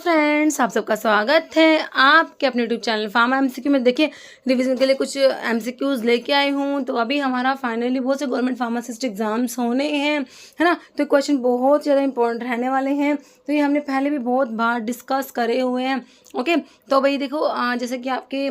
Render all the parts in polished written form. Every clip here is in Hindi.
फ्रेंड्स, आप सबका स्वागत है आपके अपने यूट्यूब चैनल फार्मा एमसीक्यू में। देखिए, रिवीजन के लिए कुछ एमसीक्यूज लेके आई हूँ। तो अभी हमारा फाइनली बहुत से गवर्नमेंट फार्मासिस्ट एग्जाम्स होने हैं, है ना। तो क्वेश्चन बहुत ज़्यादा इंपॉर्टेंट रहने वाले हैं। तो ये हमने पहले भी बहुत बार डिस्कस करे हुए हैं। ओके, तो भाई देखो, जैसे कि आपके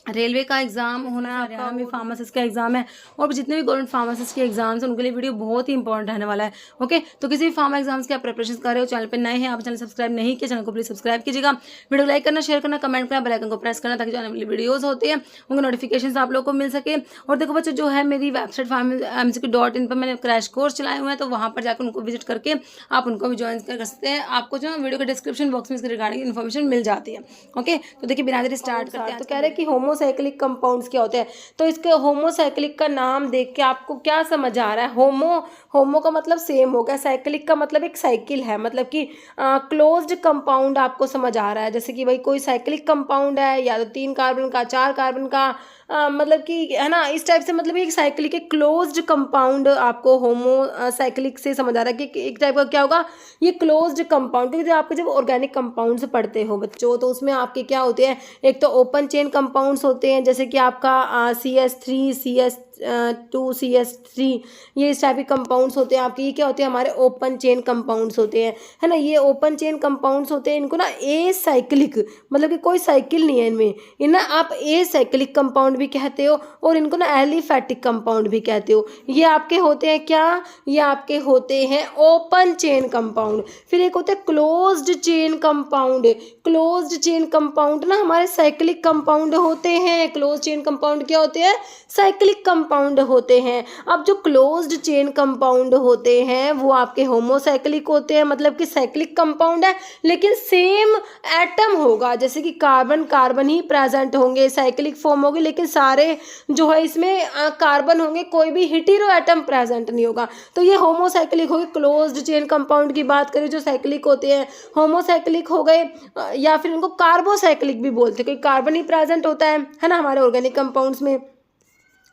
रेलवे का एग्जाम होना है, आपका में फार्मासिस्ट का एग्जाम है, और जितने भी गवर्नमेंट फार्मासिस्ट के एग्जाम्स हैं उनके लिए वीडियो बहुत ही इंपॉर्टेंट रहने वाला है। ओके, तो किसी भी फार्मा एग्जाम्स की आप प्रिपरेशन कर रहे हो, चैनल पर नए हैं, आप चैनल सब्सक्राइब नहीं किया, चैनल को प्लीज सब्सक्राइब कीजिएगा। वीडियो लाइक करना, शेयर करना, कमेंट करना, बेल आइकन को प्रेस करना, ताकि जो आने वाली वीडियोज होती है उनके नोटिफिकेशन आप लोग को मिल सके। और देखो बच्चों, जो है मेरी वेबसाइट farmacq.in पर मैंने क्रैश कोर्स चलाए हुए हैं, तो वहाँ पर जाकर उनको विजिट करके आप उनको भी ज्वाइन कर सकते हैं। आपको जो वीडियो के डिस्क्रिप्शन बॉक्स में इसके रिगार्डिंग इन्फॉर्मेशन मिल जाती है। ओके, तो देखिए बिना देरी स्टार्ट करते हैं। तो कह रहे हैं कि होमोसाइक्लिक कंपाउंड्स क्या होते हैं। तो इसके होमोसाइक्लिक का नाम देख के आपको क्या समझ आ रहा है? होमो का मतलब सेम हो गया, साइक्लिक का मतलब एक साइकिल है, मतलब कि क्लोज्ड कंपाउंड आपको समझ आ रहा है। जैसे कि भाई कोई साइक्लिक कंपाउंड है, या तो 3 कार्बन का, 4 कार्बन का, मतलब कि है ना, इस टाइप से। मतलब एक साइक्लिक एक क्लोज्ड कंपाउंड आपको होमो साइक्लिक से समझ आ रहा है कि एक टाइप का क्या होगा, ये क्लोज्ड कंपाउंड। क्योंकि आपको जब ऑर्गेनिक कंपाउंड्स पढ़ते हो बच्चों, तो उसमें आपके क्या होते हैं, एक तो ओपन चेन कंपाउंड्स होते हैं, जैसे कि आपका CS3, CS2, CS3, ये इस टाइप के कंपाउंड्स होते हैं आपके। ये क्या होते हैं, हमारे ओपन चेन कंपाउंड्स होते हैं, है ना। ये ओपन चेन कंपाउंड्स होते हैं, इनको ना ए साइक्लिक, मतलब कि कोई साइकिल नहीं है इनमें, इन्हें आप ए साइक्लिक कंपाउंड भी कहते हो, और इनको ना एलिफैटिक कंपाउंड भी कहते हो। ये आपके होते हैं क्या, ये आपके होते हैं ओपन चेन कंपाउंड। फिर एक होते हैं closed chain compound. Closed chain compound ना हमारे साइक्लिक कंपाउंड होते हैं। क्लोज चेन कंपाउंड क्या होते हैं, साइक्लिक कंपाउंड होते हैं। अब जो क्लोज्ड चेन कंपाउंड होते हैं वो आपके होमोसाइक्लिक होते हैं, मतलब कि साइक्लिक कंपाउंड है लेकिन सेम एटम होगा। जैसे कि कार्बन कार्बन ही प्रेजेंट होंगे, साइक्लिक फॉर्म होगी, लेकिन सारे जो है इसमें कार्बन होंगे, कोई भी हेटेरो एटम प्रेजेंट नहीं होगा। तो ये होमोसाइक्लिक हो गए। क्लोज्ड चेन कंपाउंड की बात करें जो साइक्लिक होते हैं, होमोसाइक्लिक हो गए, या फिर इनको कार्बोसाइक्लिक भी बोलते हैं, क्योंकि कार्बन ही प्रेजेंट होता है ना, हमारे ऑर्गेनिक कंपाउंड्स में।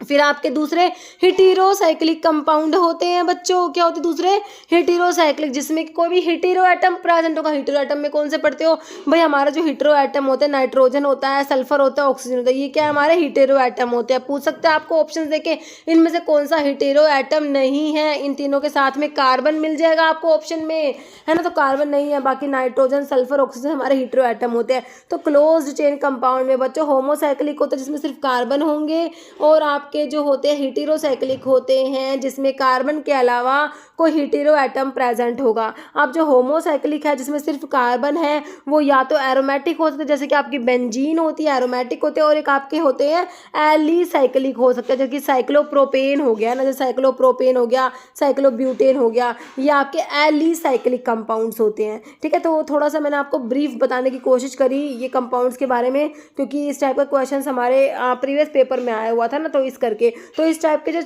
फिर आपके दूसरे हेटेरोसाइक्लिक कंपाउंड होते हैं बच्चों। क्या होते हैं दूसरे, हेटेरोसाइक्लिक, जिसमें कोई भी हेटेरो एटम प्रेजेंट होगा। हेटेरो एटम में कौन से पढ़ते हो भाई, हमारा जो हेटेरो एटम होता है, नाइट्रोजन होता है, सल्फर होता है, ऑक्सीजन होता है, ये क्या है, हमारे हेटेरो एटम होते हैं। पूछ सकते हैं आपको ऑप्शन देके, इनमें से कौन सा हेटेरो एटम नहीं है। इन तीनों के साथ में कार्बन मिल जाएगा आपको ऑप्शन में, है ना। तो कार्बन नहीं है, बाकी नाइट्रोजन, सल्फर, ऑक्सीजन हमारे हेटेरो एटम होते हैं। तो क्लोज्ड चेन कंपाउंड में बच्चों होमोसाइक्लिक होता है, जिसमें सिर्फ कार्बन होंगे, और आपके जो होते हैं हेटेरोसाइक्लिक होते हैं, जिसमें कार्बन के अलावा कोई हेटेरो एटम प्रेजेंट होगा। अब जो होमोसाइक्लिक है, जिसमें सिर्फ कार्बन है, वो या तो एरोमेटिक हो सकते हैं, जैसे कि आपकी बेंजीन होती है, एरोमेटिक होते हैं, और एक आपके होते हैं एलिसाइक्लिक हो सकते हैं, जैसे कि साइक्लोप्रोपेन हो गया ना, जैसे साइक्लोप्रोपेन हो गया, साइक्लोब्यूटेन हो गया, ये आपके एलिसाइक्लिक कंपाउंड्स होते हैं। ठीक है, तो थोड़ा सा मैंने आपको ब्रीफ बताने की कोशिश करी ये कंपाउंड्स के बारे में, क्योंकि इस टाइप का क्वेश्चन हमारे प्रीवियस पेपर में आया हुआ था ना, तो इस करके तो इस टाइप के जो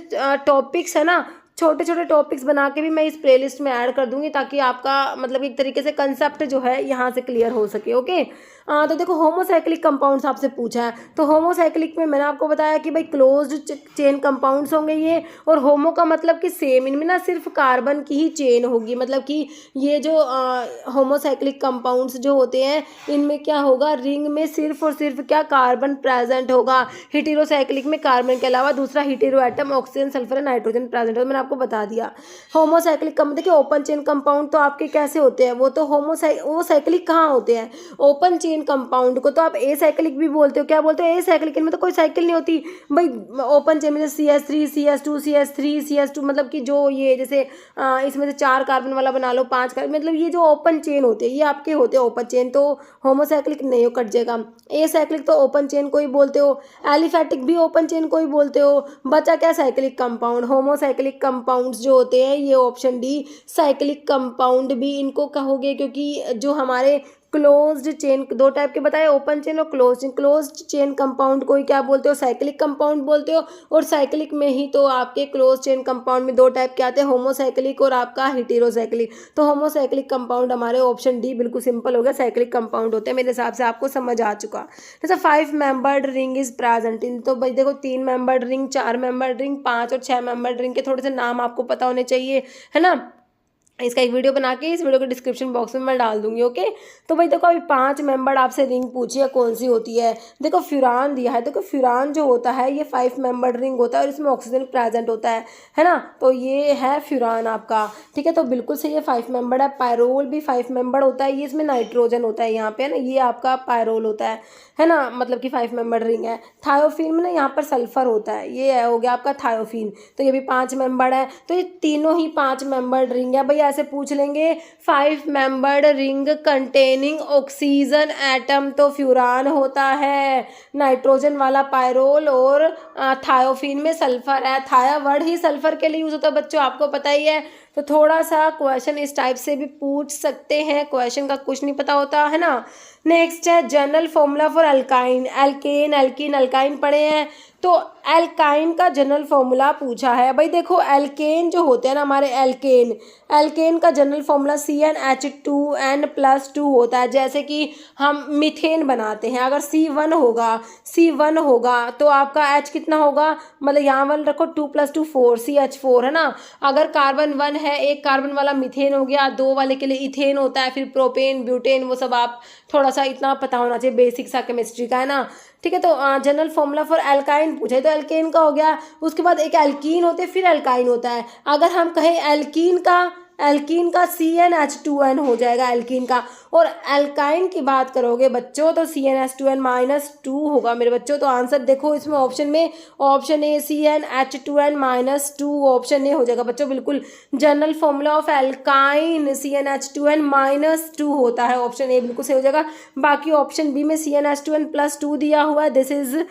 टॉपिक्स है ना, छोटे छोटे टॉपिक्स बना के भी मैं इस प्लेलिस्ट में ऐड कर दूंगी, ताकि आपका मतलब एक तरीके से कंसेप्ट जो है यहाँ से क्लियर हो सके। ओके, तो देखो होमोसाइक्लिक कंपाउंड्स आपसे पूछा है, तो होमोसाइक्लिक में मैंने आपको बताया कि भाई क्लोज्ड चेन कंपाउंड्स होंगे ये, और होमो का मतलब कि सेम, इनमें ना सिर्फ कार्बन की ही चेन होगी। मतलब कि ये जो होमोसाइक्लिक कंपाउंड्स जो होते हैं, इनमें क्या होगा, रिंग में सिर्फ और सिर्फ क्या, कार्बन प्रेजेंट होगा। हेटेरोसाइक्लिक में कार्बन के अलावा दूसरा hetero atom oxygen, sulphur, nitrogen present होगा। मैंने आपको बता दिया। होमोसाइक्लिक का देखिए ओपन चेन कंपाउंड तो आपके कैसे होते हैं, वो तो वो साइक्लिक कहाँ होते हैं, ओपन चेन कंपाउंड को तो आप ए साइक्लिक भी बोलते हो। क्या बोलते हो, ए साइक्लिक, इनमें तो कोई साइकिल नहीं होती भाई। ओपन चेन में जैसे CS3, CS2, CS3, CS2, मतलब कि जो ये जैसे इसमें से 4 कार्बन वाला बना लो, 5 कार्बन, मतलब ये जो ओपन चेन होते हैं ये आपके होते हैं ओपन चेन, तो होमोसाइक्लिक नहीं हो, कट जाएगा। ए साइक्लिक तो ओपन चेन को ही बोलते हो, एलिफैटिक भी ओपन चेन को ही बोलते हो। बचा क्या, साइक्लिक कंपाउंड। होमोसाइक्लिक कंपाउंड्स जो होते हैं ये ऑप्शन डी, साइक्लिक कंपाउंड भी इनको कहोगे, क्योंकि जो हमारे क्लोज्ड चेन, दो टाइप के बताए, ओपन चेन और closed chain. Closed chain compound को ही क्या बोलते हो, साइक्लिक कंपाउंड बोलते हो। और साइक्लिक में ही तो आपके क्लोज्ड चेन कंपाउंड में 2 टाइप के आते हैं, होमोसाइक्लिक और आपका हेटेरोसाइक्लिक। तो होमोसाइक्लिक कंपाउंड हमारे ऑप्शन डी बिल्कुल सिंपल हो गया, साइक्लिक कंपाउंड होते हैं। मेरे हिसाब से आपको समझ आ चुका। जैसे 5 membered ring is present in, तो भाई देखो 3 मेंबर्ड रिंग, 4 मेंबर्ड रिंग, 5 और 6 मेंबर्ड रिंग के थोड़े से नाम आपको पता होने चाहिए, है ना। इसका एक वीडियो बना के इस वीडियो के डिस्क्रिप्शन बॉक्स में मैं डाल दूंगी। ओके, तो भाई देखो अभी 5 मेंबर आपसे रिंग पूछी है कौन सी होती है। देखो फ्यूरान दिया है, देखो फ्यूरान जो होता है ये 5 मेंबर रिंग होता है और इसमें ऑक्सीजन प्रेजेंट होता है ना। तो ये है फ्यूरान आपका, ठीक है। तो बिल्कुल सही है, 5 मेंबर है। पायरोल भी 5 मेंबर होता है, ये इसमें नाइट्रोजन होता है यहाँ पे, है ना, ये आपका पायरोल होता है ना, मतलब कि 5 मेंबर रिंग है। थायोफिन में ना यहाँ पर सल्फर होता है, ये हो गया आपका थायोफिन। तो ये भी 5 मेंबर है। तो ये तीनों ही 5 मेंबर रिंग है। भाई ऐसे पूछ लेंगे 5 membered ring containing oxygen atom, तो फ्यूरान होता है, नाइट्रोजन वाला पायरोल, और थायोफिन में सल्फर है। थाया वर्ड ही सल्फर के लिए यूज होता है बच्चों, आपको पता ही है। तो थोड़ा सा क्वेश्चन इस टाइप से भी पूछ सकते हैं, क्वेश्चन का कुछ नहीं पता होता है ना। नेक्स्ट है general formula for alkyne, alkane, alkene, alkyne पढ़े हैं। तो एल्काइन का जनरल फॉर्मूला पूछा है। भाई देखो एल्केन जो होते हैं ना हमारे, एल्केन का जनरल फॉर्मूला CnH2n+2 होता है। जैसे कि हम मीथेन बनाते हैं, अगर C1 होगा तो आपका H कितना होगा, मतलब यहाँ 1 रखो, 2 + 2 4, CH4 है ना। अगर कार्बन 1 है, एक कार्बन वाला मीथेन हो गया, 2 वाले के लिए इथेन होता है, फिर प्रोपेन, ब्यूटेन, वो सब आप थोड़ा सा इतना पता होना चाहिए, बेसिक सा केमिस्ट्री का, है ना। ठीक है, तो जनरल फॉर्मूला फॉर एल्काइन पूछे तो एल्केन का हो गया। उसके बाद एक एल्कीन होते हैं, फिर एल्काइन होता है। अगर हम कहें एल्कीन का CnH2n हो जाएगा एल्कीन का। और एल्काइन की बात करोगे बच्चों तो CnH2n-2 होगा मेरे बच्चों। तो आंसर देखो इसमें ऑप्शन में, option A CnH2n-2, option A हो जाएगा बच्चों बिल्कुल। General formula of alkyne CnH2n-2 होता है, ऑप्शन ए बिल्कुल सही हो जाएगा। बाकी ऑप्शन बी में CnH2n+2 दिया हुआ है, this is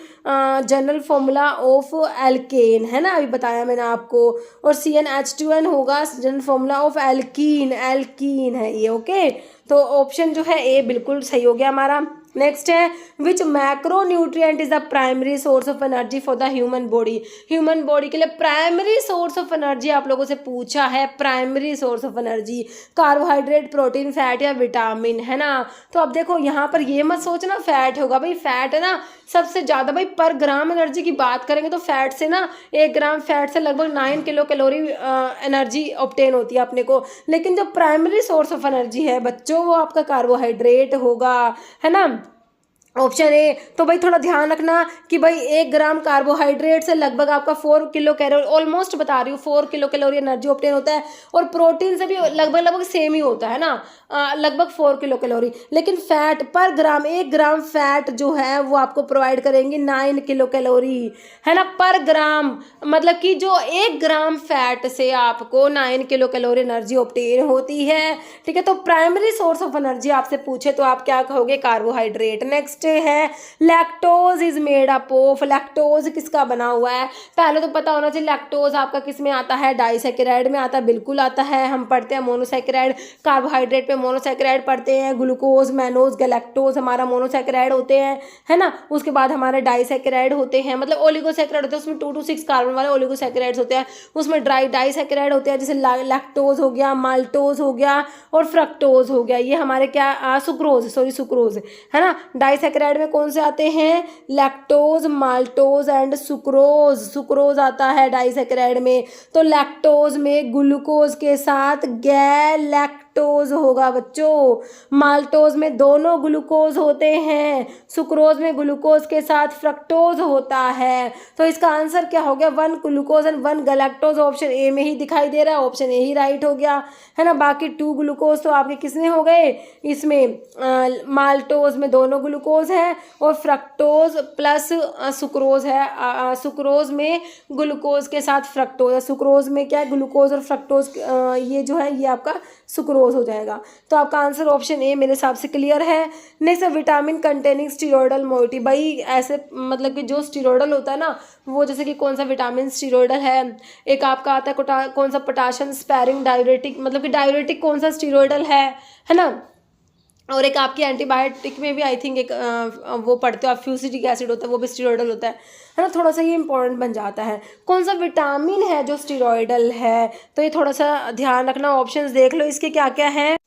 general formula of alkene, है ना, अभी बताया मैंने आपको। और CnH2n होगा जनरल फॉर्मूला ऑफ एल्कीन है ये। ओके, तो ऑप्शन जो है ए बिल्कुल सही हो गया हमारा। नेक्स्ट है which macro nutrient is the primary source of energy for the human body. Human body के लिए प्राइमरी सोर्स ऑफ एनर्जी आप लोगों से पूछा है, primary source of energy carbohydrate, protein, fat या विटामिन, है ना। तो अब देखो यहाँ पर ये मत सोचना फैट होगा, भाई फैट है ना सबसे ज़्यादा। भाई पर ग्राम एनर्जी की बात करेंगे तो फैट से ना 1 ग्राम फैट से लगभग 9 किलो कैलोरी एनर्जी ऑब्टेन होती है अपने को। लेकिन जो प्राइमरी सोर्स ऑफ एनर्जी है बच्चों वो आपका कार्बोहाइड्रेट होगा, है ना, ऑप्शन ए। तो भाई थोड़ा ध्यान रखना कि भाई 1 ग्राम कार्बोहाइड्रेट से लगभग आपका 4 किलो कैलोरी, ऑलमोस्ट बता रही हूँ 4 किलो कैलोरी एनर्जी ऑब्टेन होता है। और प्रोटीन से भी लगभग सेम ही होता है ना, लगभग 4 किलो कैलोरी। लेकिन फैट पर ग्राम, 1 ग्राम फैट जो है वो आपको प्रोवाइड करेंगी 9 किलो कैलोरी, है ना, पर ग्राम। मतलब कि जो 1 ग्राम फैट से आपको 9 किलो कैलोरी एनर्जी ऑब्टेन होती है। ठीक है, तो प्राइमरी सोर्स ऑफ एनर्जी आपसे पूछे तो आप क्या कहोगे, कार्बोहाइड्रेट। नेक्स्ट है lactose is made up of, lactose किसका बना हुआ है, पहले तो पता होना चाहिए लैक्टोज आपका किस में आता है, डाइसैकेराइड में आता है, बिल्कुल आता है। हम पढ़ते हैं मोनोसैकेराइड, कार्बोहाइड्रेट पे मोनोसैकेराइड पढ़ते हैं, ग्लूकोज, मैनोज, गैलेक्टोज हमारा मोनोसैकेराइड होते हैं, है ना। उसके बाद हमारे डाइसैकेराइड होते हैं, मतलब ओलिगोसैकेराइड होते हैं, उसमें 2 to 6 कार्बन वाले ओलिगोसैकेराइड्स होते हैं। उसमें डाइसैकेराइड होते हैं, जैसे लैक्टोज हो गया, माल्टोज हो गया और फ्रक्टोज हो गया। ये हमारे क्या सुक्रोज, है ना। डाइसैकेराइड में कौन से आते हैं, लैक्टोज, माल्टोज एंड सुक्रोज आता है डाइसैकेराइड में। तो लैक्टोज में ग्लूकोज के साथ गैलेक्टोज होगा बच्चों। माल्टोज में दोनों ग्लूकोज होते हैं, सुक्रोज में ग्लूकोज के साथ फ्रक्टोज होता है। तो इसका आंसर क्या हो गया, 1 glucose and 1 galactose, option A में ही दिखाई दे रहा है, ऑप्शन ए ही राइट हो गया, है ना। बाकी 2 ग्लूकोज तो आपके किसमें हो गए, इसमें माल्टोज में दोनों ग्लूकोज है और फ्रक्टोज प्लस सुक्रोज है, सुक्रोज में ग्लूकोज के साथ फ्रक्टोज है। सुक्रोज में क्या है, ग्लूकोज और फ्रक्टोज, ये जो है ये आपका सुक्रोज हो जाएगा। तो आपका आंसर ऑप्शन ए मेरे हिसाब से क्लियर है। नेक्स्ट है विटामिन कंटेनिंग स्टीरॉयडल मोइटी। भाई ऐसे मतलब कि जो स्टीरॉयडल होता है ना वो, जैसे कि कौन सा विटामिन स्टीरॉयडल है, एक आपका आता है कौन सा पोटाशियम स्पैरिंग डाययूरेटिक, मतलब कि डाययूरेटिक कौन सा स्टीरॉयडल है ना। और एक आपकी एंटीबायोटिक में भी आई थिंक एक वो पढ़ते हो आप, फ्यूसिटिक एसिड होता है, वो भी स्टीरॉयडल होता है ना। थोड़ा सा ये इंपॉर्टेंट बन जाता है, कौन सा विटामिन है जो स्टीरॉयडल है, तो ये थोड़ा सा ध्यान रखना। ऑप्शंस देख लो इसके क्या क्या हैं।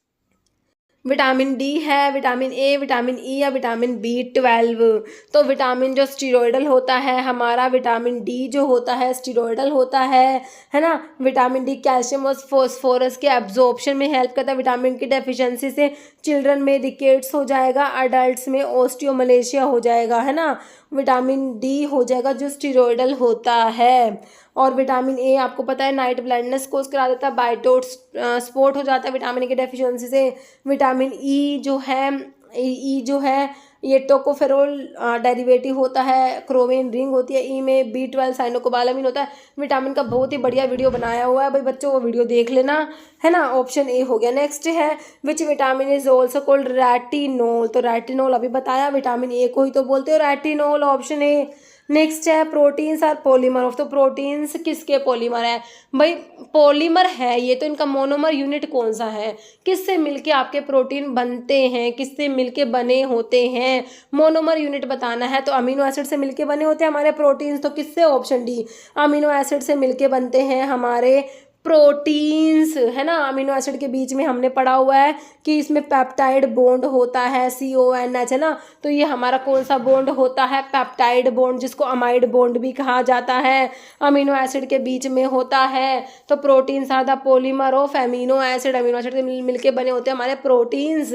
विटामिन डी है, विटामिन ए, विटामिन ई या विटामिन B12। तो विटामिन जो स्टीरॉयडल होता है हमारा, विटामिन डी जो होता है स्टीरॉयडल होता है ना। विटामिन डी कैल्शियम और फॉस्फोरस के एब्जॉर्प्शन में हेल्प करता है। विटामिन की डेफिशिएंसी से चिल्ड्रन में रिकेट्स हो जाएगा, अडल्ट्स में ऑस्टियोमलेशिया हो जाएगा, है ना। विटामिन डी हो जाएगा जो स्टीरॉयडल होता है। और विटामिन ए आपको पता है नाइट ब्लाइंडनेस कोज करा देता है, बाइटोट स्पॉट हो जाता है विटामिन की डेफिशिएंसी से। विटामिन ई जो है ये टोकोफेरोल डेरिवेटिव होता है, क्रोमिन रिंग होती है ई में, B12 साइनोकोबालामिन होता है। विटामिन का बहुत ही बढ़िया वीडियो बनाया हुआ है भाई बच्चों, वो वीडियो देख लेना, है ना। ऑप्शन ए हो गया। नेक्स्ट है which vitamin is also called retinol. तो रेटिनोल अभी बताया, विटामिन ए को ही तो बोलते हो रेटिनोल, ऑप्शन ए। नेक्स्ट है प्रोटीन्स आर पॉलीमर ऑफ। तो प्रोटीन्स किसके पॉलीमर है भाई, पॉलीमर है ये तो, इनका मोनोमर यूनिट कौन सा है, किससे मिलके आपके प्रोटीन बनते हैं, किससे मिलके बने होते हैं, मोनोमर यूनिट बताना है। तो अमीनो एसिड से मिलके बने होते हैं हमारे प्रोटीन्स, तो किससे, ऑप्शन डी, अमीनो एसिड से मिलके बनते हैं हमारे प्रोटीन्स, है ना। अमीनो एसिड के बीच में हमने पढ़ा हुआ है कि इसमें पेप्टाइड बॉन्ड होता है, CONH, है ना। तो ये हमारा कौन सा बॉन्ड होता है, पेप्टाइड बॉन्ड, जिसको अमाइड बॉन्ड भी कहा जाता है, अमीनो एसिड के बीच में होता है। तो proteins are the polymer of amino acid, amino acid से मिलके बने होते हैं हमारे प्रोटीन्स,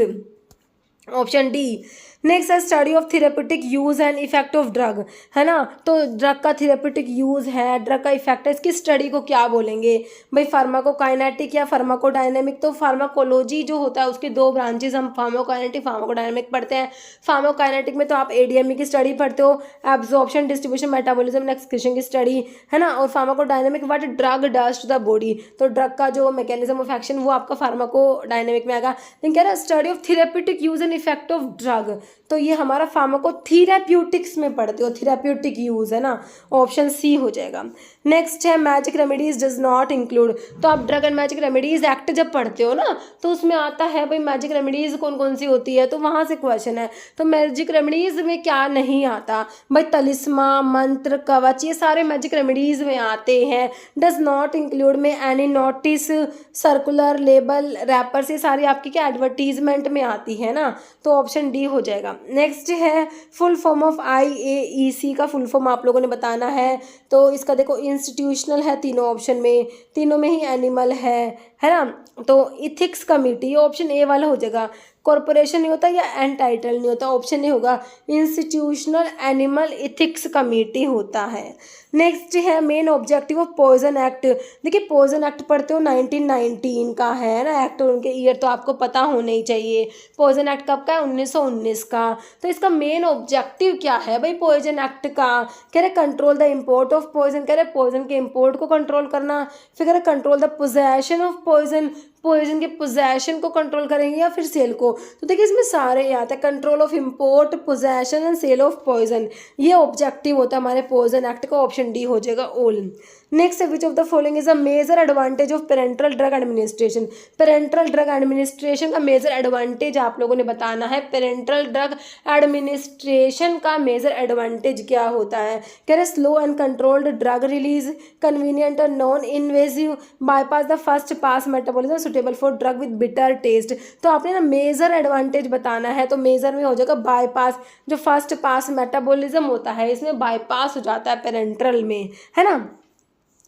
ऑप्शन डी। नेक्स्ट है study of therapeutic use and effect of drug, है ना। तो ड्रग का थेरेप्यूटिक यूज है, ड्रग का इफेक्ट है, इसकी स्टडी को क्या बोलेंगे भाई, फार्माकोकाइनेटिक या फार्माकोडायनेमिक। तो फार्माकोलॉजी जो होता है उसकी दो ब्रांचेज, हम फार्माकोकाइनेटिक फार्माकोडायनेमिक पढ़ते हैं। फार्माकोकाइनेटिक में तो आप ADME की स्टडी पढ़ते हो, absorption distribution metabolism and excretion की स्टडी, है ना। और pharmacodynamic what drug does to the body, तो ड्रग का जो मैकेनिज्म ऑफ एक्शन वो आपका फार्माकोडायनेमिक में आएगा। लेकिन कह रहा है study of therapeutic use and effect of drug, तो ये हमारा फार्माकोथेरेप्यूटिक्स में पढ़ते हो, थेरेप्यूटिक यूज, है ना, ऑप्शन सी हो जाएगा। नेक्स्ट है magic remedies does not include. तो आप drug and magic remedies act जब पढ़ते हो ना तो उसमें आता है भाई मैजिक रेमेडीज कौन कौन सी होती है, तो वहाँ से क्वेश्चन है। तो मैजिक रेमेडीज में क्या नहीं आता भाई, तलिस्मा, मंत्र, कवच, ये सारे मैजिक रेमेडीज में आते हैं। डज नॉट इंक्लूड में any notice, circular, label, rappers, ये सारी आपकी क्या एडवर्टीजमेंट में आती है ना। तो ऑप्शन डी हो जाएगा। नेक्स्ट है फुल फॉर्म ऑफ IAEC का फुल फॉर्म आप लोगों ने बताना है। तो इसका देखो इंस्टीट्यूशनल है तीनों ऑप्शन में, तीनों में ही एनिमल है ना। तो इथिक्स कमिटी, ऑप्शन ए वाला हो जाएगा। कॉरपोरेशन नहीं होता या एनटाइटल नहीं होता, ऑप्शन नहीं होगा, इंस्टीट्यूशनल एनिमल इथिक्स कमेटी होता है। नेक्स्ट है main objective of poison act. देखिए पॉइजन एक्ट पढ़ते हो 1919 का है ना एक्ट, उनके ईयर तो आपको पता होने ही चाहिए। पॉइजन एक्ट कब का है, 1919 का। तो इसका मेन ऑब्जेक्टिव क्या है भाई पॉइजन एक्ट का, कह रहे control the import of poison, कह रहे पॉइजन के इम्पोर्ट को कंट्रोल करना, फिर कह रहे control the possession of poison, poison के पोजेशन को कंट्रोल करेंगे या फिर सेल को। तो देखिए इसमें सारे आते हैं, control of import, possession and sale of poison, ये ऑब्जेक्टिव होता है हमारे पॉइजन एक्ट का, ऑप्शन डी हो जाएगा all. Next which of the following is a major advantage of parenteral drug administration. Parenteral drug administration का मेजर एडवांटेज आप लोगों ने बताना है। पेरेंटल ड्रग एडमिनिस्ट्रेशन का मेजर एडवांटेज क्या होता है, कह रहे slow and controlled drug release, convenient और non invasive, bypass the first pass metabolism, suitable for drug with bitter taste. तो आपने ना मेजर एडवांटेज बताना है, तो मेजर में हो जाएगा बाईपास, जो फर्स्ट पास मेटाबॉलिज्म होता है इसमें बाईपास हो जाता है पेरेंटल में, है ना।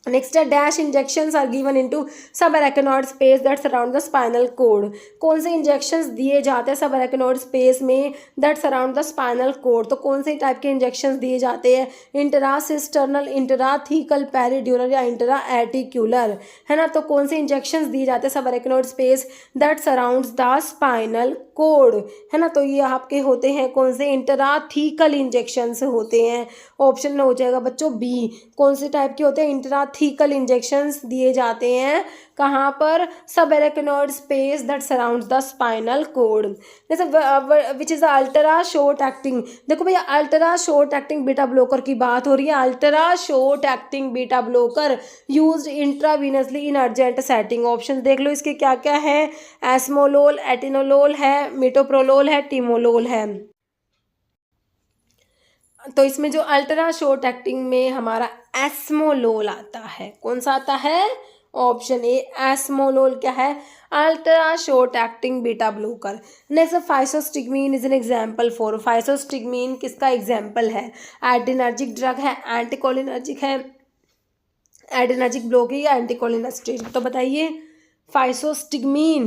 नेक्स्ट है dash injections are given into subarachnoid space that surround the spinal cord. कौन से इंजेक्शंस दिए जाते हैं सब अरेकनॉइड स्पेस में that surround the spinal cord, तो कौन से टाइप के इंजेक्शंस दिए जाते हैं, इंट्रासिस्टर्नल, इंट्राथीकल, पेरिड्यूरल या इंट्रा एर्टिक्युलर, है ना। तो कौन से इंजेक्शंस दिए जाते हैं subarachnoid space that surrounds the spinal cord, है ना। तो ये आपके होते हैं कौन से, इंट्राथीकल इंजेक्शंस होते हैं, ऑप्शन में हो जाएगा बच्चों बी। कौन से टाइप के होते हैं, इंट्राथीकल इंजेक्शंस दिए जाते हैं कहाँ पर, subarachnoid space that surrounds the spinal cord. जैसे which is ultra short acting, देखो भैया ultra short acting beta blocker की बात हो रही है। Ultra short acting beta blocker used intravenously in urgent setting, option देख लो इसके क्या क्या है, एस्मोलोल, एटिनोलोल है, मिटोप्रोलोल है, टिमोलोल है। तो इसमें जो अल्ट्रा शॉर्ट एक्टिंग में हमारा एस्मोलोल आता है, कौन सा आता है, ऑप्शन ए एस्मोलोल क्या है, ultra short acting beta blocker. Next physostigmine is an example for, physostigmine किसका एग्जाम्पल है, एड्रेनर्जिक ड्रग है, एंटीकोलिनर्जिक है, एड्रेनर्जिक ब्लॉक है या एंटीकोलिनर्जिक, तो बताइए फाइसोस्टिग्मीन।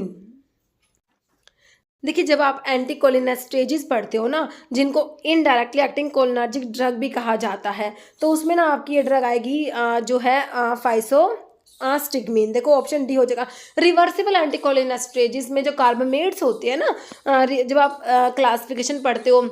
देखिए जब आप एंटीकोलिनेस्टेजिस पढ़ते हो ना, जिनको इनडायरेक्टली एक्टिंग कोलिनर्जिक ड्रग भी कहा जाता है, तो उसमें ना आपकी ये ड्रग आएगी जो है फाइसोस्टिग्मीन। देखो ऑप्शन डी हो जाएगा। रिवर्सिबल एंटीकोलिनेस्टेजिस में जो कार्बामेट्स होते हैं ना, जब आप क्लासिफिकेशन पढ़ते हो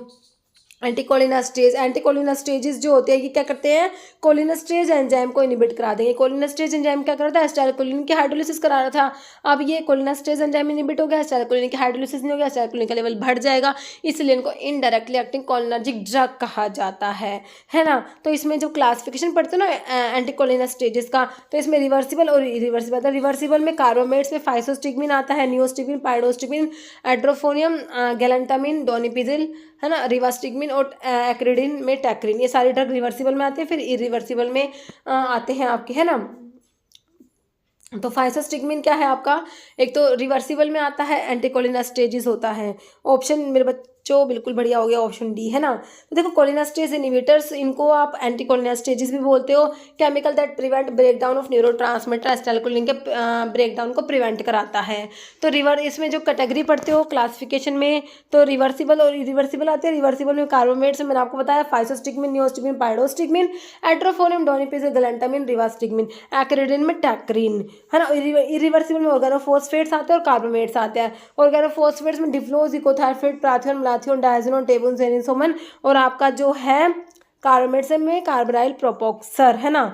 एंटीकोलिनेस्टेजेस जो होते हैं ये क्या करते हैं, कोलिनेस्टेज एंजाइम को इनिबिट करा देंगे। कोलिनेस्टेज एंजाइम क्या करता है, एसिटाइलकोलिन की हाइड्रोलिसिस करा रहा था, अब ये कोलिनेस्टेज एंजाइम इनिबिट हो गया, एसिटाइलकोलिन की हाइड्रोलिसिस नहीं हो गया, एसिटाइलकोलिन का लेवल बढ़ जाएगा, इसलिए इनको इनडायरेक्टली एक्टिंग कोलिनर्जिक ड्रग कहा जाता है ना। तो इसमें जो क्लासिफिकेशन पढ़ते हो ना एंटीकोलिनेस्टेजेस का, तो इसमें रिवर्सिबल और इरिवर्सिबल। तो रिवर्सिबल में कार्बोमेट्स में फाइसोस्टिग्मीन आता है, नियोस्टिग्मीन, पाइडोस्टिग्मीन, एड्रोफोनियम, गैलेंटामिन, डोनिपिजिल, है ना, रिवास्टिग्मीन और एक्रिडिन में टैक्रिन, ये सारी ड्रग रिवर्सिबल में आते हैं, फिर इरिवर्सिबल में आते हैं आपके, है ना। तो फाइसोस्टिग्मीन क्या है आपका, एक तो रिवर्सिबल में आता है, एंटीकोलिनेस्टेजिस होता है। ऑप्शन मेरे बच्चों बिल्कुल बढ़िया हो गया, ऑप्शन डी, है ना। तो देखो कोलिनेस्टेज इनिबिटर्स, इनको आप एंटीकोलिनेस्टेजिस भी बोलते हो, chemical that prevent breakdown of neurotransmitter acetylcholine के ब्रेकडाउन को प्रिवेंट कराता है। तो इसमें जो कैटेगरी पढ़ते हो क्लासिफिकेशन में, तो रिवर्सिबल और इरिवर्सिबल आते हैं। रिवर्सिबल में कार्बोमेट्स मैंने आपको बताया, फाइसोस्टिग्मीन, नियोस्टिग्मीन, पाइडोस्टिग्मीन, एट्रोफोनियम, डोनिपिजिल, गैलेंटामिन, रिवास्टिग्मीन, एक्रिडिन में टैक्रिन, है ना। इरिवर्सिबल में ऑर्गेनोफॉस्फेट्स आते हैं और कार्बोमेट्स आते हैं। ऑर्गेनोफॉस्फेट्स में डिफ्लोज, इकोथाइफेट, प्राथियोन, मलाथियोन, डायजिनोन, टेबुन, सेनिसोमन, और आपका जो है कार्बोमेट्स में कार्बोराइल प्रोपोक्सर, है ना।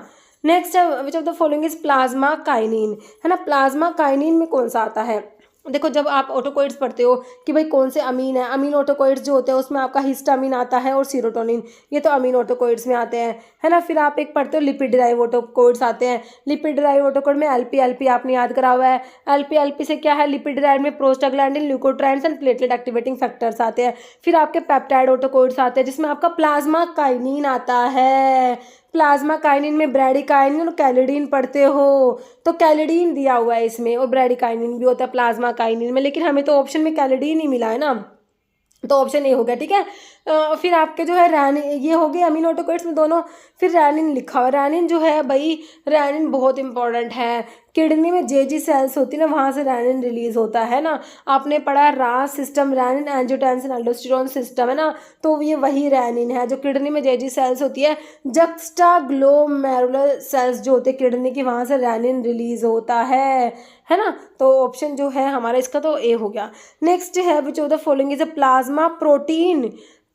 नेक्स्ट है which of the following is plasma kinin, है ना। प्लाज्मा काइनिन में कौन सा आता है, देखो जब आप ऑटोकोइड्स पढ़ते हो कि भाई कौन से अमीन है, अमीन ऑटोकोइड्स जो होते हैं उसमें आपका हिस्टामिन आता है और सीरोटोनिन, ये तो अमीन ऑटोकोइड्स में आते हैं, है ना। फिर आप एक पढ़ते हो लिपिड ड्राइव ऑटोकोइड्स आते हैं, लिपिड ड्राइव ऑटोकोइड में एलपी आपने याद करा हुआ है, एलपी से क्या है, लिपिड ड्राइव में prostaglandin, leukotrienes and platelet activating factors आते हैं। फिर आपके पेप्टाइड ऑटोकोइड्स आते हैं जिसमें आपका प्लाज्मा काइनिन आता है। प्लाज्मा काइनिन में ब्रैडिकाइनिन और कैलिडीन पढ़ते हो, तो कैलिडीन दिया हुआ है इसमें और ब्रैडिकाइनिन भी होता है प्लाज्मा काइनिन में, लेकिन हमें तो ऑप्शन में कैलिडीन ही मिला है ना, तो ऑप्शन ए हो गया, ठीक है। फिर आपके जो है रैनिन, ये हो गए अमीनो ऑटोकोइड्स में दोनों। फिर रैनिन लिखा हुआ, रैनिन जो है भाई, रैनिन बहुत इंपॉर्टेंट है। किडनी में जेजी सेल्स होती है ना, वहाँ से रैनिन रिलीज होता है ना। आपने पढ़ा RAS system, renin angiotensin aldosterone system, है ना। तो ये वही रैनिन है जो किडनी में जेजी सेल्स होती है, जक्स्टा ग्लोमेरुलर सेल्स जो होते हैं किडनी की, वहाँ से रैनिन रिलीज होता है ना। तो ऑप्शन जो है हमारा इसका तो ए हो गया। नेक्स्ट है which of the following is a plasma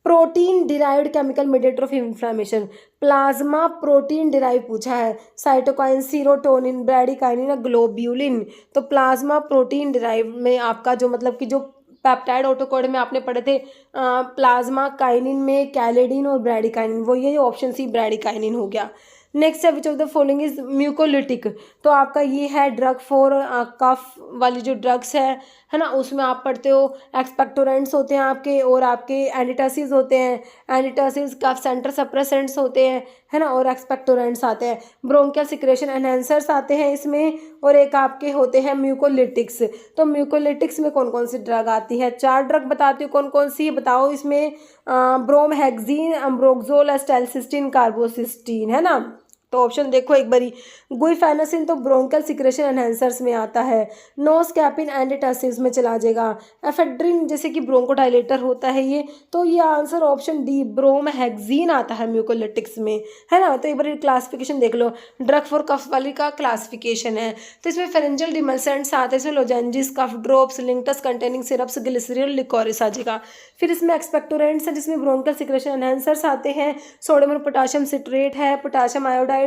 protein derived chemical mediator of inflammation. Plasma protein derive पूछा है, साइटोकाइन, सीरोटोनिन, ब्रैडिकाइनिन, ग्लोब्यूलिन। तो प्लाज्मा प्रोटीन डिराइव में आपका जो मतलब कि जो पेप्टाइड ऑटोकोड में आपने पढ़े थे प्लाज्मा काइनिन में कैलिडीन और ब्रैडिकाइनिन, वो ये ऑप्शन सी ब्रैडिकाइनिन हो गया। नेक्स्ट है which of the following is mucolytic. तो आपका ये है ड्रग फॉर कफ वाली जो ड्रग्स है ना, उसमें आप पढ़ते हो एक्सपेक्टोरेंट्स होते हैं आपके, और आपके एंटीटसिव्स होते हैं, एंटीटसिव्स कफ सेंटर सप्रेसेंट्स होते हैं, है ना, और एक्सपेक्टोरेंट्स आते हैं। ब्रोंकियल सिक्रेशन एनहेंसर्स आते हैं इसमें, और एक आपके होते हैं म्यूकोलिटिक्स। तो म्यूकोलिटिक्स में कौन कौन सी ड्रग आती है, 4 ड्रग बताती हूँ, कौन कौन सी बताओ इसमें, ब्रोमहेक्सिन, अम्ब्रोक्सोल, एस्टेलसिस्टिन, कार्बोसिस्टीन, है ना। तो ऑप्शन देखो एक बारी, गुइफेनासिन तो ब्रोंकियल सिक्रेशन एनहेंसर्स में आता है, नोस्कैपिन एंटीटसिव्स में चला जाएगा, एफेड्रिन जैसे कि ब्रोंकोडाइलेटर होता है ये, तो ये आंसर ऑप्शन डी ब्रोमहेक्सिन आता है म्यूकोलिटिक्स में, है ना। तो एक बार क्लासिफिकेशन देख लो, ड्रग फॉर कफ वाली का क्लासिफिकेशन है। तो इसमें फेरेंजियल डिमल्सेंट्स आते हैं, इसमें lozenges, cough drops, linctus containing syrups, glycerin, liquorice आ जाएगा। फिर इसमें एक्सपेक्टोरेंट्स है जिसमें ब्रोंकियल सिक्रेशन एनहेंसर्स आते हैं, सोडियम और पोटाशियम सिट्रेट है, potassium iodide,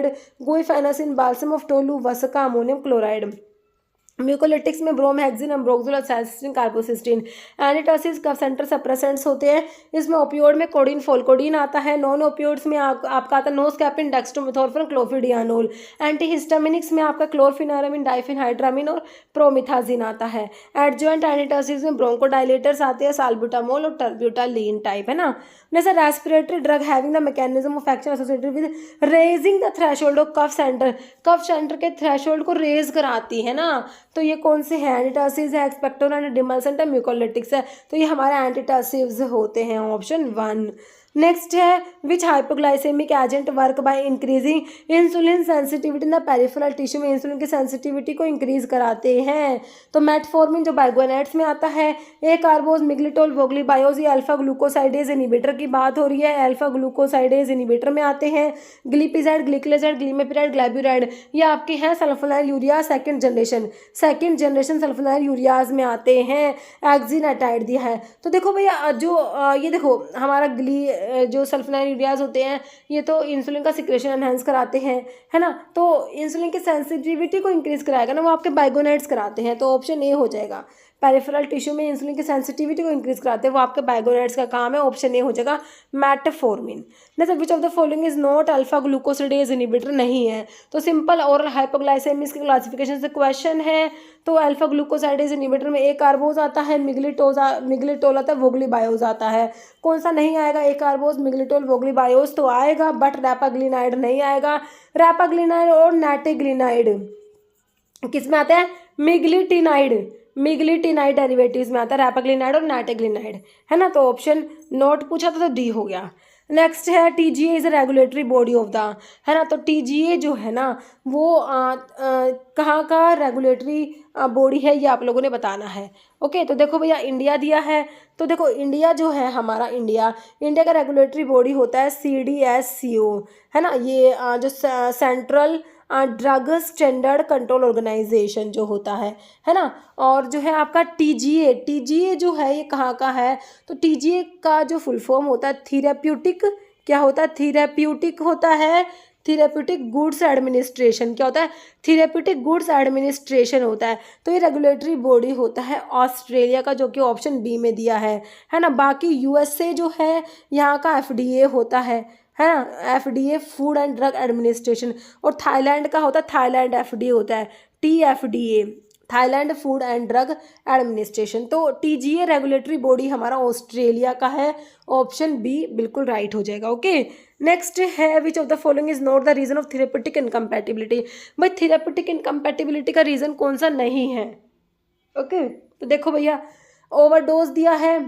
guaifenesin, balsam of tolu, vasaka, ammonium chloride. Mucolytics में ब्रोमहेक्सिन, अम्ब्रोक्सिल और cysteine, carbocisteine. Antitussives cough centre suppressants होते हैं। इसमें ओपियोइड में कोडीन, फोलकोडीन आता है। नॉन ओपियोइड्स में आपका आता है नोस्कैपिन, डेक्स्ट्रोमेथोर्फिन, क्लोफिडियानोल। एंटीहिस्टामिनिक्स में आपका क्लोरफिनारामिन, डाइफेनहाइड्रामिन और प्रोमिथाजिन आता है। एडजुवेंट एंटीटॉसिस में ब्रोंकोडाइलेटर्स आते हैं, साल्ब्यूटामोल और टर्ब्यूटालीन टाइप, है ना। जैसे respiratory drug having the mechanism of action associated with raising the threshold of cough centre, cough centre के थ्रेशोल्ड को रेज कराती है ना। तो ये कौन से हैं? एंटीटॉसिस है, एक्सपेक्टोरेंट, डिमल्सेंट है, म्यूकोलिटिक्स है। तो ये हमारे एंटीटॉसिव्स होते हैं, ऑप्शन 1। नेक्स्ट है which hypoglycaemic agent work by increasing insulin sensitivity in the peripheral tissue, में इंसुलिन की सेंसिटिविटी को इंक्रीज कराते हैं। तो मेटफॉर्मिन जो बाइगोनेट्स में आता है, ए कार्बोज, मिग्लिटोल, वोग्लीबायोज, ये अल्फा ग्लूकोसाइडेज इनिबिटर की बात हो रही है, अल्फा ग्लूकोसाइडेज इनिबिटर में आते हैं। ग्लिपिजाइड, ग्लिकलेजाइड, ग्लीमेपिराइड, ग्लैब्यूराइड, ये आपके हैं sulfonyl urea second generation sulfonyl ureas में आते हैं। एक्जिनाटाइड दिया है। तो देखो भैया जो ये देखो हमारा जो सल्फोनाइल यूरियाज होते हैं ये तो इंसुलिन का सिक्रेशन एनहांस कराते हैं, है ना। तो इंसुलिन की सेंसिटिविटी को इंक्रीज कराएगा ना, वो आपके बाइगोनेट्स कराते हैं। तो ऑप्शन ए हो जाएगा। पेरिफेरल टिश्यू में इंसुलिन की सेंसिटिविटी को इंक्रीज कराते हैं, वो आपके बाइगोनेट्स का काम है। ऑप्शन ए हो जाएगा मेटफॉर्मिन। जैसे which of the following is not alpha glucosidase inhibitor, नहीं है। तो सिंपल ओरल हाइपोग्लाइसेमिया के क्लासिफिकेशन से क्वेश्चन है। तो अल्फा ग्लूकोसाइडेज इनिबिटर में ए कार्बोज आता है, मिग्लिटोल आता है, वोग्लीबायोज आता है। कौन सा नहीं आएगा? ए कार्बोज, मिग्लिटोल, वोग्लीबायोज तो आएगा, बट रैपाग्लिनाइड नहीं आएगा। रैपाग्लिनाइड और नाटेग्लिनाइड किस में आता है? मिग्लिटिनाइड डेरिवेटिव्स में आता है, रैपाग्लिनाइड और नाटेग्लिनाइड, है ना। तो ऑप्शन नॉट पूछा था तो डी हो गया। नेक्स्ट है TGA is a regulatory body of the, है ना। तो टीजीए जो है ना वो कहाँ का रेगुलेटरी बॉडी है, ये आप लोगों ने बताना है। ओके, तो देखो भैया इंडिया दिया है। तो देखो इंडिया जो है हमारा, इंडिया का रेगुलेटरी बॉडी होता है CDSCO, है ना। ये जो central drug standard control organisation जो होता है ना। और जो है आपका टीजीए जो है ये कहाँ का है? तो टीजीए का जो फुल फॉर्म होता है थेरेप्यूटिक, क्या होता है? थेरेप्यूटिक होता है, थेरेप्यूटिक गुड्स एडमिनिस्ट्रेशन। क्या होता है? थेरेप्यूटिक गुड्स एडमिनिस्ट्रेशन होता है। तो ये रेगुलेटरी बॉडी होता है ऑस्ट्रेलिया का, जो कि ऑप्शन बी में दिया है ना। बाकी USA जो है यहाँ का FDA होता है ना, FDA food and drug administration. और थाईलैंड का होता है, थाईलैंड FDA होता है, TFDA, Thailand food and drug administration. तो TGA रेगुलेटरी बॉडी हमारा ऑस्ट्रेलिया का है, ऑप्शन बी बिल्कुल राइट हो जाएगा। ओके, नेक्स्ट है which of the following is not the reason of therapeutic incompatibility. भाई थेरेप्यूटिक इनकम्पैटिबिलिटी का रीजन कौन सा नहीं है? ओके, तो देखो भैया ओवरडोज दिया है,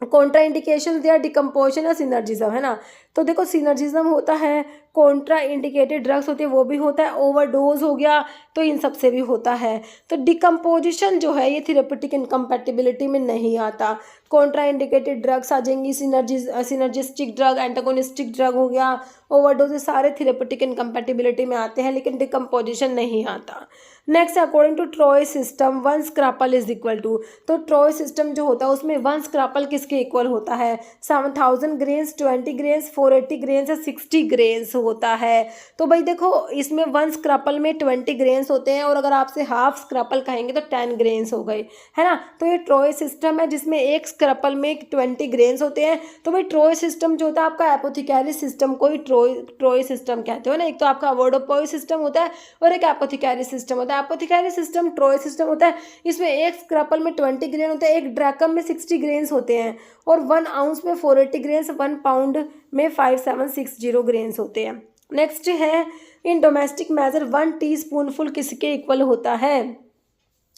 कॉन्ट्रा इंडिकेशन दिया, डिकम्पोजिशन या सिनर्जिज्म, है ना। तो देखो सिनर्जिज्म होता है, कॉन्ट्रा इंडिकेटेड ड्रग्स होती है वो भी होता है, ओवरडोज हो गया तो इन सब से भी होता है। तो डिकम्पोजिशन जो है ये थेरेप्यूटिक इनकम्पैटिबिलिटी में नहीं आता। कॉन्ट्रा इंडिकेटेड ड्रग्स आ जाएंगी, सिनर्जिस्टिक ड्रग, एंटागोनिस्टिक ड्रग हो गया, ओवरडोज, सारे थेरेप्यूटिक इनकम्पैटिबिलिटी में आते हैं, लेकिन डिकम्पोजिशन नहीं आता। Next, according to troy system 1 scruple is equal to. तो ट्रॉय सिस्टम जो होता है उसमें 1 स्क्रैपल किसके इक्वल होता है? 7000 ग्रेन्स, 20 ग्रेन्स, 480 ग्रेन्स या 60 ग्रेन्स होता है। तो भाई देखो इसमें 1 स्क्रैपल में 20 ग्रेन्स होते हैं, और अगर आपसे हाफ स्क्रैपल कहेंगे तो 10 ग्रेन्स हो गए, है ना। तो ये ट्रॉय सिस्टम है जिसमें एक स्क्रैपल में 20 ग्रेन्स होते हैं। तो भाई ट्रॉय सिस्टम जो होता है आपका एपोथिकैरी सिस्टम को ही ट्रॉय सिस्टम कहते हो ना। एक तो आपका अवॉर्डोपोई सिस्टम होता है और एक एपोथिकैरी सिस्टम होता है। एपोथिकैरी सिस्टम ट्रॉय सिस्टम होता है, इसमें एक स्क्रैपल में 20 ग्रेन होते हैं, एक ड्रैकम में 60 ग्रेन्स होते हैं, और 1 आउंस में 480 ग्रेन्स, 1 पाउंड में 5760 ग्रेन्स होते हैं। नेक्स्ट है इन डोमेस्टिक मेजर 1 टीस्पूनफुल किसके इक्वल होता है?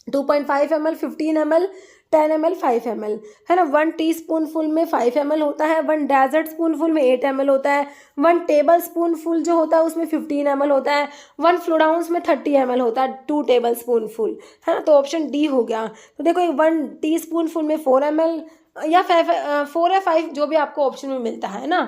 2.5 ml, 15 ml, 10 ml, 5 ml, है ना। 1 टीस्पूनफुल में 5 ml होता है, 1 डेजर्ट स्पूनफुल में 8 ml होता है, 1 टेबल स्पूनफुल जो होता है उसमें 15 ml होता है, 1 फ्लोडाउंस में 30 ml होता है, 2 टेबल स्पूनफुल, है ना। तो ऑप्शन डी हो गया। तो देखो 1 टीस्पूनफुल में 4 ml या 4 या 5 जो भी आपको ऑप्शन में मिलता है ना।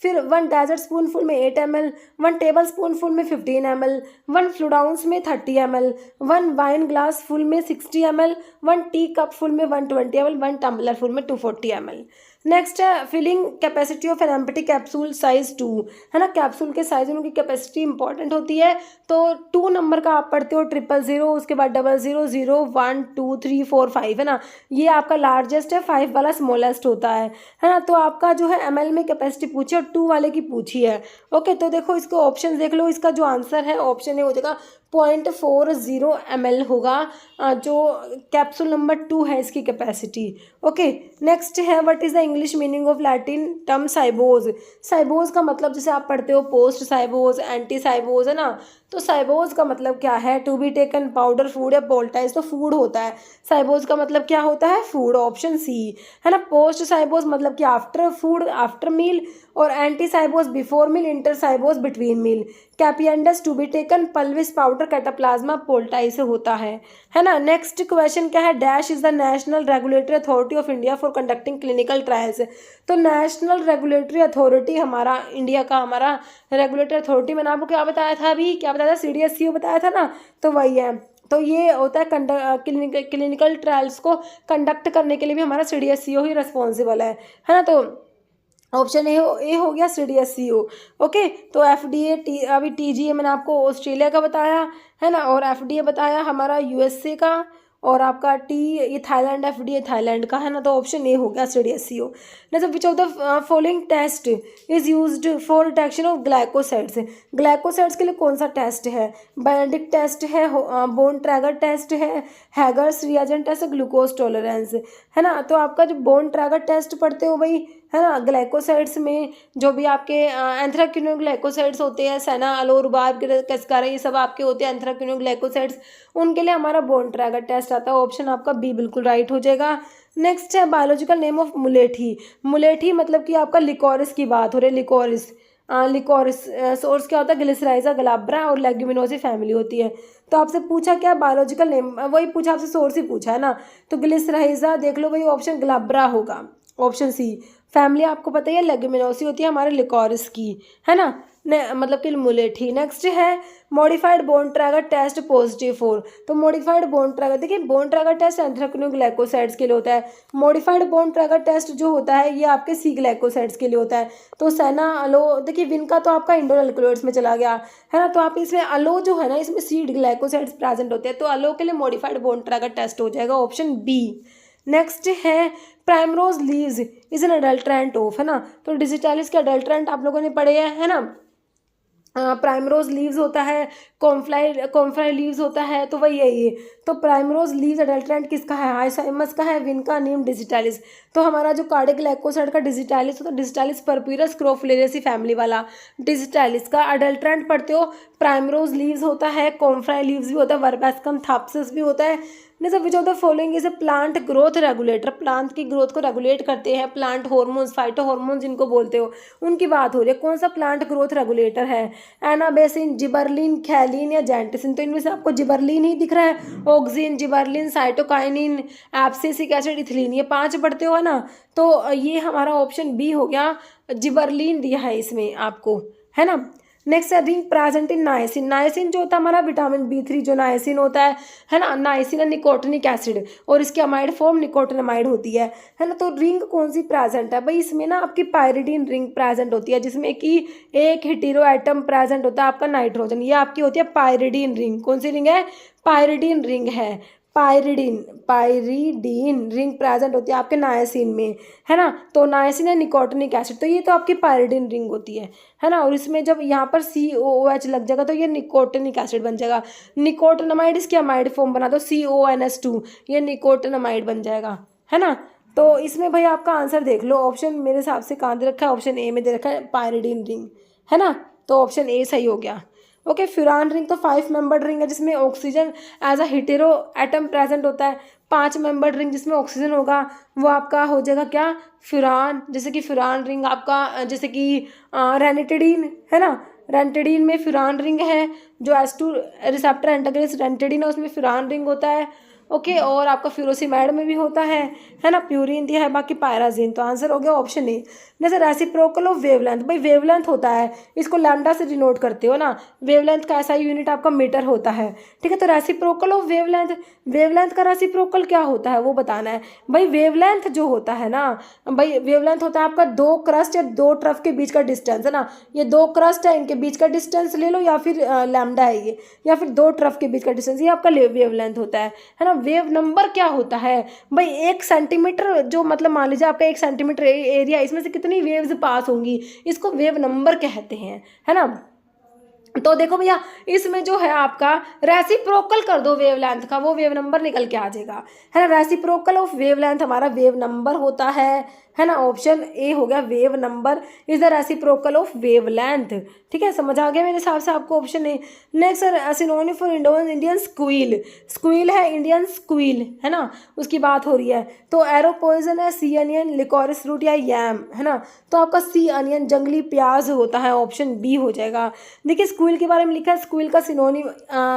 फिर 1 डेजर्ट स्पूनफुल में 8 ml, 1 टेबल स्पूनफुल में 15 ml, 1 फ्लूडाउंस में 30 ml, 1 वाइन ग्लास फुल में 60 ml, 1 टी कप फुल में 120 ml, 1 टम्बलर फुल में 240 ml। नेक्स्ट है filling capacity of an empty capsule size 2, है ना, कैप्सूल के साइज उनकी कैपेसिटी इंपॉर्टेंट होती है। तो 2 नंबर का आप पढ़ते हो 000, उसके बाद 000, 0, 1, 2, 3, 4, 5, है ना, ये आपका लार्जेस्ट है, 5 वाला स्मॉलेस्ट होता है ना। तो आपका जो है ml में कैपेसिटी पूछी और 2 वाले की पूछी है। ओके, तो देखो इसको ऑप्शन देख लो, इसका जो आंसर है ऑप्शन ए हो जाएगा 0.40 ml होगा, जो कैप्सूल नंबर 2 है इसकी कैपेसिटी। ओके, नेक्स्ट है what is the English meaning of Latin term cibos. Cibos का मतलब जैसे आप पढ़ते हो पोस्ट साइबोज, एंटी साइबोज, है ना, तो साइबोज का मतलब क्या है, to be taken powder food या पोल्टाइज, तो फूड होता है। साइबोज का मतलब क्या होता है, फूड, ऑप्शन सी, है ना। पोस्ट साइबोज मतलब कि आफ्टर फूड, आफ्टर मील, और anti cibos before meal, inter cibos between meal. Capiendus to be taken pulvis powder cataplasma poultice से होता है ना। नेक्स्ट क्वेश्चन क्या है, dash is the national regulatory authority of India for conducting clinical trials. तो नेशनल रेगुलेटरी अथॉरिटी हमारा इंडिया का, हमारा रेगुलेटरी अथॉरिटी, मैंने आपको क्या बताया था अभी, क्या बताया था, CDSCO बताया था ना, तो वही है। तो ये होता है क्लिनिकल ट्रायल्स को कंडक्ट करने के लिए भी हमारा CDSCO ही रिस्पॉन्सिबल है ना। तो ऑप्शन ए हो गया CDSCO। ओके, तो FDA अभी TGA मैंने आपको ऑस्ट्रेलिया का बताया, है ना, और FDA बताया हमारा USA का, और आपका ये थाईलैंड, FDA थाईलैंड का, है ना। तो ऑप्शन ए हो गया CDSCO। Next, which of the following test is used for detection of glycosides. Glycosides के लिए कौन सा टेस्ट है, बेनेडिक्ट टेस्ट है, बोन ट्रैगर टेस्ट है, Hager's reagent test, glucose tolerance, है ना। तो आपका जो बोन ट्रैगर टेस्ट पढ़ते हो भाई, है ना, ग्लाइकोसाइड्स में जो भी आपके एंथ्राक्विनोग्लाइकोसाइड्स होते हैं, सेना, अलो, रुबाब, कैस्कारा, ये सब आपके होते हैं एंथ्राक्विनोग्लाइकोसाइड्स, उनके लिए हमारा बोन ट्रैगर टेस्ट आता है। ऑप्शन आपका बी बिल्कुल राइट हो जाएगा। नेक्स्ट है बायोलॉजिकल नेम ऑफ मुलेठी। मुलेठी मतलब कि आपका लिकोरिस की बात हो रही है, लिकोरिस सोर्स क्या होता है, ग्लिसराइजा ग्लाब्रा, और लेग्यूमिनोसी फैमिली होती है। तो आपसे पूछा क्या, बायोलॉजिकल नेम, वही पूछा आपसे, सोर्स ही पूछा है ना। तो ग्लिसराइजा देख लो भाई, ऑप्शन ग्लाब्रा होगा, ऑप्शन सी। फैमिली आपको पता ही है लेग्यूमिनोसी होती है हमारे लिकोरिस की, है ना, मतलब कि मुलेठी। नेक्स्ट है modified Borntrager test positive for. तो मॉडिफाइड बोन ट्रैगर, देखिए बोन ट्रैगर टेस्ट एंथ्राक्विनोग्लाइकोसाइड्स के लिए होता है। मॉडिफाइड बोन ट्रैगर टेस्ट जो होता है ये आपके सी ग्लाइकोसाइड्स के लिए होता है। तो सेना, अलो, देखिए विन का तो आपका इंडोल अल्कलॉइड्स में चला गया, है ना। तो आप इसमें अलो जो है ना, इसमें सी ग्लाइकोसाइड्स प्रेजेंट होते हैं, तो अलो के लिए मॉडिफाइड बोन ट्रैगर टेस्ट हो जाएगा, ऑप्शन बी। नेक्स्ट है primrose leaves is an adulterant of, है ना। तो डिजिटालिस के अडल्ट्रेंट आप लोगों ने पढ़े हैं, है ना। प्राइमरोज लीव्स होता है, कॉम्फ्राई लीव्स होता है, तो वही है ये। तो प्राइमरोज लीव्स अडल्ट्रेंट किसका है, हाइसाइमस का है, विन का, नीम, डिजिटालिस। तो हमारा जो कार्डिक ग्लाइकोसाइड का डिजिटालिस होता है, डिजिटालिस परप्यूरस क्रोफुलेरेसी फैमिली वाला डिजिटालिस का अडल्ट्रेंट पढ़ते हो, प्राइमरोज लीव्स होता है, कॉम्फ्राई लीव्स भी होता है, वर्बेस्कम थाप्सिस भी होता है। Next, which of the following is a plant growth regulator. Plant की ग्रोथ को रेगुलेट करते हैं प्लांट हार्मोन्स, फाइटो हार्मोन्स जिनको बोलते हो, उनकी बात हो रही है। कौन सा प्लांट ग्रोथ रेगुलेटर है, एनाबेसिन, जिबरलिन, खैलिन या जेंटिसिन। तो इनमें से आपको जिबरलिन ही दिख रहा है, auxin, gibberellin, cytokinin, abscisic acid, ethylene, ये 5 पढ़ते हो, है ना। तो ये हमारा ऑप्शन बी हो गया, जिबरलिन दिया है इसमें आपको, है ना। नेक्स्ट है ring present in niacin. Niacin जो होता है हमारा विटामिन B3 जो नाइसिन होता है ना, नाइसिन है निकोटिनिक एसिड, और इसकी अमाइड फॉर्म निकोटिनामाइड होती है ना। तो रिंग कौन सी प्रेजेंट है भाई, इसमें ना आपकी पायरिडीन रिंग प्रेजेंट होती है, जिसमें कि एक हेटेरो एटम प्रेजेंट होता है आपका नाइट्रोजन, ये आपकी होती है पायरिडीन रिंग। कौन सी रिंग है, पायरिडीन रिंग है, पायरिडीन रिंग प्रेजेंट होती है आपके नायसिन में, है ना। तो नायसिन है निकोटिनिक एसिड, तो ये तो आपकी पायरिडीन रिंग होती है ना। और इसमें जब यहाँ पर COOH लग जाएगा तो ये निकोटिनिक एसिड बन जाएगा। निकोटिनामाइड इसकी अमाइड फॉर्म बना दो, CONS2, ये निकोटिनामाइड बन जाएगा, है ना। तो इसमें भाई आपका आंसर देख लो, ऑप्शन मेरे हिसाब से कहाँ दे रखा है, ऑप्शन ए में दे रखा है पायरिडीन रिंग, है ना। तो ऑप्शन ए सही हो गया। ओके, फ्यूरान रिंग तो 5 मेंबर्ड रिंग है जिसमें oxygen as a heteroatom present होता है। 5 मेंबर्ड रिंग जिसमें ऑक्सीजन होगा वो आपका हो जाएगा क्या, फ्यूरान। जैसे कि फ्यूरान रिंग आपका, जैसे कि रेनिटिडीन, है ना, रेनिटिडीन में फ्यूरान रिंग है, जो S2 रिसेप्टर एंटागनिस्ट रेनिटिडीन है उसमें फ्यूरान रिंग होता है। ओके, और आपका फ्यूरोसिमाइड में भी होता है ना, प्यूरिन दिया है, बाकी पायराजीन। तो आंसर हो गया ऑप्शन ए। जैसे रेसिप्रोकल ऑफ वेवलेंथ, भाई वेवलेंथ होता है, इसको लैम्डा से डिनोट करते हो ना, वेवलेंथ का ऐसा यूनिट आपका मीटर होता है, ठीक है। तो रेसिप्रोकल ऑफ वेवलेंथ, वेवलेंथ का रेसिप्रोकल क्या होता है वो बताना है। भाई वेवलेंथ जो होता है ना, भाई वेवलेंथ होता है आपका दो क्रस्ट या दो ट्रफ के बीच का डिस्टेंस, है ना। ये दो क्रस्ट है, इनके बीच का डिस्टेंस ले लो, या फिर लैम्डा है ये, या फिर दो ट्रफ के बीच का डिस्टेंस, ये आपका वेवलेंथ होता है ना। वेव नंबर क्या होता है भाई, 1 सेंटीमीटर जो मतलब मान लीजिए आपका 1 सेंटीमीटर एरिया, इसमें से कितनी वेव्स पास होंगी, इसको वेव नंबर कहते हैं, है ना। तो देखो भैया, इसमें जो है आपका रेसिप्रोकल कर दो वेवलेंथ का, वो वेव नंबर निकल के आ जाएगा, है ना। रेसिप्रोकल ऑफ वेवलेंथ हमारा वेव नंबर होता है ना। ऑप्शन ए हो गया, wave number is the reciprocal of wavelength. ठीक है, समझ आ गया मेरे हिसाब से आपको option A. Next sir, synonym for Indian squeal, squeal है इंडियन स्क्वील, है ना, उसकी बात हो रही है। तो एरो पॉइजन है, सी अनियन, लिकोरिस रूट या यैम, है ना। तो आपका सी अनियन जंगली प्याज होता है, ऑप्शन बी हो जाएगा। देखिए स्क्वील के बारे में लिखा है, स्क्वील का सिनोनिम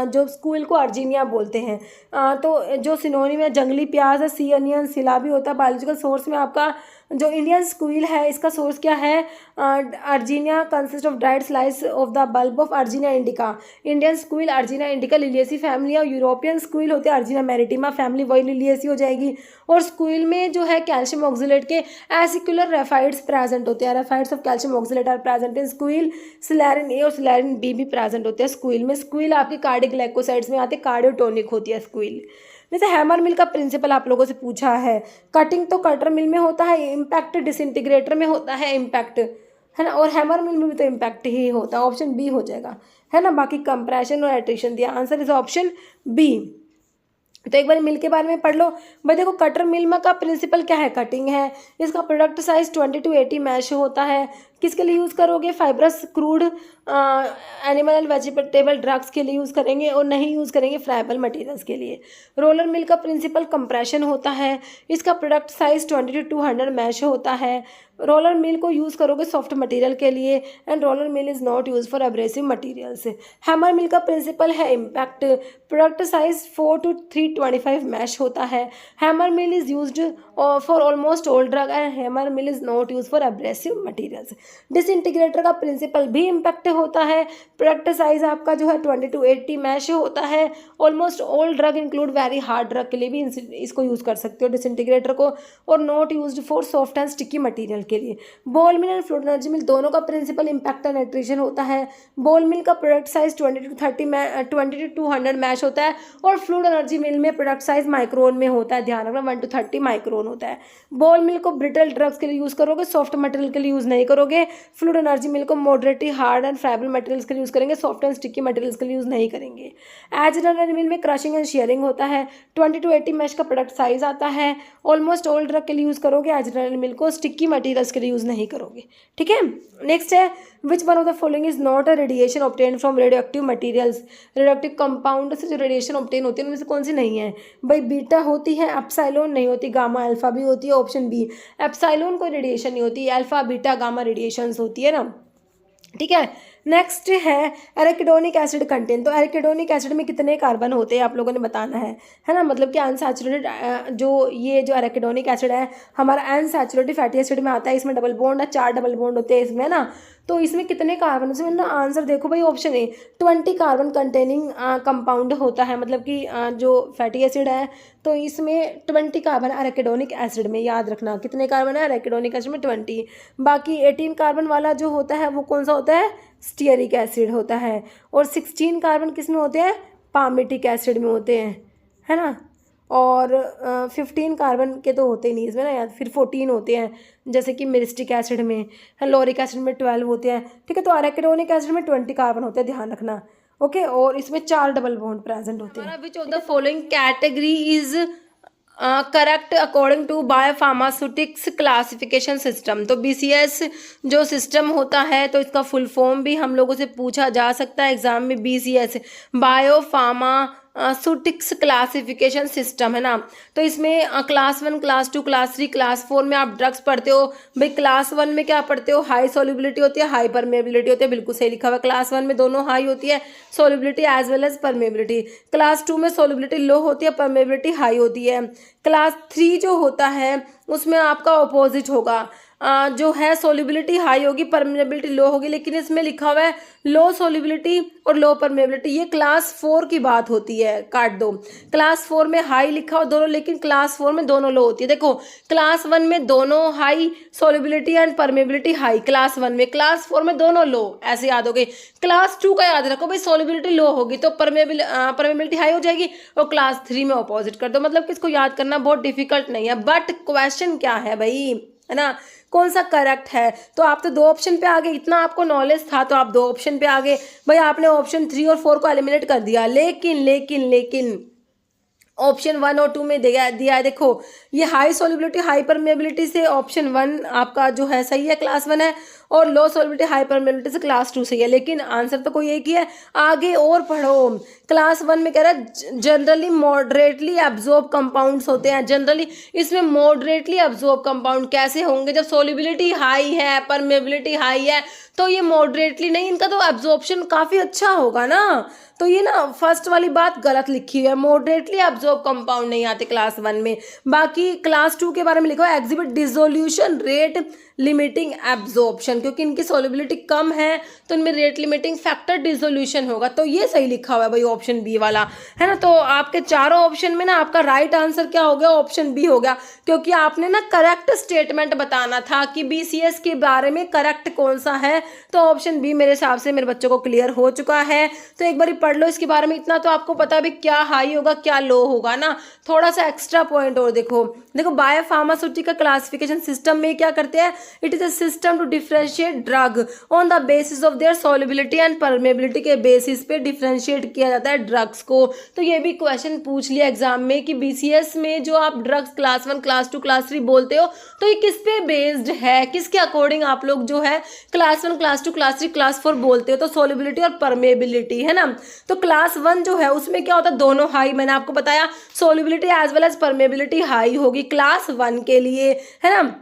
जो स्क्वील को अर्जीनिया बोलते हैं, तो जो सिनोनिम है जंगली प्याज है, सी अनियन, सिलाबी होता है। बायोलॉजिकल सोर्स में आपका जो इंडियन स्क्वील है, इसका सोर्स क्या है, अर्जीनिया consist of dried slice of the bulb of अर्जीनिया indica. Indian squeal अर्जीनिया indica Liliaceae family, और यूरोपियन स्क्वील होते हैं अर्जीनिया मैरिटिमा फैमिली, वही लिलियेसी हो जाएगी। और स्क्वील में जो है कैल्शियम ऑक्सिलेट के एसिकुलर रेफाइड्स प्रेजेंट होते हैं, raphides of calcium oxalate are present in squill. Scillarin A और सिलेरिन बी भी प्रेजेंट होते हैं स्क्वील में। स्क्वील आपकी कार्डियोग्लाइकोसाइड्स में आते, कार्डियोटोनिक होती है स्क्वील। जैसे हैमर मिल का प्रिंसिपल आप लोगों से पूछा है, कटिंग तो कटर मिल में होता है, इम्पैक्ट डिसइंटीग्रेटर में होता है इम्पैक्ट, है ना, और हैमर मिल में भी तो इम्पैक्ट ही होता है, ऑप्शन बी हो जाएगा, है ना। बाकी कंप्रेशन और एट्रिशन दिया, आंसर इज ऑप्शन बी। तो एक बार मिल के बारे में पढ़ लो। भाई देखो कटर मिल में का प्रिंसिपल क्या है, कटिंग है। इसका प्रोडक्ट साइज 20 to 80 मैश होता है। किसके लिए यूज़ करोगे, fibrous crude animal and vegetable drugs के लिए यूज़ करेंगे, और नहीं यूज़ करेंगे फ्राइबल मटेरियल्स के लिए। रोलर मिल का प्रिंसिपल कंप्रेशन होता है। इसका प्रोडक्ट साइज 20 to 200 मैश होता है। रोलर मिल को यूज़ करोगे सॉफ्ट मटेरियल के लिए, and roller mill is not use for abrasive materials. Hammer mill का प्रिंसिपल है impact. Product size 4 to 325 mesh होता है। Hammer mill is used for almost all drug, and hammer mill is not use for abrasive materials. Disintegrator का प्रिंसिपल भी इम्पैक्ट होता है। प्रोडक्ट साइज आपका जो है 20 to 80 मैश होता है। Almost all drug include very hard drug के लिए भी इसको यूज़ कर सकते हो डिसइंटीग्रेटर को, और not used for soft and sticky material के लिए। Ball mill and fluid energy mill दोनों का प्रिंसिपल इम्पैक्ट एंड एट्रिशन होता है। बॉल मिल का प्रोडक्ट साइज 20 to 200 मैश होता है, और फ्लूइड एनर्जी मिल में प्रोडक्ट साइज माइक्रोन में होता है, ध्यान रखना 1 to 30 माइक्रोन होता है। बॉल मिल को ब्रिटल ड्रग्स के लिए यूज़ करोगे, सॉफ्ट मटेरियल के लिए यूज़ नहीं करोगे। फ्लूइड एनर्जी मिल को moderately hard and friable materials के लिए यूज़ करेंगे, सॉफ्ट एंड स्टिकी मटेरियल्स के लिए यूज़ नहीं करेंगे। एजरनल मिल में क्रशिंग एंड शेयरिंग होता है। 20 to 80 मैश का प्रोडक्ट साइज आता है। ऑलमोस्ट ऑल ड्रग के लिए यूज़ करोगे एजरनल मिल को, स्टिकी मटेरियल्स के लिए यूज़ नहीं करोगे, ठीक है। नेक्स्ट है, which one of the following is not a radiation obtain from radioactive materials. Radioactive compound से जो रेडिएशन ऑब्टेन होती है उनमें से कौन सी नहीं है, भाई बीटा होती है, एप्सिलॉन नहीं होती, गामा अल्फा भी होती है, ऑप्शन बी। एप्सिलॉन कोई रेडिएशन नहीं होती, अल्फा बीटा गामा रेडिएशंस होती है ना, ठीक है। नेक्स्ट है एराकिडोनिक एसिड कंटेंट। तो एराकिडोनिक एसिड में कितने कार्बन होते हैं आप लोगों ने बताना है ना, मतलब कि अनसैचुरेटेड जो ये जो एराकिडोनिक एसिड है हमारा अनसैचुरेटेड फैटी एसिड में आता है, इसमें डबल बॉन्ड है, 4 डबल बॉन्ड होते हैं इसमें ना। तो इसमें कितने कार्बन, इसमें ना आंसर देखो भाई option A 20 carbon containing compound होता है, मतलब कि जो फैटी एसिड है तो इसमें 20 कार्बन एराकिडोनिक एसिड में, याद रखना कितने कार्बन है एराकिडोनिक एसिड में 20। बाकी 18 कार्बन वाला जो होता है वो कौन सा होता है, स्टीयरिक एसिड होता है। और 16 कार्बन किस में होते हैं, पामिटिक एसिड में होते हैं, है ना। और 15 कार्बन के तो होते ही नहीं इसमें ना यार, फिर 14 होते हैं जैसे कि मिरिस्टिक एसिड में, लॉरिक एसिड में 12 होते हैं, ठीक है। तो एराकिडोनिक एसिड में 20 कार्बन होते हैं, ध्यान रखना, ओके। और इसमें 4 डबल बॉन्ड प्रेजेंट होते हैं। Which of the following category is correct according to biopharmaceutics classification system. तो BCS जो सिस्टम होता है तो इसका फुल फॉर्म भी हम लोगों से पूछा जा सकता है एग्जाम में, BCS बायोफार्मा सुटिक्स क्लासिफिकेशन सिस्टम, है ना। तो इसमें क्लास 1, क्लास 2, क्लास 3, क्लास 4 में आप ड्रग्स पढ़ते हो। भाई क्लास 1 में क्या पढ़ते हो, हाई सोलिबिलिटी होती है, हाई परमेबिलिटी होती है, बिल्कुल सही लिखा हुआ है। क्लास 1 में दोनों हाई होती है, solubility as well as permeability. Class 2 में सोलिबिलिटी लो होती है, परमेबिलिटी हाई होती है। क्लास 3 जो होता है उसमें आपका ऑपोजिट होगा, जो है सोलिबिलिटी हाई होगी, परमेबिलिटी लो होगी, लेकिन इसमें लिखा हुआ है लो सोलिबिलिटी और लो परमेबिलिटी। ये क्लास 4 की बात होती है, काट दो। क्लास 4 में हाई लिखा हो दोनों, लेकिन क्लास 4 में दोनों लो होती है। देखो क्लास 1 में दोनों high, solubility and permeability high class 1 में, क्लास 4 में दोनों लो, ऐसे याद हो गई। क्लास 2 का याद रखो भाई, सोलिबिलिटी लो होगी तो परमेबिलिटी हाई हो जाएगी, और क्लास 3 में ऑपोजिट कर दो। मतलब किसको याद करना बहुत डिफिकल्ट नहीं है, बट क्वेश्चन क्या है भाई, है ना, कौन सा करेक्ट है। तो आप तो 2 ऑप्शन पे आ गए, इतना आपको नॉलेज था तो आप 2 ऑप्शन पे आ गए भाई। आपने ऑप्शन 3 और 4 को एलिमिनेट कर दिया, लेकिन ऑप्शन 1 और 2 में दिया है। देखो ये हाई सोलिबिलिटी हाई परमेबिलिटी से ऑप्शन 1 आपका जो है सही है, क्लास 1 है, और लो सोलिबिलिटी हाई परमेबिलिटी से क्लास 2 सही है, लेकिन आंसर तो कोई एक ही है। आगे और पढ़ो। क्लास 1 में कह रहा है जनरली मॉडरेटली एब्जॉर्ब कंपाउंड्स होते हैं। जनरली इसमें मॉडरेटली एब्जॉर्ब कंपाउंड कैसे होंगे, जब सोलिबिलिटी हाई है, परमेबिलिटी हाई है, तो ये मॉडरेटली नहीं, इनका तो एब्जॉर्प्शन काफ़ी अच्छा होगा ना। तो ये ना फर्स्ट वाली बात गलत लिखी हुई है, मॉडरेटली एब्जॉर्ब कंपाउंड नहीं आते क्लास 1 में। बाकी क्लास 2 के बारे में लिखा है exhibit dissolution rate limiting absorption, क्योंकि इनकी सोलिबिलिटी कम है तो इनमें रेट लिमिटिंग फैक्टर डिसोल्यूशन होगा। तो ये सही लिखा हुआ है भाई ऑप्शन बी वाला, है ना। तो आपके चारों ऑप्शन में ना आपका राइट आंसर क्या हो गया, ऑप्शन बी हो गया, क्योंकि आपने ना करेक्ट स्टेटमेंट बताना था कि BCS के बारे में करेक्ट कौन सा है। तो ऑप्शन बी मेरे हिसाब से मेरे बच्चों को क्लियर हो चुका है। तो एक बार पढ़ लो इसके बारे में, इतना तो आपको पता भी क्या हाई होगा क्या लो होगा ना। थोड़ा सा एक्स्ट्रा पॉइंट और देखो बायोफार्मास्यूटिकल क्लासिफिकेशन सिस्टम में क्या करते हैं, it is a system to differentiate drug on the basis of their solubility and permeability के बेसिस पे डिफरेंशिएट किया जाता है ड्रग्स को। तो ये भी क्वेश्चन पूछ लिया एग्जाम में कि BCS में जो आप ड्रग्स क्लास 1, क्लास 2, क्लास 3 बोलते हो, तो ये किस पे बेस्ड है, किसके अकॉर्डिंग आप लोग जो है क्लास 1, क्लास 2, क्लास 3, क्लास 4 बोलते हो। तो सॉल्युबिलिटी और परमेबिलिटी, है ना। तो क्लास 1 जो है उसमें क्या होता है, दोनों हाई, मैंने आपको बताया solubility as well as permeability high होगी क्लास 1 के लिए, है ना।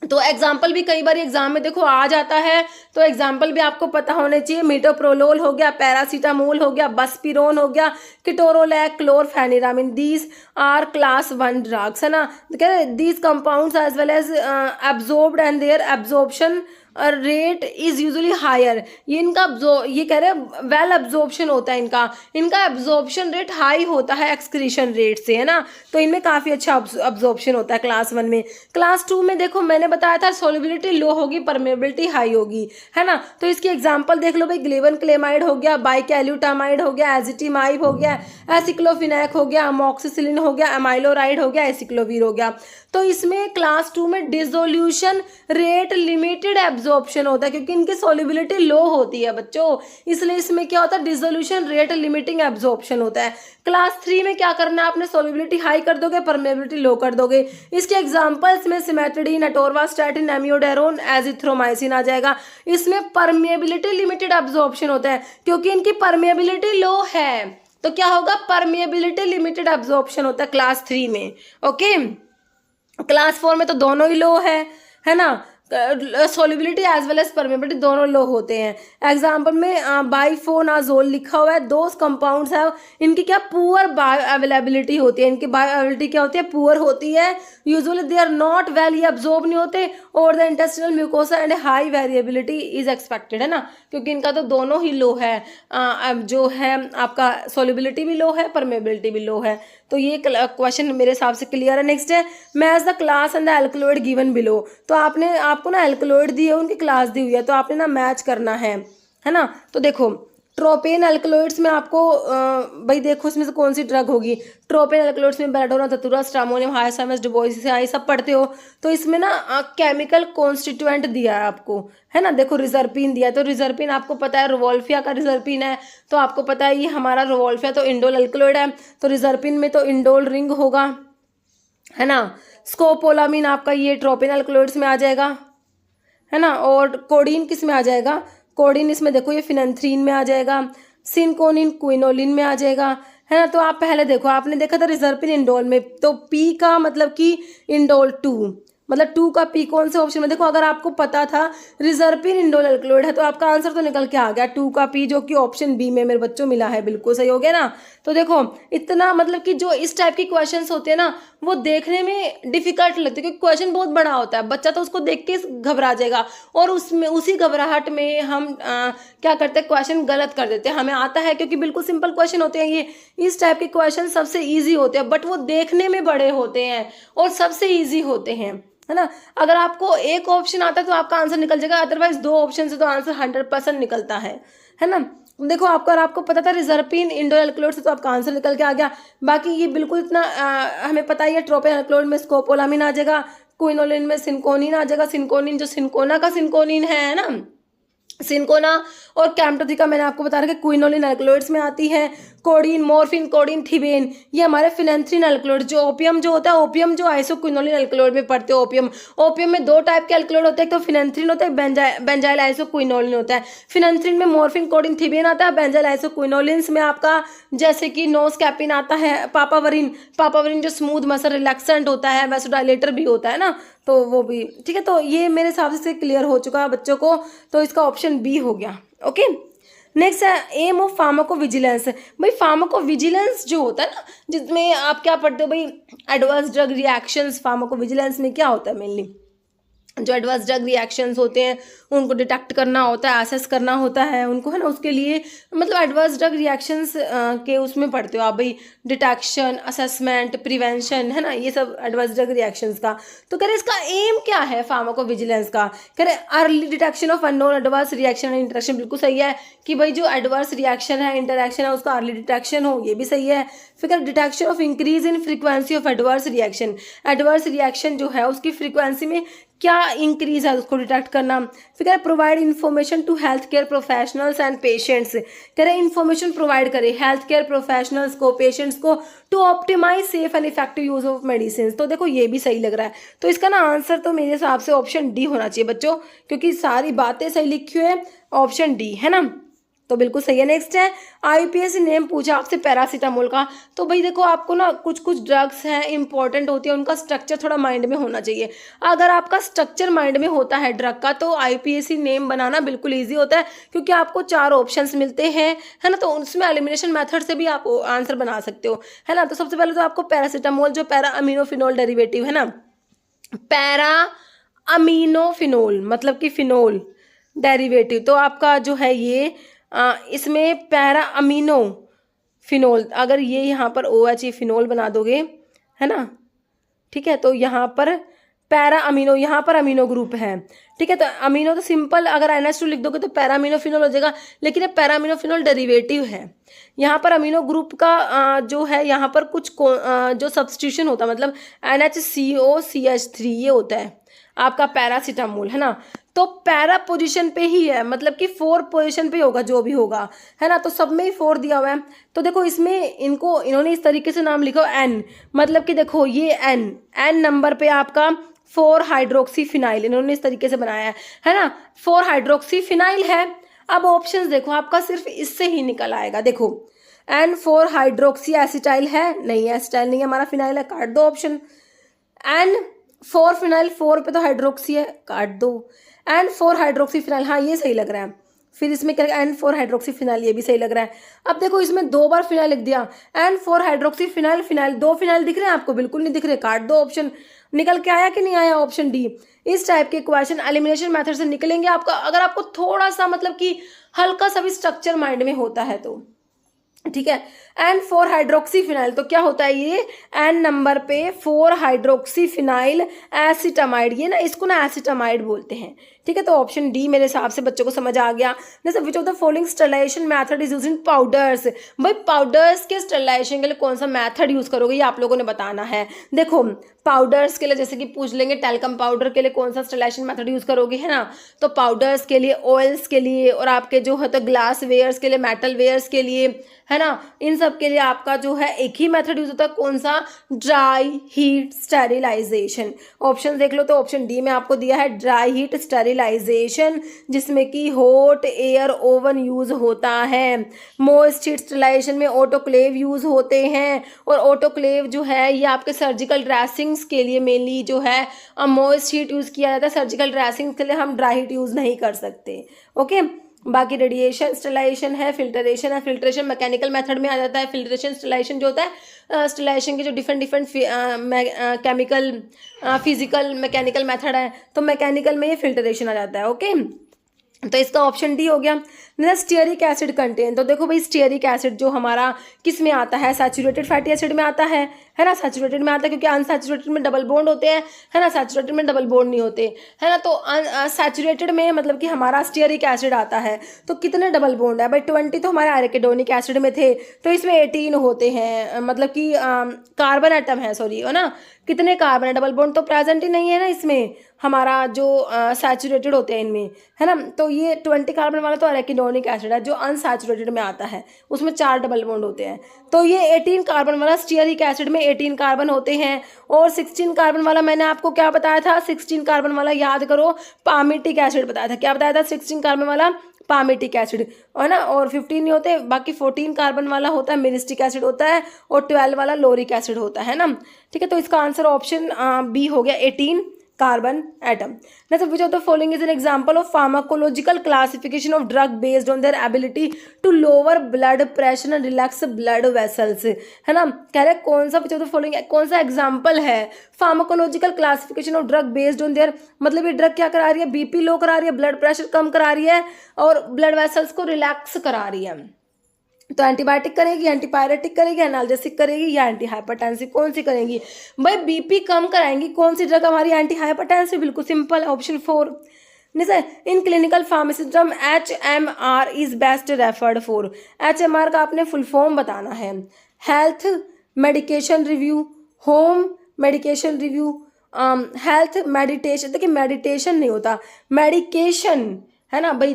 तो एग्जाम्पल भी कई बार एग्जाम में देखो आ जाता है, तो एग्जाम्पल भी आपको पता होने चाहिए। मीटोप्रोलोल हो गया, पैरासीटामोल हो गया, बस्पिरोन हो गया, ketorolac, chlorpheniramine, these are class 1 drugs, है ना। These compounds as well as absorbed and their absorption rate is usually higher. ये कह रहे हैं वेल एब्जॉर्प्शन होता है इनका एब्जॉर्प्शन रेट हाई होता है एक्सक्रीशन रेट से, है ना। तो इनमें काफ़ी अच्छा एब्जॉर्प्शन होता है क्लास 1 में। क्लास 2 में देखो मैंने बताया था सोलिबिलिटी लो होगी, परमेबिलिटी हाई होगी, है ना। तो इसकी एग्जांपल देख लो भाई, ग्लेवन क्लेमाइड हो गया, बाइकैल्यूटामाइड हो गया, एजिटिमाइब हो गया, एसिक्लोफिनैक हो गया, अमोक्सिसिलिन हो गया, एमाइलोराइड हो गया, एसिक्लोवीर हो गया। तो इसमें क्लास 2 में डिसोल्यूशन रेट लिमिटेड एब्जॉर्प्शन होता है, क्योंकि इनकी सॉल्युबिलिटी लो होती है बच्चों, इसलिए इसमें क्या होता है, डिसोल्यूशन रेट लिमिटिंग एब्जॉर्प्शन होता है। क्लास 3 में क्या करना है आपने, सॉल्युबिलिटी हाई कर दोगे, परमेबिलिटी लो कर दोगे। इसके एग्जांपल्स में सिमेट्रिडीन, अटोरवास्टैटिन, एमियोडेरोन, एजिथ्रोमाइसिन आ जाएगा। इसमें परमेबिलिटी लिमिटेड एब्जॉर्प्शन होता है, क्योंकि इनकी परमेबिलिटी लो है, तो क्या होगा, परमेबिलिटी लिमिटेड एब्जॉर्प्शन होता है क्लास 3 में। ओके, क्लास 4 में तो दोनों ही लो है ना, solubility as well as permeability दोनों लो होते हैं। एग्जाम्पल में बाइफोनाजोल लिखा हुआ है, दो कंपाउंड्स है, इनकी क्या पुअर बायो अवेलेबिलिटी होती है, इनकी बायो अवेलेबिलिटी क्या होती है, पुअर होती है। Usually they are not well, ये अब्जॉर्ब नहीं होते, और the intestinal mucosa and high variability is expected, है ना, क्योंकि इनका तो दोनों ही लो है। जो है आपका सोलिबिलिटी भी लो है, परमेबिलिटी भी लो है। तो ये क्वेश्चन मेरे हिसाब से क्लियर है। नेक्स्ट है, match the class and the alkaloid given below. तो आपको ना एल्कलॉइड दी है, उनकी क्लास दी हुई है, तो आपने ना मैच करना है ना। तो देखो ट्रोपेन एल्कलॉइड्स में आपको भाई देखो इसमें से कौन सी ड्रग होगी। ट्रोपेन एल्कलॉइड्स में बेलाडोना, धतूरा, स्ट्रामोनियम, हाइसामस, डुबोइसिस सब पढ़ते हो। तो इसमें ना केमिकल कॉन्स्टिट्यूएंट दिया है आपको, है ना। देखो रिजर्पिन दिया है, तो रिजर्पिन आपको पता है रोवोल्फिया का रिजर्पिन है, तो आपको पता है ये हमारा रोवोल्फिया तो इंडोल एल्कलॉइड है, तो रिजर्पिन में तो इंडोल रिंग होगा, है ना। स्कोपोलामिन आपका ये ट्रोपेन एल्कलॉइड्स में आ जाएगा, है ना। और कोडीन किस में आ जाएगा, कोडीन इसमें देखो ये फिनेंथ्रीन में आ जाएगा। सिनकोनिन क्विनोलिन में आ जाएगा, है ना। तो आप पहले देखो, आपने देखा था रिजर्पिन इंडोल में, तो पी का मतलब कि इंडोल 2, मतलब 2 का पी कौन से ऑप्शन में, देखो अगर आपको पता था रिजर्पिन इंडोल एल्कलॉइड है तो आपका आंसर तो निकल के आ गया 2 का पी, जो कि ऑप्शन बी में मेरे बच्चों मिला है, बिल्कुल सही हो गया ना। तो देखो इतना मतलब कि जो इस टाइप के क्वेश्चंस होते हैं ना वो देखने में डिफिकल्ट लगते हैं, क्योंकि क्वेश्चन बहुत बड़ा होता है, बच्चा तो उसको देख के घबरा जाएगा, और उसमें उसी घबराहट में हम क्या करते हैं, क्वेश्चन गलत कर देते हैं। हमें आता है क्योंकि बिल्कुल सिंपल क्वेश्चन होते हैं ये, इस टाइप के क्वेश्चन सबसे ईजी होते हैं, बट वो देखने में बड़े होते हैं और सबसे ईजी होते हैं, है ना। अगर आपको एक ऑप्शन आता है तो आपका आंसर निकल जाएगा, अदरवाइज 2 ऑप्शन से तो आंसर 100% निकलता है ना। देखो आपको पता था रिजर्पिन इंडोल एल्कलॉइड से तो आपका आंसर निकल के आ गया। बाकी ये बिल्कुल इतना हमें पता ही है, ट्रोपेन एल्कलॉइड में स्कोपोलामिन आ जाएगा, क्विनोलिन में सिनकोनिन आ जाएगा, सिनकोनिन जो सिनकोना का सिनकोनिन है ना, सिनकोना और कैम्टोथिका मैंने आपको बता रखा है क्विनोलिन एल्कलॉइड्स में आती है। कोडीन, मॉर्फिन, कोडीन, थिबेन ये हमारे फिनेंथ्रीन एल्कलॉइड, जो ओपियम जो होता है, ओपियम जो आइसोक्विनोलिन एल्कलॉइड में पढ़ते हो, ओपियम में 2 टाइप के एल्कलॉइड होते हैं, एक तो फिनेंथ्रीन होता है, बेंजाइल आइसोक्विनोलिन होता है। फिनेंथ्रीन में मॉर्फिन, कोडीन, थिबेन आता है, बेंजाइल आइसोक्विनोलिन्स में आपका जैसे कि नोस्कैपिन आता है, पापावरिन जो स्मूथ मसल रिलैक्सेंट होता है, वैसोडाइलेटर भी होता है ना, तो वो भी ठीक है। तो ये मेरे हिसाब से क्लियर हो चुका है बच्चों को, तो इसका ऑप्शन बी हो गया। ओके, नेक्स्ट है एम ऑफ फार्माकोविजिलेंस। भाई फार्माकोविजिलेंस जो होता है ना, जिसमें आप क्या पढ़ते हो भाई, एडवर्स ड्रग रिएक्शंस, फार्माकोविजिलेंस में क्या होता है मेनली, जो एडवर्स ड्रग रिएक्शंस होते हैं उनको डिटेक्ट करना होता है, असेस करना होता है उनको, है ना। उसके लिए मतलब एडवर्स ड्रग रिएक्शंस के उसमें पढ़ते हो आप भाई, डिटेक्शन, असेसमेंट, प्रिवेंशन, है ना, ये सब एडवर्स ड्रग रिएक्शंस का। तो कह रहे इसका एम क्या है फार्माकोविजिलेंस का, कह रहे early detection of unknown adverse reaction and interaction, बिल्कुल सही है कि भाई जो एडवर्स रिएक्शन है, इंटरेक्शन है, उसका अर्ली डिटेक्शन हो, ये भी सही है। फिर detection of increase in frequency of adverse reaction जो है उसकी फ्रीक्वेंसी में क्या इंक्रीज है उसको डिटेक्ट करना। फिर provide information to health care professionals and patients, कह रहे इन्फॉर्मेशन प्रोवाइड करे हेल्थ केयर प्रोफेशनल्स को, पेशेंट्स को, to optimise safe and effective use of medicine. तो देखो ये भी सही लग रहा है, तो इसका ना आंसर तो मेरे हिसाब से ऑप्शन डी होना चाहिए बच्चों, क्योंकि सारी बातें सही लिखी हुई है, ऑप्शन डी है ना, तो बिल्कुल सही है। नेक्स्ट है आईपीएस नेम पूछा आपसे पैरासीटामोल का, तो भाई देखो आपको ना कुछ ड्रग्स हैं इंपॉर्टेंट होती है, उनका स्ट्रक्चर थोड़ा माइंड में होना चाहिए। अगर आपका स्ट्रक्चर माइंड में होता है ड्रग का तो आईपीएससी नेम बनाना बिल्कुल ईजी होता है, क्योंकि आपको 4 ऑप्शंस मिलते हैं, है ना। तो उसमें एलिमिनेशन मेथड से भी आप आंसर बना सकते हो, है ना। तो सबसे पहले तो आपको पैरासीटामोल जो पैरा अमीनोफिनोल डेरिवेटिव है ना, पैरा अमीनोफिनोल मतलब कि फिनोल डेरिवेटिव, तो आपका जो है ये इसमें पैरा अमीनो फिनोल, अगर ये यहाँ पर OH फिनोल बना दोगे, है ना, ठीक है, तो यहाँ पर पैरा अमीनो, यहाँ पर अमीनो ग्रुप है, ठीक है। तो अमीनो तो सिंपल अगर NH2 लिख दोगे तो पैरा अमीनो फिनोल हो जाएगा, लेकिन ये पैरा अमीनो फिनोल डेरिवेटिव है। यहाँ पर अमीनो ग्रुप का जो है यहाँ पर कुछ जो सब्स्टिट्यूशन होता है, मतलब NHCOCH3 ये होता है आपका पैरासीटामोल, है ना। तो पैरा पोजीशन पे ही है, मतलब कि 4 पोजीशन पे होगा जो भी होगा, है ना। तो सब में ही 4 दिया हुआ है, तो देखो इसमें इन्होंने इस तरीके से नाम लिखा N, मतलब कि देखो ये N नंबर पे आपका 4 हाइड्रोक्सीफिनाइल इन्होंने इस तरीके से बनाया है ना, 4 हाइड्रोक्सीफिनाइल है। अब ऑप्शंस देखो आपका सिर्फ इससे ही निकल आएगा, देखो N4 हाइड्रोक्सी एसिटाइल है, नहीं एसिटाइल नहीं है हमारा, फिनाइल है, काट दो ऑप्शन। N4 फिनाइल, 4 पे तो हाइड्रोक्सी है, काट दो। N4 हाइड्रोक्सी फिनाइल, हाँ ये सही लग रहा है। फिर इसमें क्या N4 हाइड्रोक्सी फिनाइल, ये भी सही लग रहा है। अब देखो इसमें 2 बार फिनाइल लिख दिया, N4 हाइड्रोक्सी फिनाइल, 2 फिनाइल दिख रहे हैं आपको, बिल्कुल नहीं दिख रहे, काट दो ऑप्शन। निकल के आया कि नहीं आया ऑप्शन डी। इस टाइप के क्वेश्चन एलिमिनेशन मेथड से निकलेंगे आपका, अगर आपको थोड़ा सा मतलब कि हल्का सा भी स्ट्रक्चर माइंड में होता है तो, ठीक है। N4 हाइड्रोक्सीफिनाइल, तो क्या होता है ये N नंबर पे 4 हाइड्रोक्सीफिनाइल एसिटामाइड, ये ना इसको ना एसिटामाइड बोलते हैं, ठीक है। तो ऑप्शन डी मेरे हिसाब से बच्चों को समझ आ गया। जैसे which of the following sterilisation method is used in powders, भाई पाउडर्स के स्टरलाइजेशन के लिए कौन सा मेथड यूज करोगे ये आप लोगों ने बताना है। देखो पाउडर्स के लिए जैसे कि पूछ लेंगे टैल्कम पाउडर के लिए कौन सा स्टरलाइजेशन मेथड यूज करोगे, है ना। तो पाउडर्स के लिए, ऑयल्स के लिए, और आपके जो है तो ग्लास वेयर्स के लिए, मेटल वेयर्स के लिए, है ना, इन सब के लिए आपका जो है एक ही मेथड यूज होता है, कौन सा, ड्राई हीट स्टेरिलाइजेशन। ऑप्शन देख लो, तो ऑप्शन डी में आपको दिया है ड्राई हीट स्टेरिलाइजेशन, जिसमें कि हॉट एयर ओवन यूज होता है। मोइस्ट हीट स्टेरिलाइजेशन में ऑटोक्लेव यूज होते हैं, और ऑटोक्लेव जो है ये आपके सर्जिकल ड्रेसिंग्स के लिए मेनली जो है मोइस्ट हीट यूज किया जाता है। सर्जिकल ड्रेसिंग्स के लिए हम ड्राई हीट यूज नहीं कर सकते। ओके, बाकी रेडिएशन स्टेरिलाइजेशन है, फिल्ट्रेशन है। फिल्ट्रेशन मैकेनिकल मेथड में आ जाता है। फिल्ट्रेशन स्टेरिलाइजेशन जो होता है, स्टेरिलाइजेशन के जो different chemical, physical, mechanical method है, तो मैकेनिकल में ये फिल्ट्रेशन आ जाता है। ओके, तो इसका ऑप्शन डी हो गया। स्टीयरिक एसिड कंटेन, तो देखो भाई स्टीयरिक एसिड जो हमारा किस में आता है, सैचुरेटेड फैटी एसिड में आता है ना, सैचुरेटेड में आता है, क्योंकि अनसैचुरेटेड में डबल बॉन्ड होते हैं, है ना, सैचुरेटेड में डबल बॉन्ड नहीं होते, है ना। तो सैचुरेटेड में मतलब कि हमारा स्टीयरिक एसिड आता है, तो कितने डबल बॉन्ड है भाई, 20 तो हमारे एराकिडोनिक एसिड में थे, तो इसमें 18 होते हैं, मतलब कि कार्बन एटम है, सॉरी, है ना, कितने कार्बन है, डबल बॉन्ड तो प्रेजेंट ही नहीं है ना इसमें, हमारा जो सैचुरेटेड होते हैं इनमें, है ना। तो ये 20 कार्बन वाला तो एराकिडोनिक एसिड है, जो अनसैचुरेटेड में आता है, उसमें 4 डबल बॉन्ड होते हैं। तो ये 18 कार्बन वाला स्टीयरिक एसिड में 18 कार्बन होते हैं। और 16 कार्बन वाला मैंने आपको क्या बताया था, 16 कार्बन वाला याद करो, पामिटिक एसिड बताया था। क्या बताया था, 16 कार्बन वाला पामिटिक एसिड, है ना। और 15 नहीं होते, बाकी 14 कार्बन वाला होता है मिरिस्टिक एसिड होता है, और 12 वाला लोरिक एसिड होता है ना। ठीक है, तो इसका आंसर ऑप्शन बी हो गया, 18 carbon atom. Next, which of the following is an example of pharmacological classification of drug based on their ability to lower blood pressure and relax blood vessels, है ना। कह रहे कौन सा which of the following, कौन सा एग्जाम्पल है pharmacological classification of drug based on their, मतलब ये ड्रग क्या करा रही है, बीपी लो करा रही है, ब्लड प्रेशर कम करा रही है, और ब्लड वेसल्स को रिलैक्स करा रही है। तो एंटीबायोटिक करेगी, एंटीपायरेटिक करेगी, एनाल्जेसिक करेगी, या एंटी हाइपरटेंसिव, कौन सी करेंगी भाई, बीपी कम कराएंगी, कौन सी ड्रग हमारी, एंटी हाइपरटेंसिव, बिल्कुल simple, option 4। In clinical pharmacism HMR is best referred for, HMR का आपने फुल फॉर्म बताना है, health medication review, home medication review, health meditation, देखिए मेडिटेशन नहीं होता, मेडिकेशन, है ना भाई।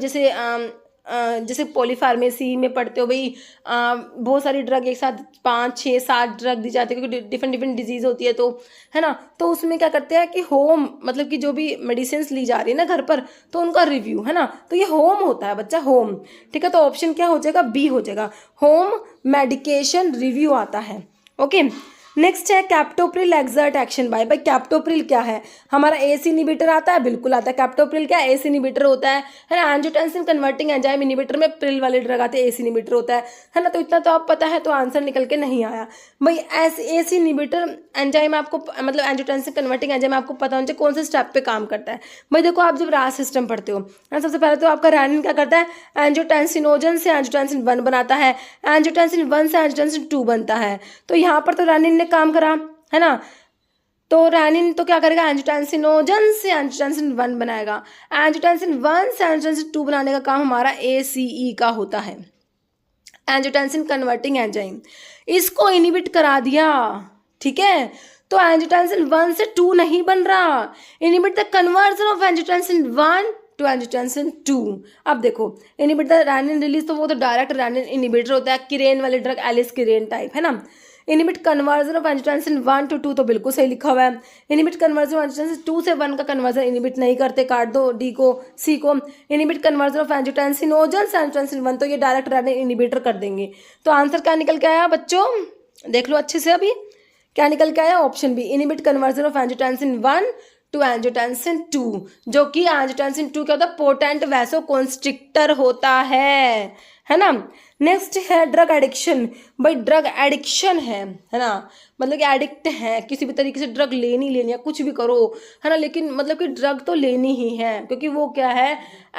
जैसे पॉलीफार्मेसी में पढ़ते हो भाई, बहुत सारी ड्रग एक साथ 5, 6, 7 ड्रग दी जाती है, क्योंकि डिफरेंट डिजीज होती है, तो है ना। तो उसमें क्या करते हैं कि होम, मतलब कि जो भी मेडिसिन ली जा रही है ना घर पर, तो उनका रिव्यू, है ना, तो ये होम होता है बच्चा, होम। ठीक है, तो ऑप्शन क्या हो जाएगा, बी हो जाएगा, होम मेडिकेशन रिव्यू आता है। ओके, नेक्स्ट है कैप्टोप्रिल एक्सर्ट एक्शन बाय, भाई कैप्टोप्रिल क्या है, हमारा एसी इनहिबिटर आता है, बिल्कुल आता है। कैप्टोप्रिल क्या है, एसी इनहिबिटर होता है ना। एंजियोटेंसिन कन्वर्टिंग एंजाइम इनहिबिटर में प्रिल वाले ड्रग आते हैं, एसी इनहिबिटर होता है ना। तो इतना तो आप पता है, तो आंसर निकल के नहीं आया भाई। एसी इनहिबिटर एंजाइम आपको, मतलब एंजियोटेंसिन कन्वर्टिंग एंजाइम आपको पता होना चाहिए कौन से स्टेप पे काम करता है भाई। देखो आप जब रास सिस्टम पढ़ते हो, सबसे पहले तो आपका रैनिन क्या करता है, एंजियोटेंसिनोजन से एंजियोटेंसिन 1 बनाता है, एंजियोटेंसिन 1 से एंजियोटेंसिन 2 बनता है। तो यहाँ पर तो रैनिन ने काम करा, है ना। तो रैनिन तो क्या करेगा, एंजियोटेंसिनोजन से एंजियोटेंसिन 1 बनाएगा, एंजियोटेंसिन 1 से एंजियोटेंसिन 2 बनाने का काम हमारा ACE का होता है, एंजियोटेंसिन कन्वर्टिंग एंजाइम। इसको इनहिबिट करा दिया, ठीक है, तो एंजियोटेंसिन 1 से 2 नहीं बन रहा, inhibit the conversion of angiotensin 1 to angiotensin 2। अब देखो इनहिबिट द रैनिन रिलीज, तो वो तो डायरेक्ट रैनिन इनहिबिटर होता है, किरेन वाले ड्रग, एलिस किरेन टाइप, है ना। Inhibit conversion of angiotensin 1 to 2 तो बिल्कुल सही लिखा हुआ है। इनहिबिट कन्वर्जन ऑफ एंजियोटेंसिन 2 से 1 का कन्वर्जन इनहिबिट नहीं करते, काट दो डी को, सी को। इनहिबिट कन्वर्जन ऑफ एंजियोटेंसिनोजन से एंजियोटेंसिन 1, तो ये डायरेक्ट रैनिन इनहिबिटर कर देंगे। तो आंसर क्या निकल के आया बच्चों, देख लो अच्छे से, अभी क्या निकल के आया, option B, inhibit conversion of angiotensin 1 to angiotensin 2, जो कि एंजियोटेंसिन 2 क्या होता है, पोटेंट वैसोकॉन्स्ट्रिक्टर होता है ना। नेक्स्ट है ड्रग एडिक्शन, भाई ड्रग एडिक्शन है ना, मतलब कि एडिक्ट है, किसी भी तरीके से ड्रग लेनी है, कुछ भी करो, है ना, लेकिन मतलब कि ड्रग तो लेनी ही है, क्योंकि वो क्या है,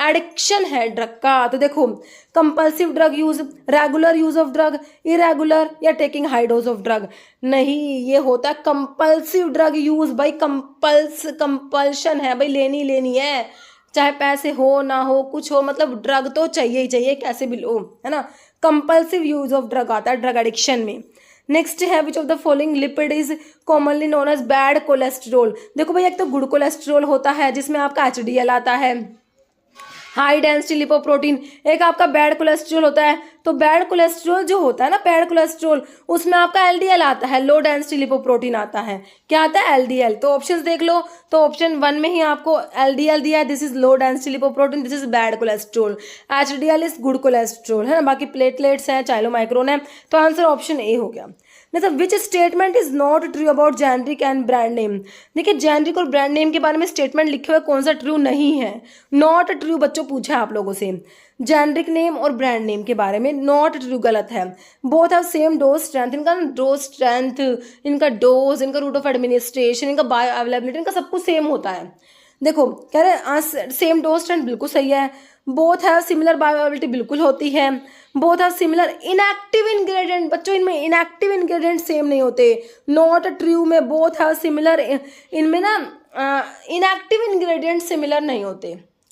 एडिक्शन है ड्रग का। तो देखो compulsive drug use, regular use of drug, irregular, या taking high dose of drug, नहीं, ये होता है कंपल्सिव ड्रग यूज भाई, कंपल्शन है भाई, लेनी है, चाहे पैसे हो ना हो, कुछ हो, मतलब ड्रग तो चाहिए ही चाहिए, कैसे भी लो, है ना। कंपल्सिव यूज ऑफ ड्रग आता है ड्रग एडिक्शन में। नेक्स्ट है which of the following lipid is commonly known as bad cholesterol. देखो भाई एक तो गुड कोलेस्ट्रोल होता है, जिसमें आपका HDL आता है हाई डेंसिटी लिपोप्रोटीन। एक आपका बैड कोलेस्ट्रॉल होता है, तो बैड कोलेस्ट्रॉल जो होता है ना, बैड कोलेस्ट्रॉल, उसमें आपका एलडीएल आता है, लो डेंसिटी लिपोप्रोटीन आता है। क्या आता है? एलडीएल। तो ऑप्शंस देख लो, तो ऑप्शन 1 में ही आपको एलडीएल दिया है, this is low density lipoprotein, this is bad cholesterol. HDL is good cholesterol, है ना। बाकी प्लेटलेट्स हैं, चाइलोमाइक्रोन है, तो आंसर ऑप्शन ए हो गया। मतलब which statement is not true about generic and brand name. देखिए जेनरिक और ब्रांड नेम के बारे में स्टेटमेंट लिखे हुए कौन सा ट्रू नहीं है? नॉट ट्रू बच्चों पूछा है आप लोगों से। जेनरिक नेम और ब्रांड नेम के बारे में नॉट ट्रू गलत है। Both have same dose strength, इनका डोज स्ट्रेंथ, इनका डोज, इनका रूट ऑफ एडमिनिस्ट्रेशन, इनका बायो अवेलेबिलिटी, इनका सब कुछ सेम होता है। देखो कह रहे सेम डोज स्ट्रेंथ, बिल्कुल सही है। बोथ हैव सिमिलर बायोअवेलेबिलिटी, बिल्कुल होती है। Both have similar inactive ingredient, बच्चों इनमें इनएक्टिव इंग्रेडिएंट सेम नहीं होते। नॉट ट्रू में बोथ हैव सिमिलर, इनमें ना इनएक्टिव इंग्रेडिएंट सिमिलर नहीं होते,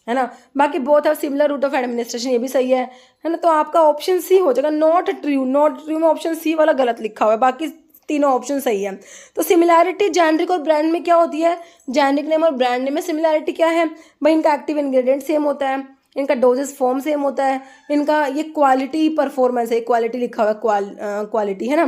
है ना। बाकी both have similar route of administration, ये भी सही है ना। तो आपका ऑप्शन सी हो जाएगा, नॉट ट्रू। नॉट ट्रू में ऑप्शन सी वाला गलत लिखा हुआ है, बाकी तीनों ऑप्शन सही है। तो सिमिलैरिटी जेनरिक और ब्रांड में क्या होती है? जेनरिक नेम और ब्रांड नेम में सिमिलैरिटी क्या है भाई? इनका एक्टिव इंग्रेडिएंट सेम होता है, इनका डोजेस फॉर्म सेम होता है, इनका ये क्वालिटी परफॉर्मेंस है, क्वालिटी लिखा हुआ है, क्वालिटी है ना,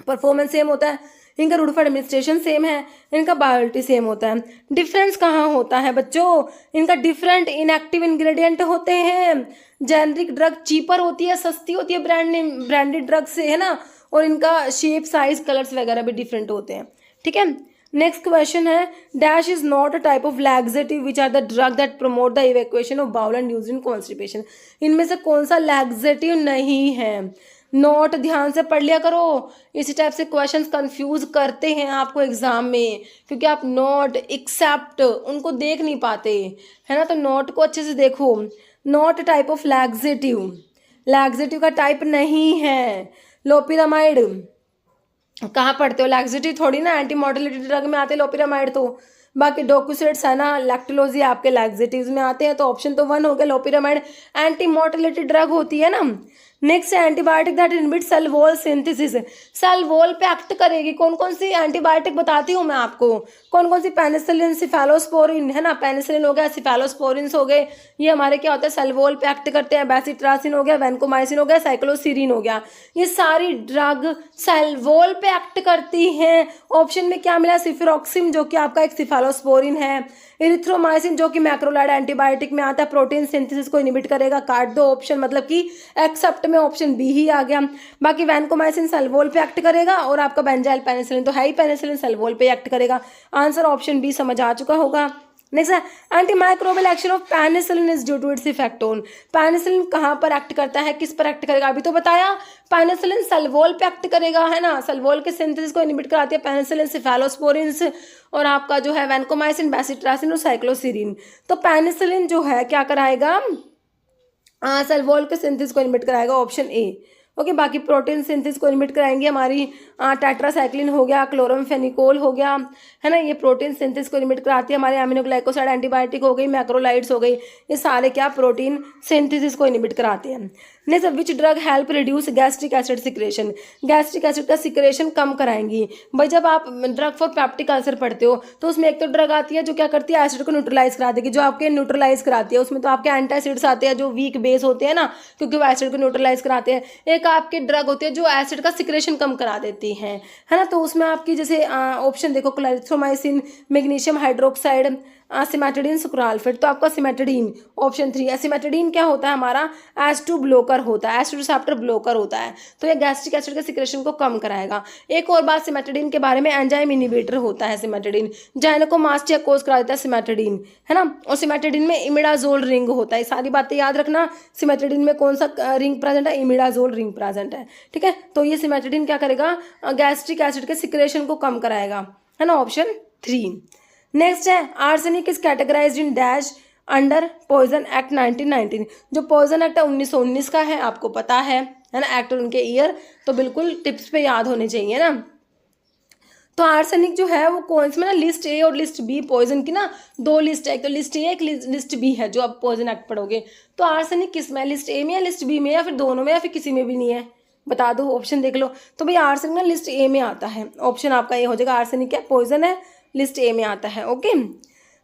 परफॉर्मेंस सेम होता है, इनका रूट ऑफ एडमिनिस्ट्रेशन सेम है, इनका बायोलिटी सेम होता है। डिफरेंस कहाँ होता है बच्चों? इनका डिफरेंट इनएक्टिव इंग्रेडिएंट होते हैं। जेनरिक ड्रग चीपर होती है, सस्ती होती है ब्रांडेड ड्रग से, है ना। और इनका शेप, साइज, कलर्स वगैरह भी डिफरेंट होते हैं, ठीक है। नेक्स्ट क्वेश्चन है, dash is not a type of laxative which are the drug that promote the evacuation of bowel and used in constipation. इनमें से कौन सा लैक्सेटिव नहीं है? नोट ध्यान से पढ़ लिया करो, इसी टाइप से क्वेश्चंस कंफ्यूज करते हैं आपको एग्जाम में, क्योंकि आप नोट एक्सेप्ट उनको देख नहीं पाते, है ना। तो नोट को अच्छे से देखो। Not type of laxative, laxative का टाइप नहीं है। लोपिरामाइड कहाँ पढ़ते हो? लैक्सेटिव थोड़ी ना, एंटी मोटिलिटी ड्रग में आते हैं लोपिरामाइड तो। बाकी डोक्यूसेट्स है ना, लैक्टोलोजी आपके लैक्सेटिव्स में आते हैं, तो ऑप्शन तो 1 हो गया। लोपिरामाइड एंटी मोटिलिटी ड्रग होती है ना। नेक्स्ट है antibiotic that inhibit cell wall synthesis. Cell wall पे एक्ट करेगी, कौन कौन सी एंटीबायोटिक बताती हूँ मैं आपको, कौन कौन सी? पेनिसिलिन, सिफेलोस्पोरिन, है ना, पेनिसिलिन हो गया, सिफेलोस्पोरिन्स हो गए, ये हमारे क्या होता है? सेल वॉल पे एक्ट करते हैं। बेसिट्रासिन हो गया, वैनकोमाइसिन हो गया, साइक्लोसिरिन हो गया, ये सारी ड्रग सेल वॉल पे एक्ट करती हैं। ऑप्शन में क्या मिला? सिफेरोक्सिम जो कि आपका एक सिफेलोस्पोरिन है, इरिथ्रोमाइसिन जो कि मैक्रोलाइड एंटीबायोटिक में आता है, प्रोटीन सिंथेसिस को इनहिबिट करेगा। काट दो ऑप्शन, मतलब कि एक्सेप्ट में ऑप्शन बी ही आ गया। बाकी वैनकोमाइसिन सेल वॉल पे एक्ट करेगा, और आपका बेंजाइल पेनिसिलिन तो है ही, पेनिसिलिन सेल वॉल पे एक्ट करेगा। आंसर ऑप्शन बी समझ आ चुका होगा। नेक्स्ट है antimicrobial action of penicillin is due to its effect on. पेनिसिलिन कहाँ पर एक्ट करता है, किस पर एक्ट करेगा? अभी तो बताया, पेनिसिलिन सेल वॉल पे एक्ट करेगा, है ना। सेल वॉल के सिंथेसिस को इनहिबिट कराती है पेनिसिलिन, सिफेलोस्पोरिन्स, और आपका जो है वैनकोमाइसिन, बेसिट्रासिन और साइक्लोसिरिन। तो पेनिसिलिन जो है क्या कराएगा? सेल वॉल के सिंथेसिस को इनहिबिट कराएगा, ऑप्शन ए। ओके, बाकी प्रोटीन सिंथेसिस को इनहिबिट कराएंगे हमारी टेट्रासाइक्लिन हो गया, क्लोरमफेनिकोल हो गया, है ना, ये प्रोटीन सिंथेसिस को इनहिबिट कराती है। हमारे एमिनोग्लाइकोसाइड एंटीबायोटिक हो गई, मैक्रोलाइड्स हो गई, ये सारे क्या प्रोटीन सिंथेसिस को इनहिबिट कराते हैं। Next, which drug help reduce gastric acid secretion. Gastric acid का सिक्रेशन कम कराएंगी। भाई जब आप ड्रग फॉर पेप्टिक अल्सर पढ़ते हो तो उसमें एक तो ड्रग आती है जो क्या करती है? एसिड को न्यूट्रलाइज करा देगी, जो आपके न्यूट्रलाइज कराती है। उसमें तो आपके एंटासिड्स आते हैं जो वीक बेस होते हैं ना, क्योंकि वो एसिड को न्यूट्रलाइज कराते हैं। एक आपकी ड्रग होती है जो एसिड का सिक्रेशन कम करा देती है ना। तो उसमें आपकी जैसे ऑप्शन देखो, क्लैरिथ्रोमाइसिन, मैग्नीशियम हाइड्रोक्साइड, सिमेटाडीन, सुक्राल्फेट। तो आपका सिमेटाडीन ऑप्शन 3 है। सिमेटाडीन क्या होता है? हमारा H2 ब्लोकर होता है, H2 रिसेप्टर ब्लोकर होता है, तो ये गैस्ट्रिक एसिड के सिक्रेशन को कम कराएगा। एक और बात सिमेटाडीन के बारे में, एंजाइम इनिबिटर होता है सिमेटाडीन, जाइनेकोमास्टिया कोज करा देता है सिमेटाडीन, है ना। और सिमेटाडीन में इमिडाजोल रिंग होता है, सारी बातें याद रखना। सिमेटाडीन में कौन सा रिंग प्रेजेंट है? इमिडाजोल रिंग प्रेजेंट है, ठीक है। तो ये सिमेटाडीन क्या करेगा? गैस्ट्रिक एसिड के सिक्रेशन को कम कराएगा, है ना, ऑप्शन 3। नेक्स्ट है arsenic is categorised in dash under poison act 1919। जो पॉइजन एक्ट है 1919 का है, आपको पता है ना, एक्ट और उनके ईयर तो बिल्कुल टिप्स पे याद होने चाहिए ना। तो आर्सेनिक जो है वो कौन सी में ना, लिस्ट ए और लिस्ट बी पॉइजन की ना 2 लिस्ट है, एक तो लिस्ट ए एक लिस्ट बी है जो आप पॉइजन एक्ट पढ़ोगे। तो आर्सेनिक किस में है? लिस्ट ए में या लिस्ट बी में, या फिर दोनों में, या फिर किसी में भी नहीं है? बता दो, ऑप्शन देख लो। तो भाई आर्सेनिक ना लिस्ट ए में आता है, ऑप्शन आपका ये हो जाएगा। आर्सेनिक क्या पॉइजन है, लिस्ट ए में आता है। ओके,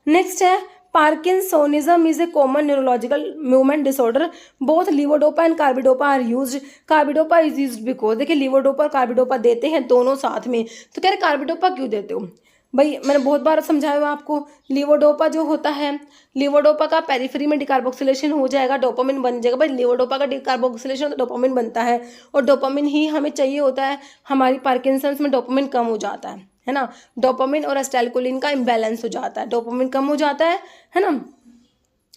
नेक्स्ट है Parkinsonism is a common neurological movement disorder. Both levodopa and carbidopa are used. Carbidopa is used because, देखिए levodopa और carbidopa देते हैं दोनों साथ में, तो कह रहे carbidopa क्यों देते हो भाई, मैंने बहुत बार समझाया हुआ आपको। लीवोडोपा जो होता है, लीवोडोपा का पेरिफेरी में डिकार्बोक्सिलेशन हो जाएगा, डोपामिन बन जाएगा। भाई लीवोडोपा का डिकार्बोक्सिलेशन तो डोपामिन बनता है, और डोपामिन ही हमें चाहिए होता है। हमारी पार्किंसंस में डोपामिन कम हो जाता है ना, डोपामिन और एसिटाइलकोलिन का इम्बैलेंस हो जाता है, डोपामिन कम हो जाता है ना,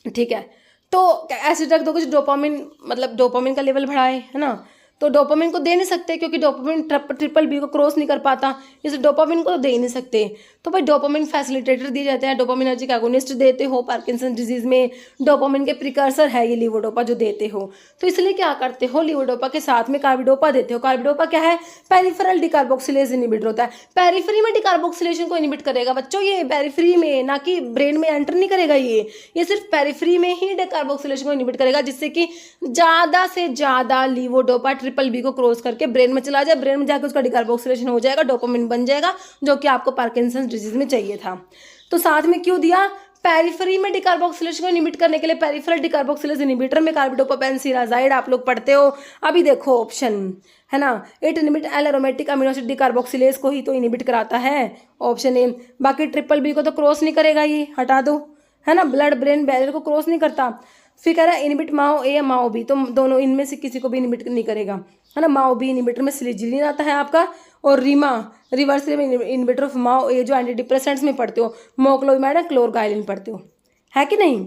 ठीक है। तो ऐसे ड्रग दोगे जो डोपामिन, मतलब डोपामिन का लेवल बढ़ाए, है ना, तो डोपामिन को दे नहीं सकते क्योंकि डोपामिन ट्रिपल बी को क्रॉस नहीं कर पाता, इसलिए डोपामिन को तो दे ही नहीं सकते। तो भाई डोपामिन फैसिलिटेटर दिए जाते हैं, डोपामिनर्जिक एगोनिस्ट देते हो पार्किंसन डिजीज में, डोपामिन के प्रिकर्सर है ये लीवोडोपा जो देते हो। तो इसलिए क्या करते हो, लीवोडोपा के साथ में कार्बिडोपा देते हो। कार्बिडोपा क्या है, पेरिफेरल डिकार्बोक्सिलेज इनिबिटर होता है, पेरिफेरी में डिकार्बोक्सिलेशन को इनिबिट करेगा बच्चों, ये पेरिफेरी में, ना कि ब्रेन में एंटर नहीं करेगा, ये सिर्फ पेरिफेरी में ही डिकार्बोक्सिलेशन को इनिबिट करेगा, जिससे कि ज़्यादा से ज़्यादा लीवोडोपा ट्रिपल बी को क्रॉस करके ब्रेन में चला जाए, ब्रेन में जाकर उसका डिकार्बोक्सिलेशन हो जाएगा, डोपामिन बन जाएगा, जो कि आपको पार्किंसंस डिजीज में चाहिए था। तो साथ में क्यों दिया, पेरिफेरी में डिकार्बोक्सिलेशन को इनिबिट करने के लिए पेरिफेरल डिकार्बोक्सिलेज इनिबिटर में कार्बिडोपा पेनसिलाजाइड आप लोग पढ़ते हो। अभी देखो ऑप्शन है ना, it inhibit L aromatic amino acid decarboxylase को ही तो इनिबिट कराता है, ऑप्शन ए। बाकी ट्रिपल बी को तो क्रॉस नहीं करेगा, ये हटा दो, है ना, ब्लड ब्रेन बैरियर को क्रॉस नहीं करता। फिर कह रहा है इनिबिट माओ ए या माओ बी, तो दोनों इनमें से किसी को भी इनिबिट नहीं करेगा, है ना। माओ बी इनिबिटर में सिलिजिलिन आता है आपका, और रीमा रिवर्स इनिबिटर ऑफ माओ ए जो एंटी डिप्रेसेंट्स में पढ़ते हो, मोक्लोविमाइड और क्लोरगाइलिन पढ़ते हो, है कि नहीं।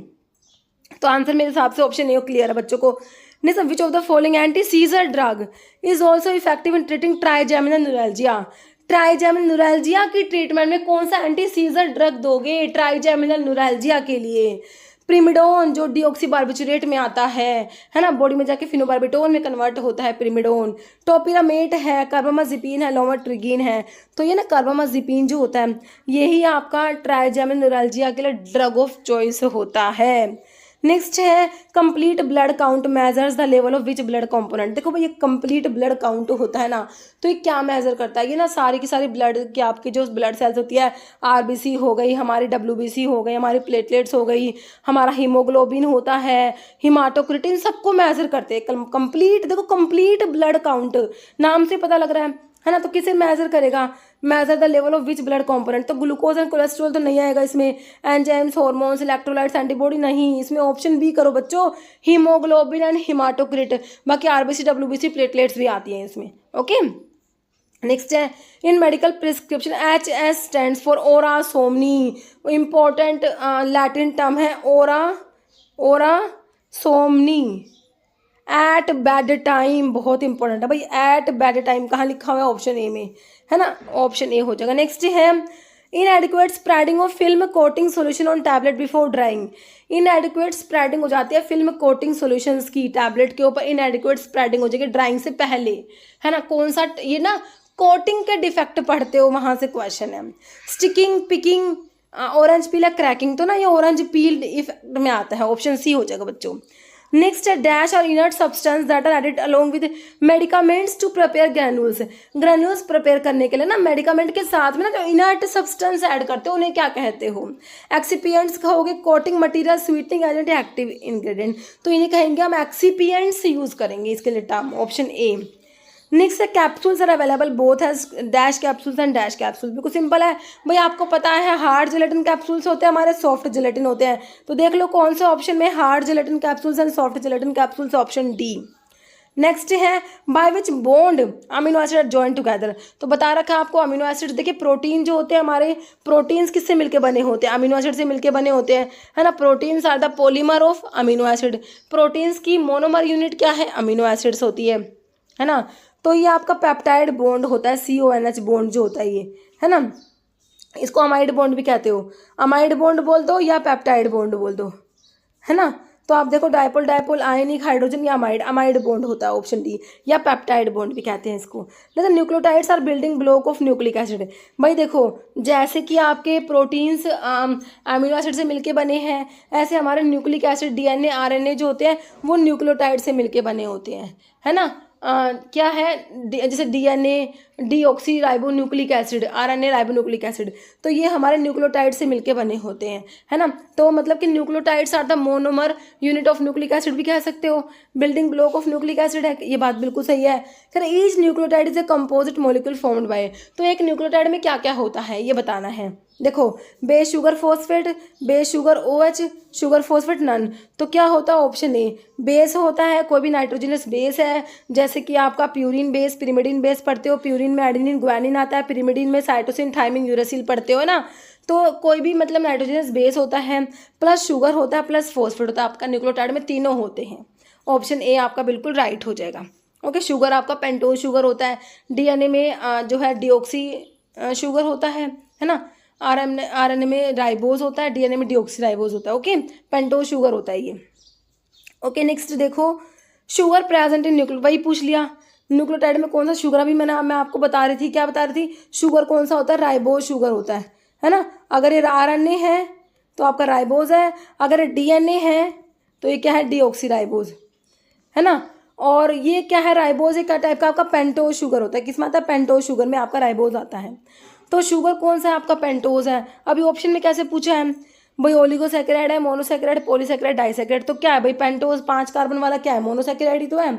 तो आंसर मेरे हिसाब से ऑप्शन ए क्लियर है बच्चों को। Next, which of the following anti scissor drug is also effective in treating trigeminal neuralgia. Trigeminal neuralgia की ट्रीटमेंट में कौन सा एंटी सीजर ड्रग दोगे ट्राइजेमिनल न्यूरैल्जिया के लिए। प्रिमिडोन जो डीऑक्सीबार्बिचुरेट में आता है ना, बॉडी में जाके फिनोबार्बिटोन में कन्वर्ट होता है प्रिमिडोन। टोपिरामेट है, कार्बामाजिपिन है, लोमोट्रिगिन है। तो ये ना कार्बामाजिपिन जो होता है यही आपका ट्राइजेमिनल न्यूरैल्जिया के लिए ड्रग ऑफ चॉइस होता है। नेक्स्ट है complete blood count measures the level of which blood component. देखो भाई ये कंप्लीट ब्लड काउंट होता है ना, तो ये क्या मेजर करता है, ये ना सारी की सारी ब्लड की आपकी जो ब्लड सेल्स होती है, आरबीसी हो गई, हमारी डब्ल्यूबीसी हो गई, हमारी प्लेटलेट्स हो गई, हमारा हीमोग्लोबिन होता है, हिमाटोक्रिटिन, सबको मेजर करते हैं। कंप्लीट, देखो कंप्लीट ब्लड काउंट नाम से पता लग रहा है ना, तो किसे मेजर करेगा, measure the level of which blood component. तो ग्लूकोज एंड कोलेस्ट्रॉल तो नहीं आएगा इसमें, एंजाइम्स, हार्मोन्स, इलेक्ट्रोलाइट्स, एंटीबॉडी नहीं, इसमें ऑप्शन बी करो बच्चों, हीमोग्लोबिन एंड हिमाटोक्रिट। बाकी आरबीसी, डब्ल्यूबीसी, प्लेटलेट्स भी आती हैं इसमें, ओके। नेक्स्ट है in medical prescription HS stands for hora somni. Important Latin term है hora somni. At bedtime बहुत इंपॉर्टेंट है भाई, एट बेड टाइम कहाँ लिखा हुआ है, ऑप्शन ए में, है ना, ऑप्शन ए हो जाएगा। नेक्स्ट है इनएडिक्वेट spreading of film coating solution on tablet before drawing. इनएडिक्वेट spreading हो जाती है फिल्म कोटिंग सॉल्यूशंस की, टैबलेट के ऊपर इनएडिक्वेट स्प्रेडिंग हो जाएगी ड्राइंग से पहले, है ना। कौन सा, ये ना कोटिंग के डिफेक्ट पढ़ते हो, वहां से क्वेश्चन है। Sticking, picking, orange peel, cracking, तो ना ये ऑरेंज पील इफेक्ट में आता है, ऑप्शन सी हो जाएगा बच्चों। नेक्स्ट है dash are inert substance that are added along with medicaments to prepare granules. Granules prepare करने के लिए ना मेडिकामेंट के साथ में ना जो इनर्ट सब्सटेंस ऐड करते हो उन्हें क्या कहते हो। एक्सिपिएंट्स कहोगे, coating material, sweetening agent, active ingredient, तो इन्हें कहेंगे हम एक्सिपिएंट्स यूज करेंगे इसके लिए टर्म, ऑप्शन ए। नेक्स्ट है capsules are available both has dash capsules and dash capsules. बिल्कुल सिंपल है भाई, आपको पता है हार्ड जिलेटिन कैप्सूल्स होते हैं, हमारे सॉफ्ट जिलेटिन होते हैं, तो देख लो कौन से ऑप्शन में hard gelatin capsules and soft gelatin capsules, option D. Next है by which bond amino acid are join together. तो बता रखा है आपको अमीनो एसिड, देखिए प्रोटीन जो होते हैं हमारे, प्रोटीन्स किससे मिलके बने होते हैं, अमीनो एसिड से मिलके बने होते हैं, है ना। Proteins are the polymer of amino acid. Proteins की मोनोमर यूनिट क्या है, अमीनो एसिड्स होती है ना। तो ये आपका पेप्टाइड बॉन्ड होता है, CONH बॉन्ड जो होता है ये, है ना। इसको अमाइड बॉन्ड भी कहते हो, अमाइड बॉन्ड बोल दो या पेप्टाइड बॉन्ड बोल दो, है ना। तो आप देखो डायपोल डायपोल आयनिक हाइड्रोजन या अमाइड बॉन्ड होता है, ऑप्शन डी, या पेप्टाइड बॉन्ड भी कहते हैं इसको। जैसे nucleotides are building block of nucleic acid. भाई देखो जैसे कि आपके प्रोटीन्स अमीनो एसिड से मिलके बने हैं, ऐसे हमारे न्यूक्लिक एसिड, DNA, RNA जो होते हैं वो न्यूक्लियोटाइड से मिलके बने होते हैं, है ना। क्या है जैसे DNA deoxy ribonucleic acid, RNA ribonucleic acid, तो ये हमारे न्यूक्लियोटाइड से मिलके बने होते हैं, है ना। तो मतलब कि nucleotides are the monomer unit of nucleic acid भी कह सकते हो, building block of nucleic acid है, ये बात बिल्कुल सही है। फिर each nucleotide is a composite molecule formed by, तो एक न्यूक्लियोटाइड में क्या क्या होता है ये बताना है। देखो, base sugar phosphate, base sugar OH, sugar phosphate none, तो क्या होता है ऑप्शन ए, बेस होता है, कोई भी नाइट्रोजनस बेस है, जैसे कि आपका प्यूरिन बेस, पिरिमिडिन बेस पढ़ते हो, प्यूरिन में एडेनिन ग्वानिन आता है, पिरिमिडिन में साइटोसिन थाइमिन यूरासिल पढ़ते हो ना, तो कोई भी मतलब नाइट्रोजनस बेस होता है, प्लस शुगर होता है, प्लस फॉस्फेट होता है, आपका न्यूक्लियोटाइड में तीनों होते हैं। ऑप्शन ए आपका बिल्कुल राइट हो जाएगा। ओके, शुगर आपका पेंटोज शुगर होता है, DNA में जो है डीऑक्सी शुगर होता है ना, RNA में राइबोज होता है, DNA में डीऑक्सी राइबोज होता है। ओके, पेंटोज शुगर होता है ये। ओके, नेक्स्ट देखो, शुगर प्रेजेंट इन न्यूक्लियो, वही पूछ लिया, न्यूक्लियोटाइड में कौन सा शुगर, अभी मैं आपको बता रही थी, क्या बता रही थी, शुगर कौन सा होता है, राइबोज शुगर होता है ना। अगर ये RNA है तो आपका राइबोज है, अगर ये DNA है तो ये क्या है, डीऑक्सी राइबोज, है ना। और ये क्या है, राइबोज एक टाइप का आपका पेंटोज शुगर होता है, किसमें आता है, पेंटोज शुगर में आपका राइबोज आता है। तो शुगर कौन सा है आपका, पेंटोज है। अभी ऑप्शन में कैसे पूछा है भाई, ओलिगोसैकेराइड है, मोनोसैकेराइड, पॉलीसैकेराइड, डाइसैकेराइड, तो क्या है भाई, पेंटोज 5 कार्बन वाला क्या है, मोनोसैकेराइड ही तो है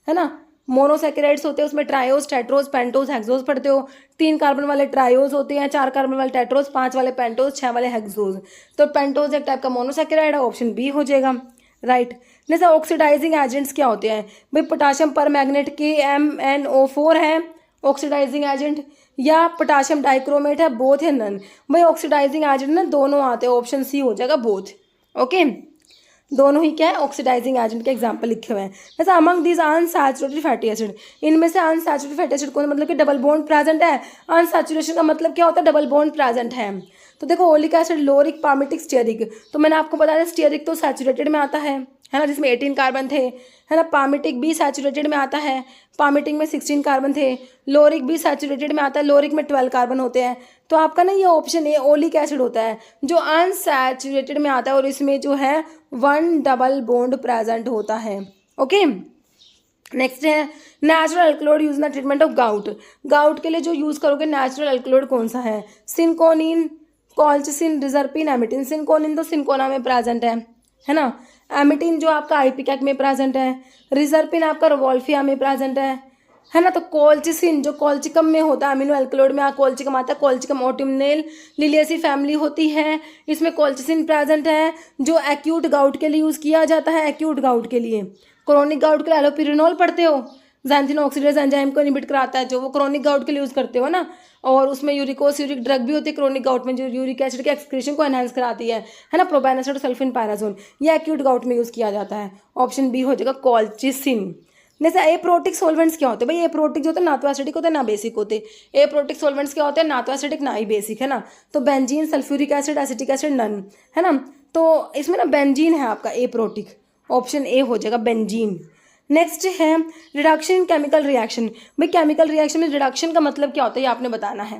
ना। मोनोसैकेराइड्स होते हैं उसमें ट्रायोज, टेट्रोज, पेंटोज, हेक्सोज पढ़ते हो, 3 कार्बन वाले ट्रायोज होते हैं, 4 कार्बन वाले टेट्रोज, 5 वाले पेंटोज, 6 वाले हेक्सोज, तो पेंटोज एक टाइप का मोनोसैकेराइड है, ऑप्शन बी हो जाएगा राइट। जैसे ऑक्सीडाइजिंग एजेंट्स क्या होते हैं भाई, पोटाशियम पर मैग्नेट KMnO4 है ऑक्सीडाइजिंग एजेंट, या पोटाशियम डाइक्रोमेट है, बोथ है नन। भाई ऑक्सीडाइजिंग एजेंट ना दोनों आते हैं, ऑप्शन सी हो जाएगा बोथ। ओके, दोनों ही क्या है, ऑक्सीडाइजिंग एजेंट के एग्जांपल लिखे हुए हैं। जैसे among these unsaturated fatty acid, इनमें से अनसैचुरेटेड फैटी एसिड कौन, मतलब कि डबल बॉन्ड प्रेजेंट है, अनसैचुरेशन का मतलब क्या होता है, डबल बॉन्ड प्रेजेंट है। तो देखो, oleic acid, Lorik, palmitic, stearic, तो मैंने आपको बताया स्टीयरिक तो सैचुरेटेड में आता है ना, जिसमें 18 कार्बन थे, है ना। पामिटिक भी सैचुरेटेड में आता है, पामिटिक में 16 कार्बन थे। लोरिक भी सैचुरेटेड में आता है, लोरिक में 12 कार्बन होते हैं। तो आपका ना ये ऑप्शन ए ओलिक एसिड होता है जो अनसैचुरेटेड में आता है, और इसमें जो है 1 डबल बॉन्ड प्रेजेंट होता है। ओके, नेक्स्ट है natural alkaloid use in treatment of gout, gout के लिए जो यूज़ करोगे नेचुरल अल्कलॉइड कौन सा है, सिनकोनिन, कॉल्चिसिन, रिजर्पिन, एमिटिन। सिनकोनिन तो सिनकोना में प्रेजेंट है ना। एमिटिन जो आपका आइपिकैक में प्रेजेंट है, रिजर्पिन आपका रोवोल्फिया में प्रेजेंट है ना। तो कॉल्चिसिन जो कॉल्चिकम में होता है, अमीनो एल्कलॉइड में कॉल्चिकम आता है, कॉल्चिकम ऑटोमिनेल लिलियेसी फैमिली होती है, इसमें कॉल्चिसिन प्रेजेंट है, जो एक्यूट गाउट के लिए यूज़ किया जाता है, एक्यूट गाउट के लिए। क्रोनिक गाउट के लिए एलोपिरिनोल पढ़ते हो, ज़ैंथिनो ऑक्सीडेज एंजाइम को इनहिबिट कराता है, जो वो क्रोनिक गाउट के लिए यूज़ करते हो ना। और उसमें यूरिक ड्रग भी होती है क्रोनिक गाउट में, जो यूरिक एसिड के एक्सक्रीशन को एनहांस कराती है ना, प्रोबेनासोड, सल्फिन, पायराजोन, ये एक्यूट गाउट में यूज़ किया जाता है। ऑप्शन बी हो जाएगा कॉल्चिसिन। जैसे एप्रोटिक सॉल्वेंट्स क्या होते हैं भाई, एप्रोटिक जो होते हैं ना तो एसिडिक होते हैं ना बेसिक होते। एप्रोटिक सॉल्वेंट्स क्या होते हैं, ना तो एसिडिक ना ही बेसिक, है ना। तो benzene, sulphuric acid, acetic acid, none, है ना। तो इसमें ना बेंजीन है आपका एप्रोटिक, ऑप्शन ए हो जाएगा बेंजीन। नेक्स्ट है रिडक्शन इन केमिकल रिएक्शन, भाई केमिकल रिएक्शन में रिडक्शन का मतलब क्या होता है ये आपने बताना है।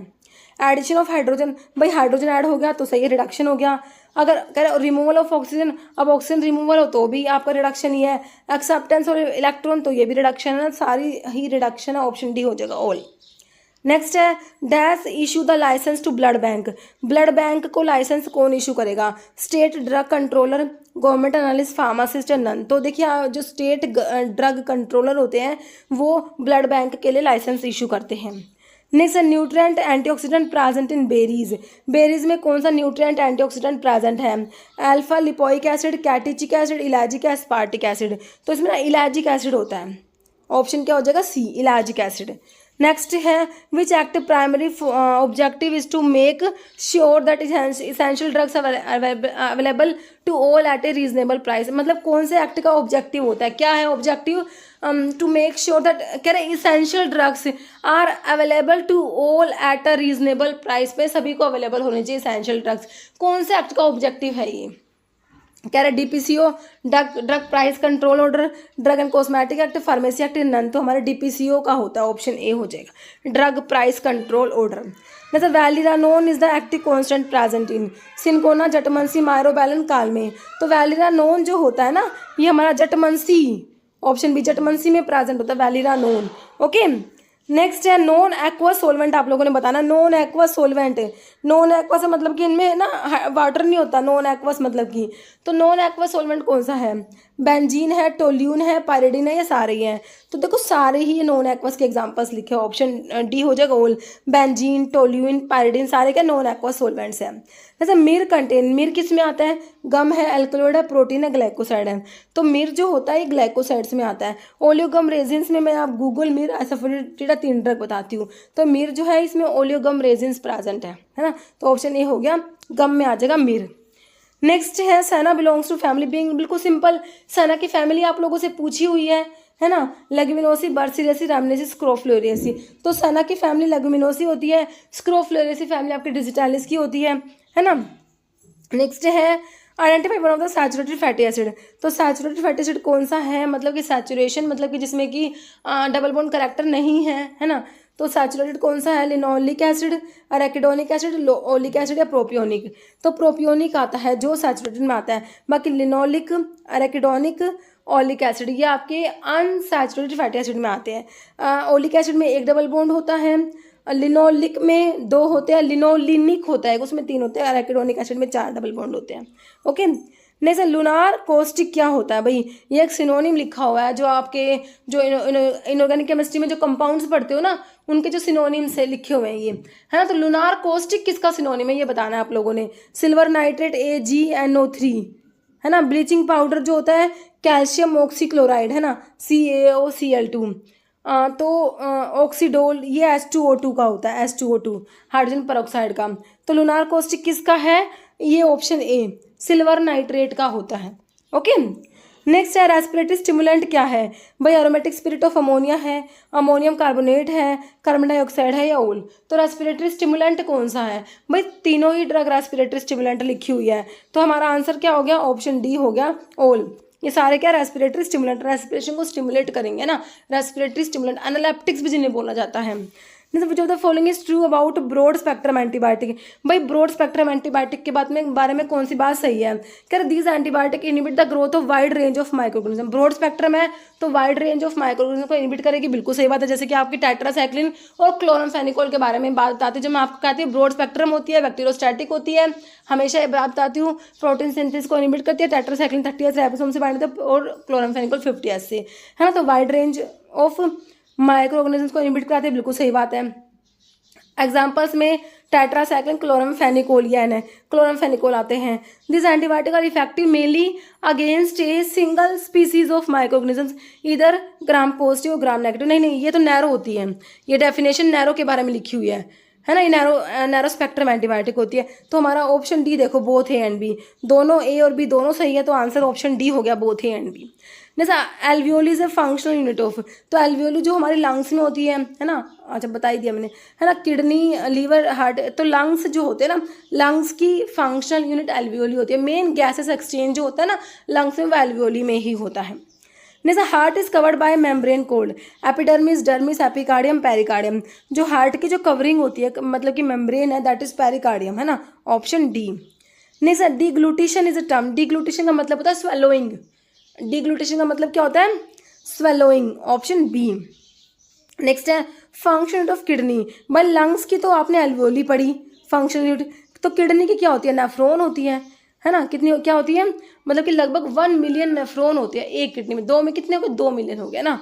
एडिशन ऑफ हाइड्रोजन, भाई हाइड्रोजन ऐड हो गया तो सही रिडक्शन हो गया। अगर कह रिमूवल ऑफ ऑक्सीजन, अब ऑक्सीजन रिमूवल हो तो भी आपका रिडक्शन ही है। एक्सेप्टेंस और इलेक्ट्रॉन तो ये भी रिडक्शन है, सारी ही रिडक्शन है, ऑप्शन डी हो जाएगा ऑल। नेक्स्ट है dash issue the licence to blood bank, blood bank को लाइसेंस कौन इशू करेगा, state drug controller, government analyst, pharmacist या नन। तो देखिए जो स्टेट ड्रग कंट्रोलर होते हैं वो ब्लड बैंक के लिए लाइसेंस इशू करते हैं। नेक्स्ट है nutrient antioxidant present in berries, berries में कौन सा न्यूट्रिएंट एंटीऑक्सीडेंट प्रेजेंट है, alpha lipoic acid, catechic acid, ellagic aspartic acid. तो इसमें ना इलाजिक एसिड होता है, ऑप्शन क्या हो जाएगा सी, इलाजिक एसिड। नेक्स्ट है which act primary objective is to make sure that essential drugs available to all at a reasonable price, मतलब कौन से एक्ट का ऑब्जेक्टिव होता है, क्या है objective, to make sure that कह रहे essential drugs are available to all at a reasonable price, पे सभी को अवेलेबल होने चाहिए इसेंशियल ड्रग्स। कौन से एक्ट का ऑब्जेक्टिव है ये, कह रहे DPCO drug price control order, drug and cosmetic act, pharmacy act, none. तो हमारे DPCO का होता है, ऑप्शन ए हो जाएगा ड्रग प्राइस कंट्रोल ऑर्डर। जैसे valeranone is the active constant present in cinchona, jatamansi, myrobalan, काल में। तो वैलिरानोन जो होता है ना ये हमारा जटमंसी ऑप्शन बी जटमनसी में प्रेजेंट होता है वैलिरा नोन। ओके, नेक्स्ट है नॉन एक्वस सोलवेंट, आप लोगों ने बताना non aqueous solvent. Non aqueous मतलब कि इनमें ना वाटर नहीं होता, नॉन एक्वस मतलब कि, तो नॉन एक्वस सोलवेंट कौन सा है, बेंजीन है, टोल्यून है, पायरिडीन है, या सारे ही हैं, तो देखो सारे ही नॉन एक्वस के एग्जांपल्स लिखे, ऑप्शन डी हो जाएगा ऑल, बेंजीन, टोल्यून, पायरिडीन सारे क्या नॉन एक्वस सोलवेंट्स हैं। जैसे मिर कंटेन, मिर किस में आता है, गम है, एल्कलॉइड है, प्रोटीन है, ग्लाइकोसाइड है, तो मिर जो होता है ये ग्लाइकोसाइड्स में आता है। ओलियोगम रेजिन्स में मैं आप गूगल मिर एसोफेटिडा 3 ड्रग बताती हूँ, तो मिर जो है इसमें ओलियोगम रेजिन्स प्रेजेंट है ना, तो ऑप्शन ए हो गया, गम में आ जाएगा मिर। नेक्स्ट है सैना बिलोंग्स टू फैमिली बीइंग, बिल्कुल सिंपल, सैना की फैमिली आप लोगों से पूछी हुई है ना, लेगुमिनोसी, बर्सिलियसी, रामनेसी, स्क्रोफ्लोरियसी, तो सैना की फैमिली लेगुमिनोसी होती है, स्क्रोफ्लोरियसी फैमिली आपकी डिजिटालिस की होती है ना। नेक्स्ट है identify one of the saturated fatty acid, तो सैचुरेटेड फैटी एसिड कौन सा है, मतलब कि सैचुरेशन मतलब कि जिसमें कि डबल बॉन्ड करेक्टर नहीं है ना, तो सैचुरेटेड कौन सा है, linoleic acid, arachidonic acid, oleic acid या प्रोपियोनिक, तो प्रोपियोनिक आता है जो सैचुरेटेड में आता है, बाकी लिनोलिक, अरेकिडोनिक, ओलिक एसिड ये आपके अनसैचुरेटेड फैटी एसिड में आते हैं। ओलिक एसिड में एक डबल बॉन्ड होता है, लिनोलिक में 2 होते हैं, लिनोलिनिक होता है उसमें 3 होते हैं, अरेकिडोनिक एसिड में 4 डबल बॉन्ड होते हैं। ओके, नेक्स्ट लूनार कॉस्टिक क्या होता है भाई, ये एक सिनोनिम लिखा हुआ है, जो आपके जो इनऑर्गेनिक केमिस्ट्री में जो कंपाउंड्स पढ़ते हो ना उनके जो सिनोनिम से लिखे हुए हैं ये, है ना, तो लूनार कॉस्टिक किसका सिनोनिम है ये बताना है आप लोगों ने, सिल्वर नाइट्रेट AgNO3, है ना, ब्लीचिंग पाउडर जो होता है कैल्शियम ऑक्सीक्लोराइड, है ना, CaOCl2, तो ऑक्सीडोल ये H2O2 का होता है, H2O2 हाइड्रोजन परऑक्साइड का, तो लूनार कॉस्टिक किसका है, ये ऑप्शन ए सिल्वर नाइट्रेट का होता है। ओके, नेक्स्ट है रेस्पिरेटरी स्टिमुलेंट क्या है भाई, एरोमेटिक स्पिरिट ऑफ अमोनिया है, अमोनियम कार्बोनेट है, कार्बन डाइऑक्साइड है या ओल, तो रेस्पिरेटरी स्टिमुलेंट कौन सा है भाई, तीनों ही ड्रग रेस्पिरेटरी स्टिमुलेंट लिखी हुई है, तो हमारा आंसर क्या हो गया, ऑप्शन डी हो गया ओल, ये सारे क्या रेस्पिरेटरी स्टिमुलेंट, रेस्पिरेशन को स्टिमुलेट करेंगे ना, रेस्पिरेटरी स्टिमुलेंट, एनालेप्टिक्स भी जिन्हें बोला जाता है। Which of the following is true about broad spectrum antibiotic, भाई ब्रॉड स्पेक्ट्रम एंटीबायोटिक के बारे में कौन सी बात सही है, कह रहे these antibiotic inhibit the growth of wide range of microorganism, broad spectrum है तो वाइड रेंज ऑफ माइक्रोऑर्गेनिज्म को इनहिबिट करेगी, बिल्कुल सही बात है, जैसे कि आपकी टेट्रासाइक्लिन और क्लोरामफेनिकोल के बारे में बात बताती हूँ, जब मैं आपको कहती हूँ ब्रॉड स्पेक्ट्रम होती है, बैक्टीरियोस्टैटिक होती है, हमेशा ये बात बताती हूँ, प्रोटीन सिंथेसिस को इनहिबिट करती है, टेट्रासाइक्लिन 30S राइबोसोम से बाइंड होता है और क्लोरामफेनिकोल 50S से, है ना, तो वाइड रेंज ऑफ माइक्रोऑर्गेनिज्म को इनहिबिट कराती है, बिल्कुल सही बात है। एग्जाम्पल्स में टेट्रासाइक्लिन, क्लोरामफेनिकोल या क्लोरामफेनिकोल आते हैं। This antibiotic are effective mainly against a single species of microorganisms इधर ग्राम पॉजिटिव और ग्राम नेगेटिव, नहीं ये तो नैरो होती है, ये डेफिनेशन नैरो के बारे में लिखी हुई है ना, ये नैरो स्पेक्ट्रम एंटीबायोटिक होती है, तो हमारा ऑप्शन डी देखो बोथ ए एंड बी, दोनों ए और बी दोनों सही है, तो आंसर ऑप्शन डी हो गया बोथ ए एंड बी। जैसा alveoli is a functional unit of, तो एल्वियोली जो हमारी लंग्स में होती है ना, अच्छा बता ही दिया मैंने, है ना, किडनी, लीवर, हार्ट, तो लंग्स जो होते हैं ना, लंग्स की फंक्शनल यूनिट एल्वियोली होती है, मेन गैसेस एक्सचेंज जो होता है ना लंग्स में वो एल्वियोली में ही होता है। जैसा heart is covered by membrane cold, epidermis, dermis, epicardium, pericardium, जो हार्ट की जो कवरिंग होती है मतलब कि मेम्ब्रेन है दैट इज पेरिकार्डियम, है ना, option D. Next deglutition is a term, deglutition का मतलब होता है स्वेलोइंग, डिग्लूटेशन का मतलब क्या होता है, स्वेलोइंग, ऑप्शन बी। नेक्स्ट है फंक्शन यूनिट ऑफ किडनी, भाई लंग्स की तो आपने एल्वियोली पढ़ी, फंक्शन यूनिट, तो किडनी की क्या होती है, नेफ्रॉन होती है ना, कितनी क्या होती है, मतलब कि लगभग 1 मिलियन नेफ्रॉन होती है एक किडनी में, 2 में कितने हो गए, 2 मिलियन हो गया ना,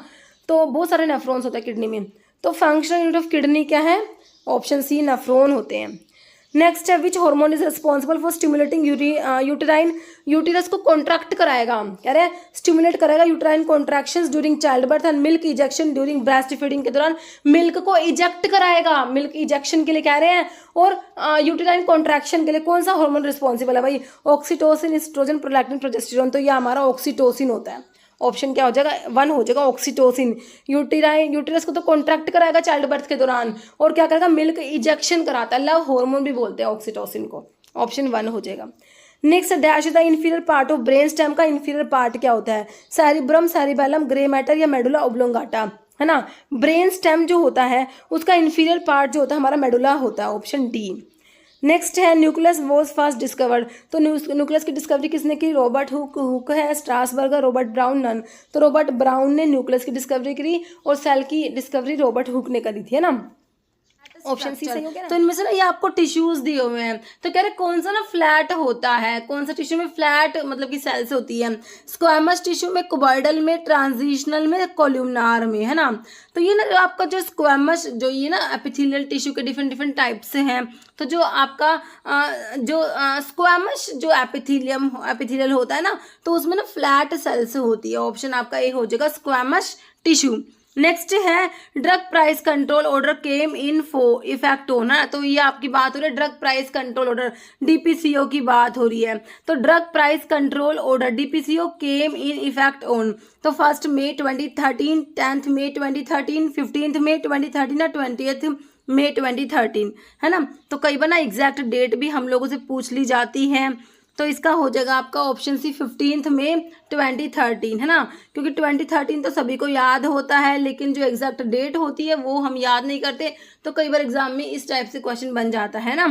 तो बहुत सारे नेफ्रॉन्स होते हैं किडनी में, तो फंक्शनल यूनिट ऑफ किडनी क्या है, ऑप्शन सी नेफ्रॉन होते हैं। नेक्स्ट है which hormone is responsible for stimulating uterine, uterus को कॉन्ट्रैक्ट कराएगा, कह रहे हैं स्टिमुलेट करेगा uterine contractions during child birth and milk ejection during breast feeding के दौरान मिल्क को इजेक्ट कराएगा, मिल्क इजेक्शन के लिए कह रहे हैं, और यूटेराइन कॉन्ट्रैक्शन के लिए कौन सा हार्मोन रिस्पॉन्सिबल है भाई, ऑक्सीटोसिन, एस्ट्रोजन, प्रोलैक्टिन, प्रोजेस्टेरोन, तो ये हमारा ऑक्सीटोसिन होता है, ऑप्शन क्या हो जाएगा 1 हो जाएगा ऑक्सीटोसिन। यूटेरस को तो कॉन्ट्रैक्ट कराएगा चाइल्ड बर्थ के दौरान, और क्या करेगा मिल्क इजेक्शन कराता है, लव हार्मोन भी बोलते हैं ऑक्सीटोसिन को, ऑप्शन 1 हो जाएगा। Next dash the inferior part of brain stem, का इन्फीरियर पार्ट क्या होता है, सेरिब्रम, सेरिबेलम, ग्रे मैटर या मेडुला ओब्लोंगाटा, है ना, ब्रेन स्टेम जो होता है उसका इन्फीरियर पार्ट जो होता है हमारा मेडुला होता है, ऑप्शन डी। नेक्स्ट है न्यूक्लियस वॉज फर्स्ट डिस्कवर्ड, तो न्यूक्लियस की डिस्कवरी किसने की? रॉबर्ट हुक है, स्ट्रासबर्गर, रॉबर्ट ब्राउन, नन। तो रॉबर्ट ब्राउन ने न्यूक्लियस की डिस्कवरी करी और सेल की डिस्कवरी रॉबर्ट हुक ने करी थी, है ना। ऑप्शन सी सही हो गया ना। तो इनमें से ना ये आपको टिश्यूज दिए हुए हैं, तो कह रहे कौन सा ना फ्लैट होता है, कौन सा टिश्यू में फ्लैट मतलब कि सेल्स होती है? स्क्वैमस टिश्यू में, कुबॉइडल में, ट्रांजिशनल में, कोल्यूमनार में, है ना। तो ये ना आपका जो स्क्वैमस जो ये ना एपिथेलियल टिश्यू के डिफरेंट डिफरेंट टाइप से हैं। तो जो आपका जो स्क्वैमस जो एपिथेलियल होता है ना, तो उसमें ना फ्लैट सेल्स होती है। ऑप्शन आपका ए हो जाएगा स्क्वैमस टिश्यू। नेक्स्ट है drug price control order came in effect होना, तो ये आपकी बात हो रही है drug price control order, DPCO की बात हो रही है। तो drug price control order DPCO came in effect on, तो 1 मई 2013, 10 मई 2013, 15 मई 2013 या 20 मई 2013, है ना। तो कई बार ना एग्जैक्ट डेट भी हम लोगों से पूछ ली जाती है, तो इसका हो जाएगा आपका ऑप्शन सी 15 मई 2013, है ना। क्योंकि 2013 तो सभी को याद होता है, लेकिन जो एग्जैक्ट डेट होती है वो हम याद नहीं करते, तो कई बार एग्जाम में इस टाइप से क्वेश्चन बन जाता है ना।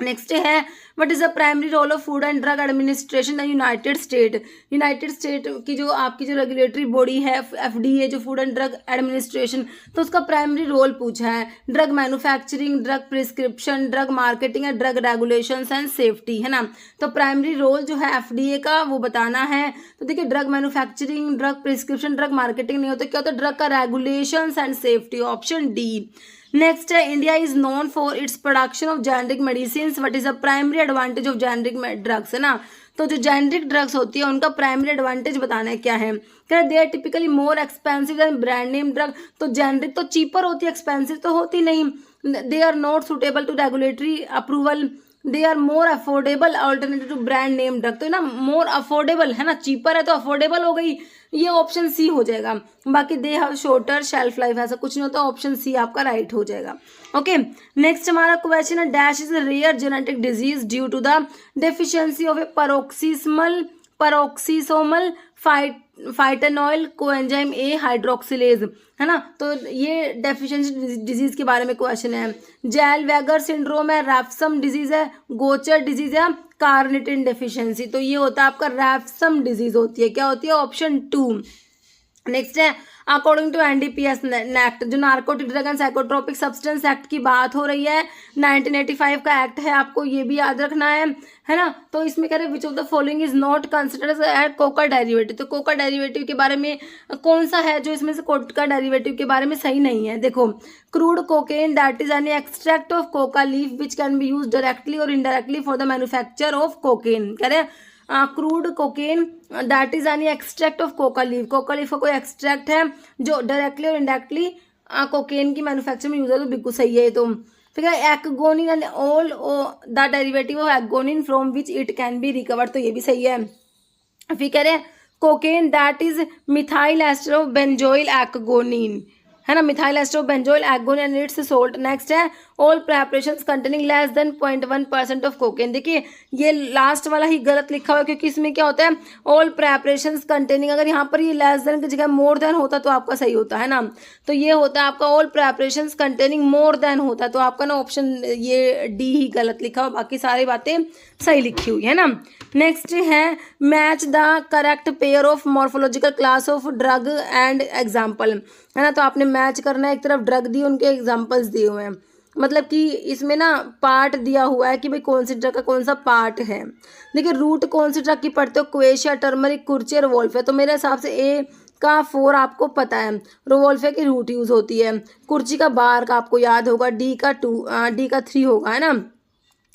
नेक्स्ट है what is the primary role of food and drug administration in United State. United State की जो आपकी जो रेगुलेटरी बॉडी है एफडीए, जो फूड एंड ड्रग एडमिनिस्ट्रेशन, तो उसका प्राइमरी रोल पूछा है। Drug manufacturing, drug prescription, drug marketing and drug regulations and safety, है ना। तो प्राइमरी रोल जो है एफडीए का वो बताना है। तो देखिए drug manufacturing, drug prescription, drug marketing नहीं होता, क्या होता है? ड्रग का regulations and safety, option D. Next है India is known for its production of generic medicine, what is the primary advantage of generic drugs, है ना। तो जो जेनरिक ड्रग्स होती है उनका प्राइमरी एडवांटेज बताना है क्या है? They are typically more expensive than brand name drug, तो जेनरिक तो चीपर होती है, एक्सपेंसिव तो होती नहीं। They are not suitable to regulatory approval, they are more affordable alternative to brand name drug, तो ना मोर अफोर्डेबल, है ना, चीपर है तो अफोर्डेबल हो गई, ये ऑप्शन सी हो जाएगा। बाकी they have shorter shelf life, ऐसा कुछ नहीं होता, ऑप्शन सी आपका राइट हो जाएगा। ओके, नेक्स्ट हमारा क्वेश्चन है dash is rare genetic disease due to the deficiency of a peroxisomal phytanol coenzyme A hydroxylase, है ना। तो ये डेफिशिएंसी डिजीज के बारे में क्वेश्चन है। जेलवेगर सिंड्रोम है, रैप्सम डिजीज है, गोचर डिजीज है, कार्निटिन डेफिशिएंसी, तो ये होता है आपका रैप्सम डिजीज होती है, क्या होती है? ऑप्शन 2। नेक्स्ट है अकॉर्डिंग टू एनडीपीएस एक्ट, जो narcotic drug and psychotropic substance act की बात हो रही है, 1985 का एक्ट है, आपको ये भी याद रखना है ना। तो इसमें कह रहे which of the following is not considered as coca derivative, तो कोका डेरिवेटिव के बारे में कौन सा है जो इसमें से कोका डेरिवेटिव के बारे में सही नहीं है? देखो, crude cocaine that is an extract of coca leaf which can be use directly और indirectly for the manufacture of cocaine, कह रहे crude cocaine that is any extract of coca leaf, coca leaf का कोई एक्सट्रैक्ट है जो डायरेक्टली और इनडायरेक्टली कोकेन की मैन्युफैक्चर में यूज है, तो बिल्कुल सही है। तो ठीक है, ecgonine and all the derivative of ecgonine from which it can be recovered, तो ये भी सही है। फिर कह रहे हैं cocaine that is methyl ester of benzoyl ecgonine, है ना, methyl ester of benzoyl ecgonine and its salt. Next है all preparations containing less than 0.1% of cocaine, देखिए ये लास्ट वाला ही गलत लिखा हुआ है, क्योंकि इसमें क्या होता है ऑल प्रेपरेशंस कंटेनिंग, अगर यहाँ पर ये लेस देन की जगह मोर देन होता तो आपका सही होता है ना। तो ये होता है आपका all preparations containing more than होता, तो आपका ना ऑप्शन ये डी ही गलत लिखा हुआ, बाकी सारी बातें सही लिखी हुई है ना। नेक्स्ट है match the correct pair of morphological class of drug and example, है ना। तो आपने मैच करना है, एक तरफ ड्रग दी, उनके एग्जाम्पल्स दिए हुए हैं, मतलब कि इसमें ना पार्ट दिया हुआ है कि भाई कौन सी ड्रग का कौन सा पार्ट है। देखिए रूट कौन सी ड्रग की पढ़ते हो? क्वेशिया, टर्मरिक, कुर्ची, रोवोल्फे, तो मेरे हिसाब से ए का 4 आपको पता है, रोवोल्फे की रूट यूज होती है, कुर्ची का बार का आपको याद होगा, डी का 3 होगा, है ना।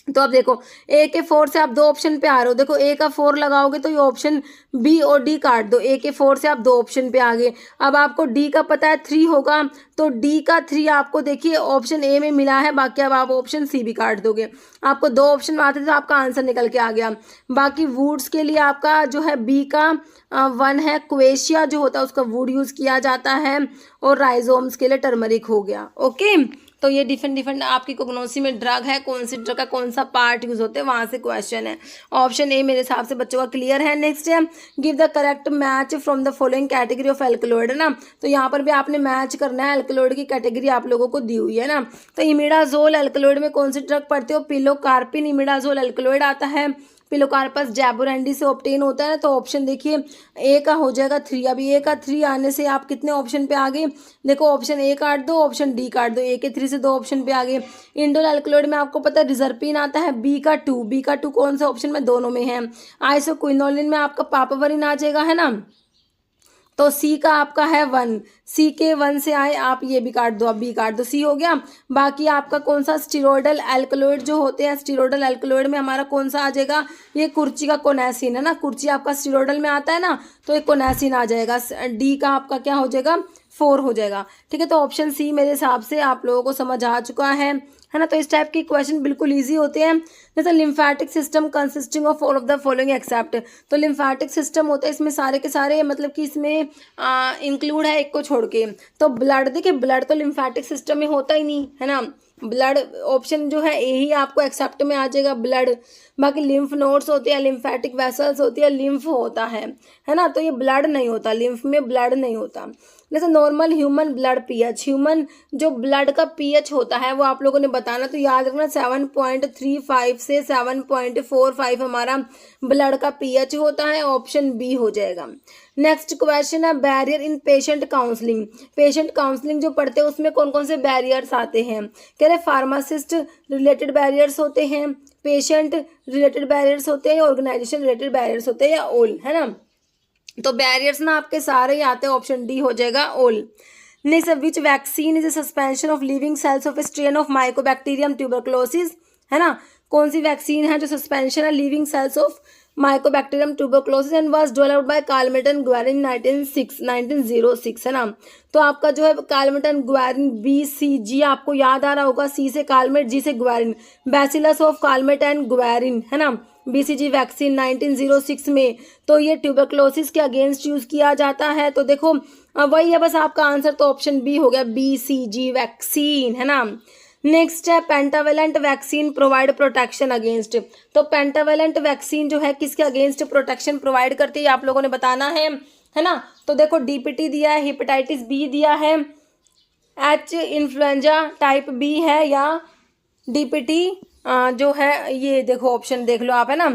तो अब देखो ए के 4 से आप 2 ऑप्शन पे आ रहे हो, देखो ए का 4 लगाओगे तो ये ऑप्शन बी और डी काट दो, ए के 4 से आप 2 ऑप्शन पे आ गए। अब आपको डी का पता है 3 होगा, तो डी का 3 आपको देखिए ऑप्शन ए में मिला है, बाकी अब आप ऑप्शन सी भी काट दोगे, आपको 2 ऑप्शन आते थे तो आपका आंसर निकल के आ गया। बाकी वुड्स के लिए आपका जो है बी का 1 है, क्वेशिया जो होता है उसका वुड यूज किया जाता है, और राइजोम्स के लिए टर्मरिक हो गया। ओके, तो ये डिफरेंट आपकी कोग्नोसी में ड्रग है, कौन सी ड्रग का कौन सा पार्ट यूज होते हैं, वहाँ से क्वेश्चन है। ऑप्शन ए मेरे हिसाब से बच्चों का क्लियर है। नेक्स्ट है give the correct match from the following category of alkaloid, है ना। तो यहाँ पर भी आपने मैच करना है, एल्कलॉइड की कैटेगरी आप लोगों को दी हुई है ना। तो इमिडाजोल एल्कलॉइड में कौन सी ड्रग पढ़ते हो, पिलोकार्पिन इमिडाजोल एल्कलॉइड आता है। पिलोकार्पस जैबोरेंडी से ऑब्टेन होता है ना। तो ऑप्शन देखिए ए का हो जाएगा 3। अभी ए का 3 आने से आप कितने ऑप्शन पे आ गए, देखो ऑप्शन ए काट दो, ऑप्शन डी काट दो, ए के 3 से 2 ऑप्शन पे आ गए। इंडोल एल्कलॉइड में आपको पता है रिजर्पिन आता है, बी का 2 कौन सा ऑप्शन में, दोनों में है। आइसोक्विनोलिन में आपका पापावरिन आ जाएगा, है ना। तो सी का आपका है 1, सी के 1 से आए आप ये भी काट दो, अब बी काट दो, सी हो गया। बाकी आपका कौन सा स्टीरोडल एल्कलॉइड जो होते हैं, स्टीरोडल एल्कलॉइड में हमारा कौन सा आ जाएगा, ये कुर्ची का कोनेसिन है ना। कुर्ची आपका स्टीरोडल में आता है ना, तो एक कोनेसिन आ जाएगा। डी का आपका क्या हो जाएगा, 4 हो जाएगा। ठीक है, तो ऑप्शन सी मेरे हिसाब से आप लोगों को समझ आ चुका है ना। तो इस टाइप के क्वेश्चन बिल्कुल इजी होते हैं। जैसे lymphatic system consisting of all of the following except, तो लिम्फेटिक सिस्टम होता है, इसमें सारे के सारे मतलब कि इसमें इंक्लूड है, एक को छोड़ के। तो ब्लड, देखिए ब्लड तो लिम्फेटिक सिस्टम में होता ही नहीं है ना। ब्लड ऑप्शन जो है ए ही आपको एक्सेप्ट में आ जाएगा, ब्लड। बाकी लिम्फ नोड्स होते हैं, लिम्फेटिक वेसल्स होती है, लिम्फ होता है ना। तो ये ब्लड नहीं होता, लिम्फ में ब्लड नहीं होता। जैसे normal human blood pH, human जो ब्लड का पीएच होता है वो आप लोगों ने बताना। तो याद रखना 7.35 से 7.45 हमारा ब्लड का पीएच होता है, ऑप्शन बी हो जाएगा। नेक्स्ट क्वेश्चन है बैरियर इन पेशेंट काउंसलिंग। पेशेंट काउंसलिंग जो पढ़ते हैं उसमें कौन कौन से बैरियर्स आते हैं, कह रहे फार्मासिस्ट रिलेटेड बैरियर्स होते हैं, पेशेंट रिलेटेड बैरियर्स होते हैं, ऑर्गेनाइजेशन रिलेटेड बैरियर्स होते हैं, या ऑल, है ना। तो बैरियर्स ना आपके सारे ही आते हैं, ऑप्शन डी हो जाएगा all. Next, which vaccine is a suspension of living cells of a strain of mycobacterium tuberculosis, है ना। कौन सी वैक्सीन है जो सस्पेंशन है living cells of mycobacterium tuberculosis and was developed by Calmette Guerin 1906, है ना। तो आपका जो है कार्लमेटन गुएरिन, BCG आपको याद आ रहा होगा, सी से कार्लमेट, जी से गुएरिन, बैसिलस ऑफ कार्लमेटन गुएरिन, है ना। BCG वैक्सीन 1906 में, तो ये ट्यूबरक्लोसिस के अगेंस्ट यूज किया जाता है। तो देखो वही है बस आपका आंसर, तो ऑप्शन बी हो गया, BCG वैक्सीन, है ना। नेक्स्ट है pentavalent vaccine provide protection against. तो पेंटावेलेंट वैक्सीन जो है किसके अगेंस्ट प्रोटेक्शन प्रोवाइड करती है, आप लोगों ने बताना है ना। तो देखो DPT दिया है, हेपेटाइटिस बी दिया है, H इन्फ्लुएंजा टाइप बी है, या DPT जो है ये देखो ऑप्शन देख लो आप, है ना,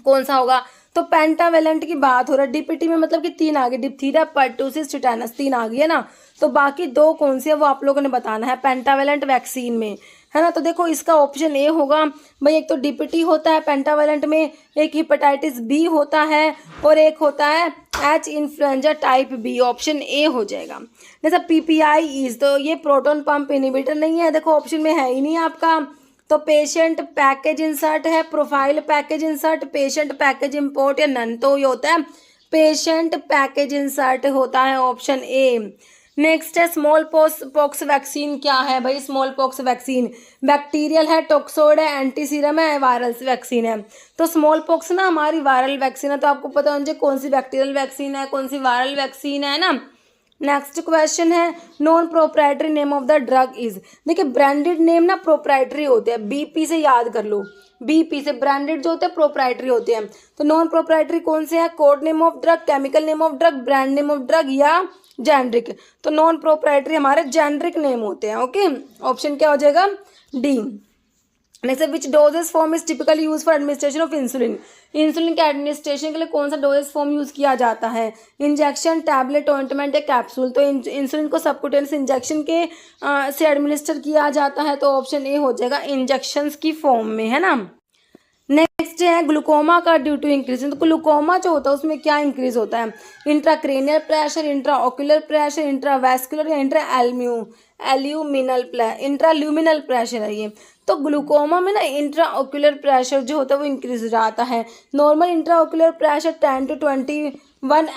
कौन सा होगा। तो पेंटावेलेंट की बात हो रहा है, DPT में मतलब कि 3 आ गए, डिप्थीरिया, पर्टूसिस, टिटेनस, 3 आ गई है ना। तो बाकी 2 कौन सी है वो आप लोगों ने बताना है पेंटावेलेंट वैक्सीन में, है ना। तो देखो इसका ऑप्शन ए होगा भाई, एक तो DPT होता है पेंटावेलेंट में, एक हेपेटाइटिस बी होता है, और एक होता है H influenza type B, option A हो जाएगा। जैसे PPI इज, तो ये प्रोटोन पंप इनिबिटर नहीं है, देखो ऑप्शन में है ही नहीं आपका। तो पेशेंट पैकेज इंसर्ट है, profile package insert, patient package import, या नन। तो ये होता है पेशेंट पैकेज इंसर्ट होता है, ऑप्शन ए। नेक्स्ट है स्मॉल पॉक्स वैक्सीन, क्या है भाई स्मॉल पॉक्स वैक्सीन, बैक्टीरियल है, टॉक्सोइड है, एंटीसीरम है, वायरल वैक्सीन है। तो स्मॉल पॉक्स ना हमारी वायरल वैक्सीन है, तो आपको पता होना चाहिए कौन सी बैक्टीरियल वैक्सीन है, कौन सी वायरल वैक्सीन है ना। नेक्स्ट क्वेश्चन है non proprietary name of the drug is. देखिए ब्रांडेड नेम ना प्रोप्राइटरी होते हैं, BP से याद कर लो, BP से ब्रांडेड जो होते हैं प्रोप्राइटरी होते हैं। तो नॉन प्रोप्राइटरी कौन से है, code name of drug, chemical name of drug, brand name of drug, या जेनरिक। तो नॉन प्रोप्राइटरी हमारे जेनरिक नेम होते हैं, ओके। ऑप्शन क्या हो जाएगा, D. Next which doses form is typically use for administration of insulin. Insulin के एडमिनिस्ट्रेशन के लिए कौन सा डोजेस फॉर्म यूज किया जाता है, इंजेक्शन, टैबलेट, ऑइंटमेंट या कैप्सूल। तो इंसुलिन को सबक्यूटेनियस इंजेक्शन के से एडमिनिस्टर किया जाता है, तो ऑप्शन ए हो जाएगा इंजेक्शंस की फॉर्म में, है ना। नेक्स्ट है ग्लूकोमा का ड्यू टू इंक्रीज। तो ग्लूकोमा जो होता है उसमें क्या इंक्रीज होता है, intracranial pressure, intraocular pressure, intravascular, या इंट्राल्यूमिनल प्रेशर है ये। तो ग्लूकोमा में ना इंट्राओक्यूलर प्रेशर जो होता है वो इंक्रीज हो जाता है। Normal intraocular pressure 10 to 21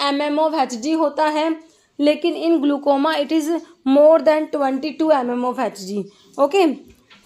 mm of Hg होता है, लेकिन in glaucoma it is more than 22 mm of Hg, okay.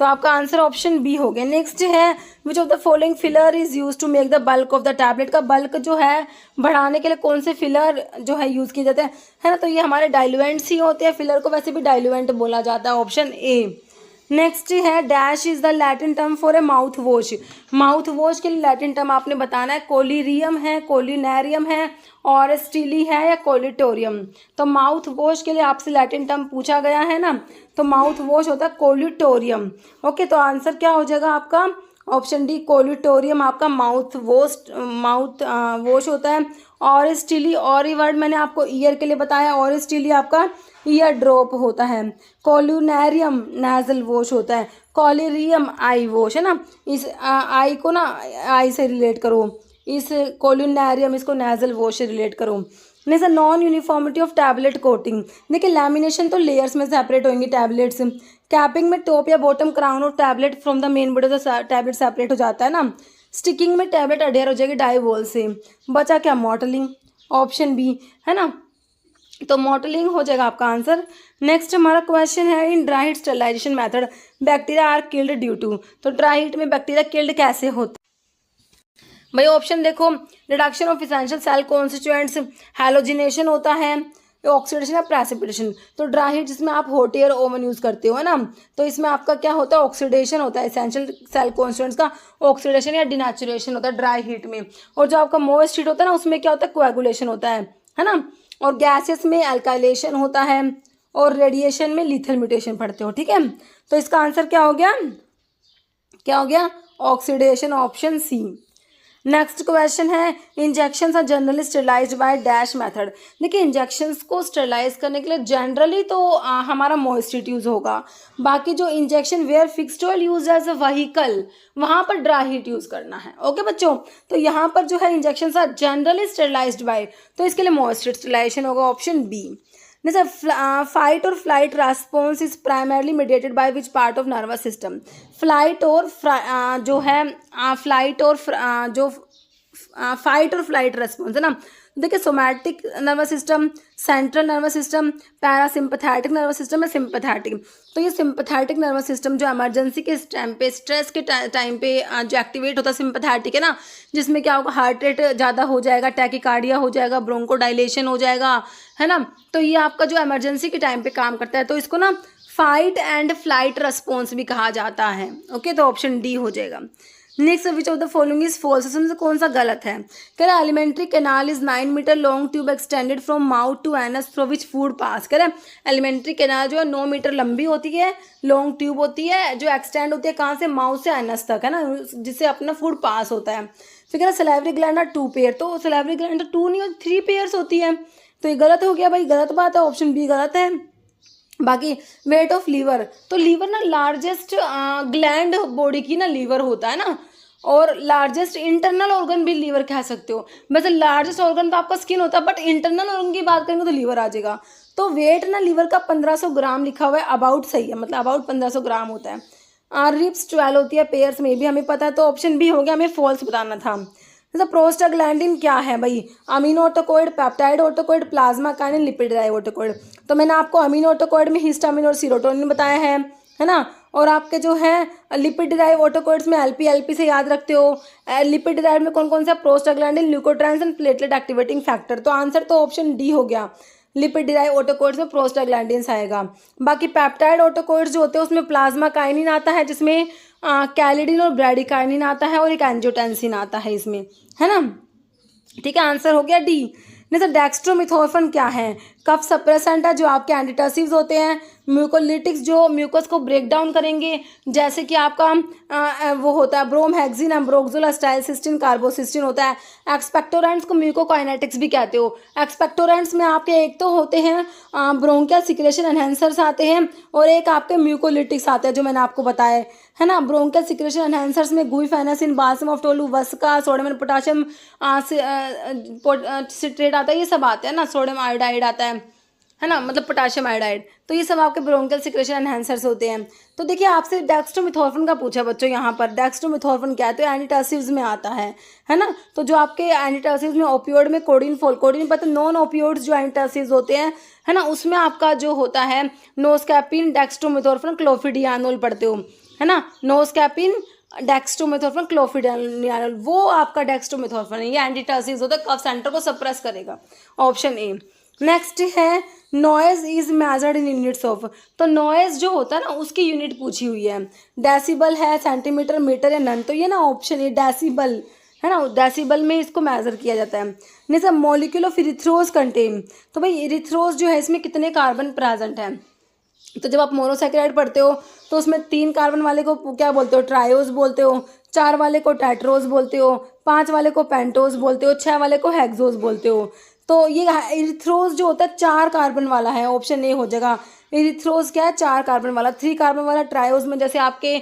तो आपका आंसर ऑप्शन बी हो गया। नेक्स्ट है which of the following filler is use to make the bulk of the tablet. का बल्क जो है बढ़ाने के लिए कौन से फिलर जो है यूज किए जाते हैं, है ना, तो ये हमारे डाइल्यूएंट्स ही होते हैं। फिलर को वैसे भी डाइल्यूएंट बोला जाता है, ऑप्शन ए। नेक्स्ट है dash is the Latin term for a mouth wash. Mouth wash के लिए लैटिन टर्म आपने बताना है, कोलिरियम है, कोलिनेरियम है, और स्टीली है या कोलिटोरियम। तो माउथ वॉश के लिए आपसे लैटिन टर्म पूछा गया है ना, तो माउथ वॉश होता है कोलिटोरियम। ओके, तो आंसर क्या हो जाएगा आपका, ऑप्शन डी कोलिटोरियम आपका माउथ वॉश होता है। और स्टीली, और ये वर्ड मैंने आपको ईयर के लिए बताया, और स्टीली आपका ईयर ड्रॉप होता है। कोलिनेरियम नेजल वॉश होता है। कोलिरियम आई वॉश है ना, इस आई को ना आई से रिलेट करो, इस कोलिनेरियम इसको नेजल वॉश से रिलेट करो। Next non uniformity of tablet coating. देखिए लैमिनेशन तो लेयर्स में सेपरेट होंगी टैबलेट्स। कैपिंग में टॉप या bottom crown of tablet from the main body of the tablet separate हो जाता है ना। स्टिकिंग में टैबलेट अडेयर हो जाएगी डाई वॉल से। बचा क्या, मॉटलिंग, ऑप्शन बी है ना, तो मॉटलिंग हो जाएगा आपका आंसर। नेक्स्ट हमारा क्वेश्चन है in dry heat sterilization method bacteria are killed due to. तो ड्राई हीट में बैक्टीरिया किल्ड कैसे होता है भाई, ऑप्शन देखो, reduction of essential cell constituents, halogenation होता है, ऑक्सीडेशन या प्रेसिपिटेशन। तो ड्राई हीट जिसमें आप हॉट एयर ओवन यूज करते हो है ना, तो इसमें आपका क्या होता है, ऑक्सीडेशन होता है, एसेंशियल सेल कॉन्स्टिट्यूएंट्स का ऑक्सीडेशन या डिनेचुरेशन होता है ड्राई हीट में। और जो आपका मॉइस्ट हीट होता है ना, उसमें क्या होता है, कोएगुलेशन होता है ना। और गैसेस में अल्काइलेशन होता है, और रेडिएशन में लीथल म्यूटेशन पढ़ते हो, ठीक है। तो इसका आंसर क्या हो गया, oxidation, option C. Next question है injections are generally sterilised by dash method. देखिए इंजेक्शंस को स्टेरिलाइज करने के लिए जनरली तो हमारा मॉइस्ट हीट यूज होगा। बाकी जो injection where fixed oil use as a vehicle, वहां पर ड्राई हीट यूज करना है। ओके बच्चों, तो यहाँ पर जो है injections are generally sterilised by, तो इसके लिए मॉइस्ट हीट स्टेरिलाइजेशन होगा, ऑप्शन बी। फाइट और flight response is primarily mediated by which part of nervous system. Flight और फाइट और फ्लाइट रेस्पॉन्स है ना, देखिए somatic nervous system, central nervous system, parasympathetic nervous system है, सिंपथेटिक। तो ये सिंपथेटिक नर्वस सिस्टम जो इमरजेंसी के टाइम पे, स्ट्रेस के टाइम पे जो एक्टिवेट होता है, सिंपथेटिक है ना, जिसमें क्या होगा, हार्ट रेट ज़्यादा हो जाएगा, टैकिकार्डिया हो जाएगा, ब्रोंकोडाइलेशन हो जाएगा, है ना। तो ये आपका जो इमरजेंसी के टाइम पे काम करता है, तो इसको ना फाइट एंड फ्लाइट रेस्पॉन्स भी कहा जाता है। ओके, तो ऑप्शन डी हो जाएगा। Next which of the following is false, इसमें से कौन सा गलत है। कह रहा alimentary canal is 9 metre long tube extended from mouth to anus through which food pass. कह रहा एलिमेंट्री कैनाल जो है 9 मीटर लंबी होती है, लॉन्ग ट्यूब होती है, जो एक्सटेंड होती है कहाँ से, माउथ से एनस तक, है ना, जिससे अपना फूड पास होता है। फिर कह रहा सलाइवरी ग्लैंड आर 2 पेयर, तो सलाइवरी ग्लैंड 2 नहीं होती, 3 पेयर्स होती है। तो ये गलत हो गया भाई, गलत बात है, ऑप्शन बी गलत है। बाकी वेट ऑफ लीवर, तो लीवर ना लार्जेस्ट ग्लैंड बॉडी की ना लीवर होता है ना, और लार्जेस्ट इंटरनल ऑर्गन भी लीवर कह सकते हो। वैसे लार्जेस्ट ऑर्गन तो आपका स्किन होता है, बट इंटरनल ऑर्गन की बात करेंगे तो लीवर आ जाएगा। तो वेट ना लीवर का 1500 ग्राम लिखा हुआ है, अबाउट सही है, मतलब अबाउट 1500 ग्राम होता है। रिप्स 12 होती है, पेयर्स में भी हमें पता है, तो ऑप्शन बी हो गया, हमें फॉल्स बताना था। जैसे प्रोस्टाग्लैंडिन क्या है भाई, amino autacoid, peptide autacoid, plasma kinin, lipid autacoid. तो मैंने आपको अमीनो ऑटोकॉइड में हिस्टामिन और सीरोटोनिन बताया है ना। और आपके जो है लिपिड डिराइव ऑटोकॉइड्स में एलपी से याद रखते हो। लिपिड डिराइव में कौन कौन सा, prostaglandin, leukotrienes and platelet activating factor. तो आंसर तो ऑप्शन डी हो गया, लिपिड डिराइव ऑटोकॉइड्स में प्रोस्टाग्लैंडिन्स आएगा। बाकी पेप्टाइड ऑटोकॉइड्स जो होते हैं उसमें प्लाज्मा काइनिन आता है, जिसमें कैलिडिन और ब्रैडिकाइनिन आता है, और एक एंजियोटेंसिन आता है इसमें, है ना। ठीक है, आंसर हो गया डी। नहीं सर, डेक्स्ट्रोमिथोर्फन क्या है, कफ सप्रेसेंट है, जो आपके एंटीटसिव्स होते हैं। म्यूकोलिटिक्स जो म्यूकस को ब्रेक डाउन करेंगे, जैसे कि आपका वो होता है ब्रोमहेक्सिन, एम्ब्रोक्सोल, एस्टाइलसिस्टिन, कार्बोसिस्टिन होता है। एक्सपेक्टोरेंट्स को म्यूकोकाइनेटिक्स भी कहते हो। एक्सपेक्टोरेंट्स में आपके एक तो होते हैं ब्रोंकियल सिक्रेशन एनहेंसर्स आते हैं, और एक आपके म्यूकोलिटिक्स आते हैं जो मैंने आपको बताया है ना। ब्रोंकियल सिक्रेशन एनहेंसर्स में guaifenesin, balsam of tolu, vasaka, sodium and potassium citrate आता है, ये सब आते हैं ना, सोडियम आयोडाइड आता है ना, मतलब पोटाशियम आयोडाइड। तो ये सब आपके ब्रोंकियल सिक्रेशन एनहेंसर्स होते हैं। तो देखिए आपसे डेक्स्ट्रोमिथोर्फन का पूछा बच्चों, यहाँ पर डेक्स्ट्रोमिथोर्फन क्या है, तो एंटीटसिव्स में आता है ना। तो जो आपके एंटीटसिव्स में ओपियोइड में कोडिन पता, नॉन ओपियोइड्स जो एंटीटसिव्स होते हैं, है ना, उसमें आपका जो होता है नोस्कैपिन, डेक्स्ट्रोमिथोर्फन, क्लोफिडियानोल पढ़ते हो, है ना, नोस्कैपिन, डेक्स्ट्रोमेथोर्फन, क्लोफिडेनिल, वो आपका डेक्स्ट्रोमेथोर्फन है, ये एंटीटर्सिव होता है, कफ सेंटर को सप्रेस करेगा, ऑप्शन ए। नेक्स्ट है noise is measured in units of, तो नॉइज जो होता है ना उसकी यूनिट पूछी हुई है, डेसिबल है, सेंटीमीटर, मीटर या नन, तो ये ना ऑप्शन ए डेसिबल है ना, डेसिबल में इसको मेजर किया जाता है। नहीं सर, मॉलिक्यूल ऑफ इरिथ्रोज कंटेन, तो भाई इरिथ्रोज जो है इसमें कितने कार्बन प्रेजेंट हैं, तो जब आप मोनोसैकेराइड पढ़ते हो तो उसमें 3 कार्बन वाले को क्या बोलते हो, ट्रायोज बोलते हो, 4 वाले को टेट्रोज बोलते हो, 5 वाले को पेंटोज बोलते हो, 6 वाले को हेक्सोज बोलते हो। तो ये इरिथ्रोज जो होता है 4 कार्बन वाला है, ऑप्शन ए हो जाएगा। इरिथ्रोज क्या है, 4 कार्बन वाला। 3 कार्बन वाला ट्रायोज में जैसे आपके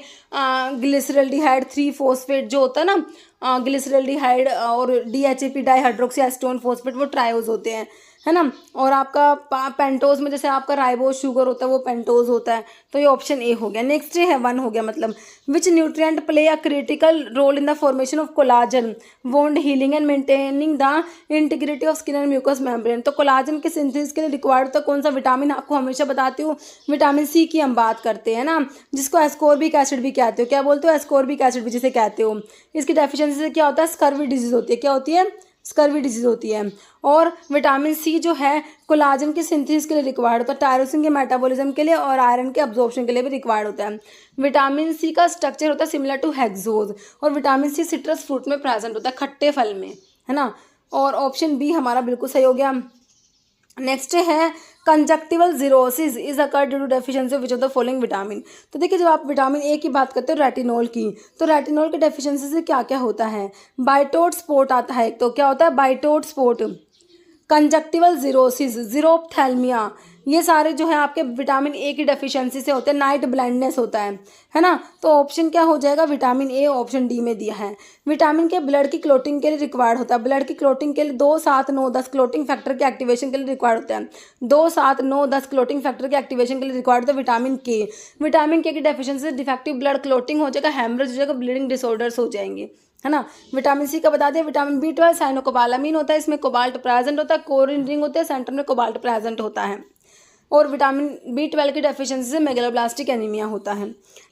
ग्लिसरल्डिहाइड 3 फॉस्फेट जो होता है ना, ग्लिसरल्डिहाइड और DHAP डाइहाइड्रोक्सी एसीटोन फॉस्फेट, वो ट्रायोज होते हैं, है ना। और आपका पेंटोज में जैसे आपका राइबोज शुगर होता है वो पेंटोज होता है, तो ये ऑप्शन ए हो गया। नेक्स्ट है 1 हो गया, मतलब which nutrient play a critical role in the formation of collagen, wound healing and maintaining the integrity of skin and mucus membrane, तो कोलाजन के सिंथेसिस के लिए रिक्वायर्ड तो कौन सा विटामिन, आपको हमेशा बताती हूँ विटामिन सी की हम बात करते हैं ना, जिसको एस्कॉर्बिक एसिड भी कहते हो, क्या बोलते हो, एस्कॉर्बिक एसिड भी जिसे कहते हो। इसकी डेफिशिएंसी से क्या होता है, स्कर्वी डिजीज होती है, क्या होती है, स्कर्वी डिजीज होती है। और विटामिन सी जो है कोलाजन के सिंथेसिस के लिए रिक्वायर्ड होता है, टायरोसिन के मेटाबॉलिज्म के लिए और आयरन के अब्जॉर्प्शन के लिए भी रिक्वायर्ड होता है। विटामिन सी का स्ट्रक्चर होता है सिमिलर टू हेक्सोज, और विटामिन सी सिट्रस फ्रूट में प्रेजेंट होता है, खट्टे फल में, है ना। और ऑप्शन बी हमारा बिल्कुल सही हो गया। नेक्स्ट है conjunctival xerosis is occur due to deficiency of which of the following vitamin, तो देखिए जब आप विटामिन ए की बात करते हो रेटिनॉल की, तो रेटिनॉल के डेफिशिएंसी से क्या क्या होता है, बाइटोट स्पॉट आता है, तो क्या होता है बाइटोट स्पॉट, कंजक्टिवल जीरोसिस, जीरोप्थेल्मिया, ये सारे जो है आपके विटामिन ए की डेफिशिएंसी से होते हैं, नाइट ब्लाइंडनेस होता है ना। तो ऑप्शन क्या हो जाएगा, विटामिन ए, ऑप्शन डी में दिया है। विटामिन के ब्लड की क्लोटिंग के लिए रिक्वायर्ड होता है, ब्लड की क्लोटिंग के लिए 2, 7, 9, 10 क्लोटिंग फैक्टर के एक्टिवेशन के लिए रिक्वायर्ड होता है, 2, 7, 9, 10 क्लोटिंग फैक्टर के एक्टिवेशन के लिए रिक्वायर्ड होता है विटामिन के। विटामिन के की डेफिशिएंसी से डिफेक्टिव ब्लड क्लोटिंग हो जाएगा, हेमरेज हो जाएगा, ब्लीडिंग डिसऑर्डर्स हो जाएंगे, है ना। विटामिन सी का बता दें, विटामिन B12 साइनोकोबालामीन होता है, इसमें कोबाल्ट प्रेजेंट होता है, कोरिन रिंग होते हैं, सेंटर में कोबाल्ट प्रेजेंट होता है। और विटामिन B12 की डेफिशिएंसी से मेगलोब्लास्टिक एनीमिया होता है।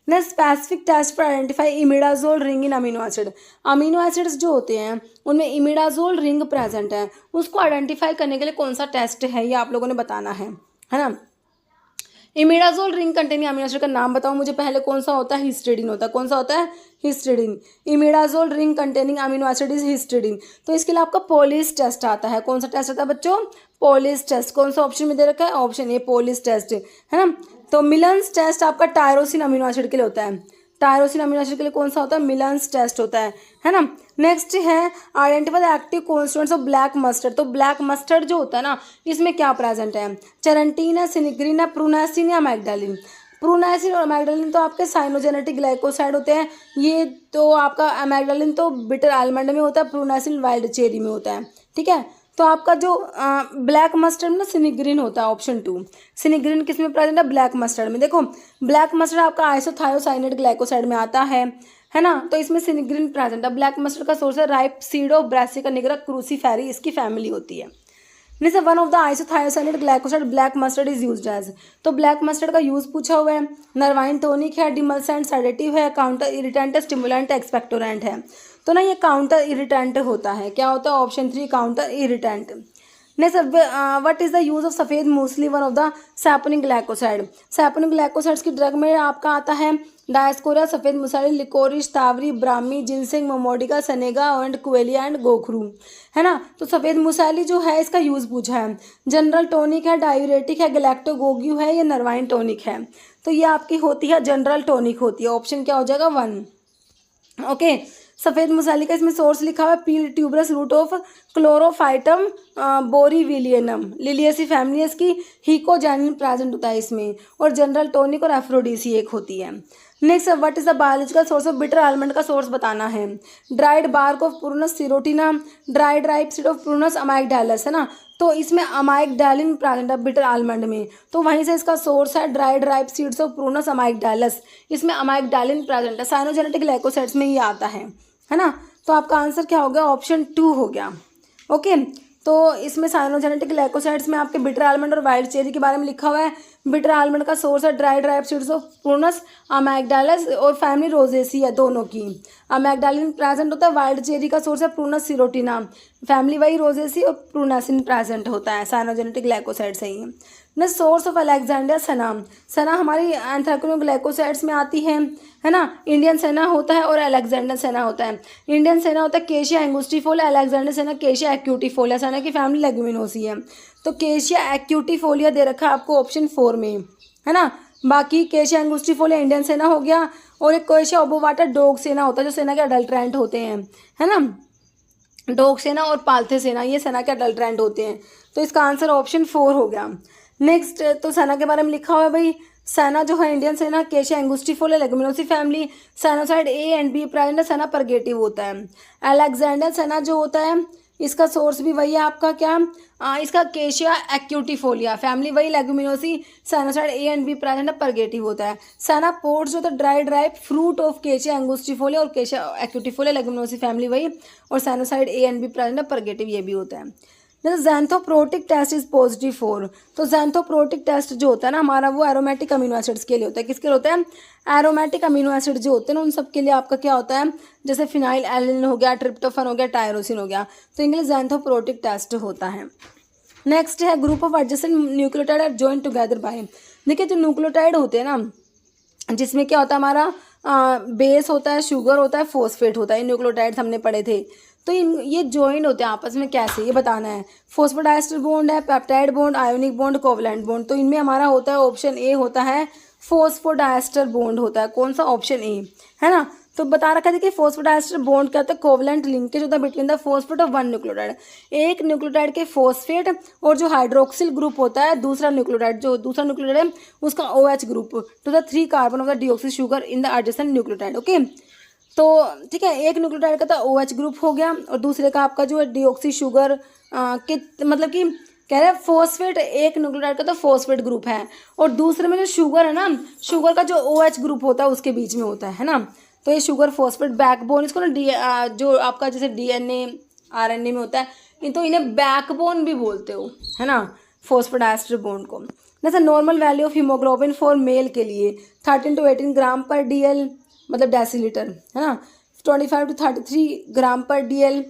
Next, specific test for identify imidazole ring in amino acid, amino acids जो होते हैं उनमें इमिडाजोल रिंग प्रेजेंट है, उसको आइडेंटिफाई करने के लिए कौन सा टेस्ट है ये आप लोगों ने बताना है ना। Imidazole ring containing amino acid का नाम बताओ मुझे पहले, कौन सा होता है, हिस्टिडीन होता है, कौन सा होता है, histidine. Imidazole ring containing amino acid is histidine, तो इसके लिए आपका पोलिस टेस्ट आता है, कौन सा टेस्ट आता है बच्चों, पोलिस टेस्ट, कौन सा ऑप्शन में दे रखा है, ऑप्शन ए पोलिस टेस्ट, है ना। तो मिलन्स टेस्ट आपका टायरोसिन अमीनो एसिड के लिए होता है, टायरोसिन अमीनो एसिड के लिए कौन सा होता है, मिलन्स टेस्ट होता है ना। नेक्स्ट है identify the active constituents of black mustard, तो ब्लैक मस्टर्ड जो होता है ना इसमें क्या प्रेजेंट है, चेरेंटीन है, सिनिग्रीन है, प्रूनेसिन या मैग्डालिन। प्रूनेसिन और मैग्डालिन तो आपके साइनोजेनेटिक ग्लाइकोसाइड होते हैं, ये तो आपका मैग्डालिन तो बिटर आलमंड में होता है, प्रूनेसिन वाइल्ड चेरी में होता है, ठीक है। तो आपका जो ब्लैक मस्टर्ड में सिनिग्रीन होता है, ऑप्शन 2, सिनिग्रीन किस में प्रेजेंट है, ब्लैक मस्टर्ड में। देखो ब्लैक मस्टर्ड आपका आइसोथायोसाइनेट ग्लाइकोसाइड में आता है ना, तो इसमें सिनिग्रीन प्रेजेंट है। ब्लैक मस्टर्ड का सोर्स है ripe seed of brassica nigra cruciferae, इसकी फैमिली होती है। जैसे one of the isothiocyanate glycoside black mustard is used as, तो ब्लैक मस्टर्ड का यूज पूछा हुआ है, नर्वाइन टॉनिक है, डिमल्सेंट सेडेटिव है, काउंटर इरिटेंट, स्टिमुलेंट, एक्सपेक्टोरेंट है, तो ना ये काउंटर इरिटेंट होता है, क्या होता है, option 3 counter irritant. Next, what is the use of safed musli, one of the saponin glycoside, saponin glycosides की ड्रग में आपका आता है डायस्कोरिया, सफ़ेद मूसली, लिकोरिश, तावरी, brahmi, ginseng, momordica, senega and quillaia and gokhru, है ना। तो सफ़ेद मूसली जो है इसका यूज़ पूछा है, जनरल टॉनिक है, डायूरेटिक है, गैलेक्टोगोग्यू है, या नर्वाइन टॉनिक है, तो ये आपकी होती है जनरल टॉनिक होती है, ऑप्शन क्या हो जाएगा 1, ओके। सफ़ेद मूसली का इसमें सोर्स लिखा हुआ है peel tuberous root of chlorophytum borivilianum, liliaceae family इसकी, हीकोजैनिन प्रेजेंट होता है इसमें, और जनरल टॉनिक और एफ्रोडीसिएक होती है। Next, what is the biological source of bitter almond का सोर्स बताना है, dried bark of prunus serotina, dried ripe seed of prunus amygdalus, है ना। तो इसमें अमाइगडालिन प्रेजेंट है बिटर आलमंड में, तो वहीं से इसका सोर्स है dried ripe seeds of prunus amygdalus, इसमें अमाइगडालिन प्रेजेंट है, साइनोजेनेटिक ग्लाइकोसाइड्स में ये आता है ना। तो आपका आंसर क्या हो गया, ऑप्शन 2 हो गया, ओके। तो इसमें साइनोजेनेटिक ग्लाइकोसाइड्स में आपके बिटर आलमंड और वाइल्ड चेरी के बारे में लिखा हुआ है। बिटर आलमंड का सोर्स है dry drive seeds of Prunus अमेग्डालस और फैमिली रोजेसी है दोनों की। अमेग्डालिन प्रेजेंट होता है, वाइल्ड चेरी का सोर्स है प्रूनस सिरोटिना, फैमिली वही रोजेसी और प्रूनासिन प्रेजेंट होता है, साइनोजेनेटिक ग्लाइकोसाइड सही है। न सोर्स ऑफ अलेक्जेंडर सना, सना हमारी एंथ्राक्नोग्लाइकोसाइड्स में आती है ना। इंडियन सेना होता है और अलेक्जेंडर सेना होता है। इंडियन सेना होता है केशिया एंगुस्टिफोलिया, अलेक्जेंडर सेना केशिया एक्यूटिफोलिया, सेना की फैमिली लेग्यूमिनोसी है। तो केशिया एक्यूटिफोलिया दे रखा है आपको ऑप्शन 4 में, है ना। बाकी केशिया एंगुस्टिफोलिया इंडियन सेना हो गया, और एक केशिया ओबोवाटा डॉग सेना होता है, जो सेना के अडल्ट्रेंट होते हैं, है ना। डॉग सेना और पालथे सेना ये सेना के अडल्ट्रेंट होते हैं। तो इसका आंसर ऑप्शन 4 हो गया। नेक्स्ट, तो सेना के बारे में लिखा हुआ है भाई, सेना जो है Indian senna cassia angustifolia leguminosae family, sennoside A and B present, senna purgative होता है। अलेक्जेंडर सेना जो होता है इसका सोर्स भी वही है आपका क्या, इसका केशिया एक्यूटिफोलिया, फैमिली वही Leguminosae, sinusoid A and B present है, परगेटिव होता है। सेना पोर्ट जो होता है ड्राई ड्राइप फ्रूट ऑफ केशिया एंगुस्टिफोलिया और केशिया एक्यूटिफोलिया लेग्यूमिनोसी फैमिली वही, और sinusoid A and B present है, परगेटिव ये भी होता है। जैसे ज़ैंथोप्रोटिक टेस्ट इज पॉजिटिव फॉर, तो ज़ैंथोप्रोटिक टेस्ट जो होता है ना हमारा वो एरोमेटिक अमीनो एसिड्स के लिए होता है। किसके लिए होता है, एरोमेटिक अमीनो एसिड जो होते हैं ना उन सब के लिए आपका क्या होता है, जैसे फिनाइल एलिन हो गया, ट्रिप्टोफन हो गया, टायरोसिन हो गया, तो इनके लिए ज़ैंथोप्रोटिक टेस्ट होता है। नेक्स्ट है group of adjacent nucleotide are joint together by, देखिए जो न्यूक्लियोटाइड होते हैं ना जिसमें क्या होता है हमारा बेस होता है, शुगर होता है, फॉस्फेट होता है, न्यूक्लियोटाइड्स हमने पढ़े थे। तो ये जॉइंट होते हैं आपस में कैसे, ये बताना है। फॉस्फोडाइस्टर बॉन्ड है, peptide bond, ionic bond, covalent bond, तो इनमें हमारा होता है ऑप्शन ए होता है फॉस्फोडाइस्टर बॉन्ड होता है। कौन सा, ऑप्शन ए, है ना। तो बता रखा है कि फॉस्फोडाइस्टर बॉन्ड क्या होता है, कोवलेंट लिंकेज होता है between the phosphate of one nucleotide, एक न्यूक्लियोटाइड के फॉस्फेट और जो हाइड्रोक्सिल ग्रुप होता है दूसरा न्यूक्लियोटाइड, जो दूसरा न्यूक्लियोटाइड है उसका OH group to the 3 carbon of the deoxy sugar in the adjacent nucleotide. Okay, तो ठीक है, एक न्यूक्लियोटाइड का तो OH ग्रुप हो गया और दूसरे का आपका जो है डीऑक्सी शुगर के मतलब कि कह रहे हैं फॉस्फेट, एक न्यूक्लियोटाइड का तो फॉस्फेट ग्रुप है और दूसरे में जो शुगर है ना, शुगर का जो OH ग्रुप होता है उसके बीच में होता है ना। तो ये शुगर फॉस्फेट बैकबोन, इसको ना जो आपका जैसे DNA RNA में होता है तो इन्हें बैकबोन भी बोलते हो, है ना, फॉस्फोडाइस्टर बॉन्ड को। जैसे normal value of haemoglobin for male के लिए 13 to 18 ग्राम पर DL मतलब डेसीलीटर, है ना, 25 to 33 ग्राम पर DL,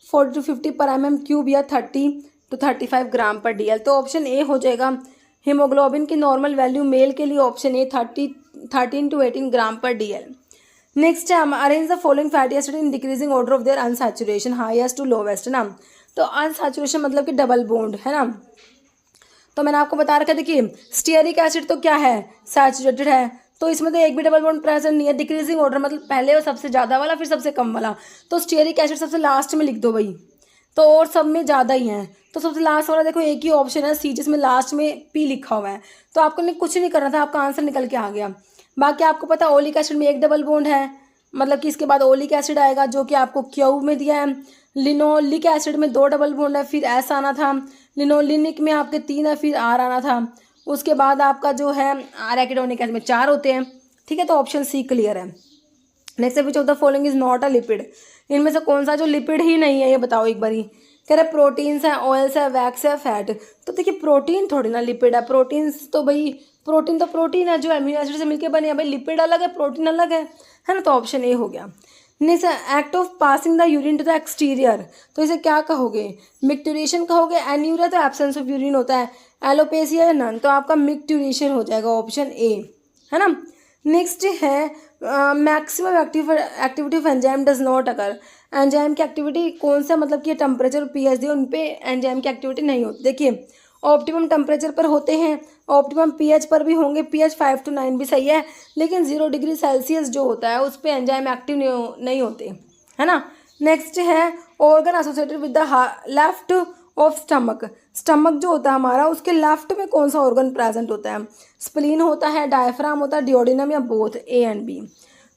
40 to 50 पर mm³ या 30 to 35 ग्राम पर DL। तो ऑप्शन ए हो जाएगा हीमोग्लोबिन की नॉर्मल वैल्यू मेल के लिए, ऑप्शन ए 13 to 18 ग्राम पर DL। नेक्स्ट है arrange the following fatty acid in decreasing order of their unsaturation highest to lowest, है ना। तो अनसैचुरेशन मतलब कि डबल बॉन्ड, है ना। तो मैंने आपको बता रखा है, देखिए स्टीयरिक एसिड तो क्या है, सैचुरेटेड है, तो इसमें तो एक भी डबल बॉन्ड प्रेजेंट नहीं है। डिक्रीजिंग ऑर्डर मतलब पहले और सबसे ज़्यादा वाला फिर सबसे कम वाला, तो स्टीयरिक एसिड सबसे लास्ट में लिख दो भाई, तो और सब में ज़्यादा ही है, तो सबसे लास्ट वाला देखो एक ही ऑप्शन है सी जिसमें लास्ट में P लिखा हुआ है, तो आपको कुछ नहीं करना था, आपका आंसर निकल के आ गया। बाकी आपको पता ओलिक एसिड में एक डबल बॉन्ड है, मतलब कि इसके बाद ओलिक एसिड आएगा जो कि आपको क्यू में दिया है। लिनोलिक एसिड में 2 डबल बॉन्ड है, फिर एस आना था। लिनोलिनिक में आपके 3 है, फिर आर आना था। उसके बाद आपका जो है एराकिडोनिक एसिड में 4 होते हैं, ठीक है। तो ऑप्शन सी क्लियर है। Next which of the following is not a lipid, इनमें से कौन सा जो लिपिड ही नहीं है ये बताओ एक बारी। कह रहे प्रोटीन्स है, ऑयल्स है, वैक्स है, फैट। तो देखिए प्रोटीन थोड़ी ना लिपिड है, प्रोटीन्स तो भाई प्रोटीन तो प्रोटीन है जो अमीनो एसिड से मिलकर बने हैं, भाई लिपिड अलग है प्रोटीन अलग है ना। तो ऑप्शन ए हो गया। Next act of passing the urine to the exterior, तो इसे क्या कहोगे, मिक्टूरेशन कहोगे। एन्यूरिया तो एब्सेंस ऑफ यूरिन होता है, एलोपेसिया या नन, तो आपका मिक्टूरेशन हो जाएगा, ऑप्शन ए, है ना। नेक्स्ट है maximum activity of enzyme does not occur, enzyme की एक्टिविटी कौन सा मतलब कि टेम्परेचर और pH दी उन पे एंजाइम की एक्टिविटी नहीं होती। देखिए ऑप्टिमम टेम्परेचर पर होते हैं, ऑप्टिमम pH पर भी होंगे, pH 5 to 9 भी सही है, लेकिन 0 डिग्री सेल्सियस जो होता है उस पर एंजाइम एक्टिव नहीं होते, है ना। नेक्स्ट है organ associated with the left of stomach, stomach जो होता है हमारा उसके लेफ्ट में कौन सा ऑर्गन प्रेजेंट होता है, स्प्लीन होता है, डायफ्राम होता है, डिओडिनम या बोथ, ए एंड बी।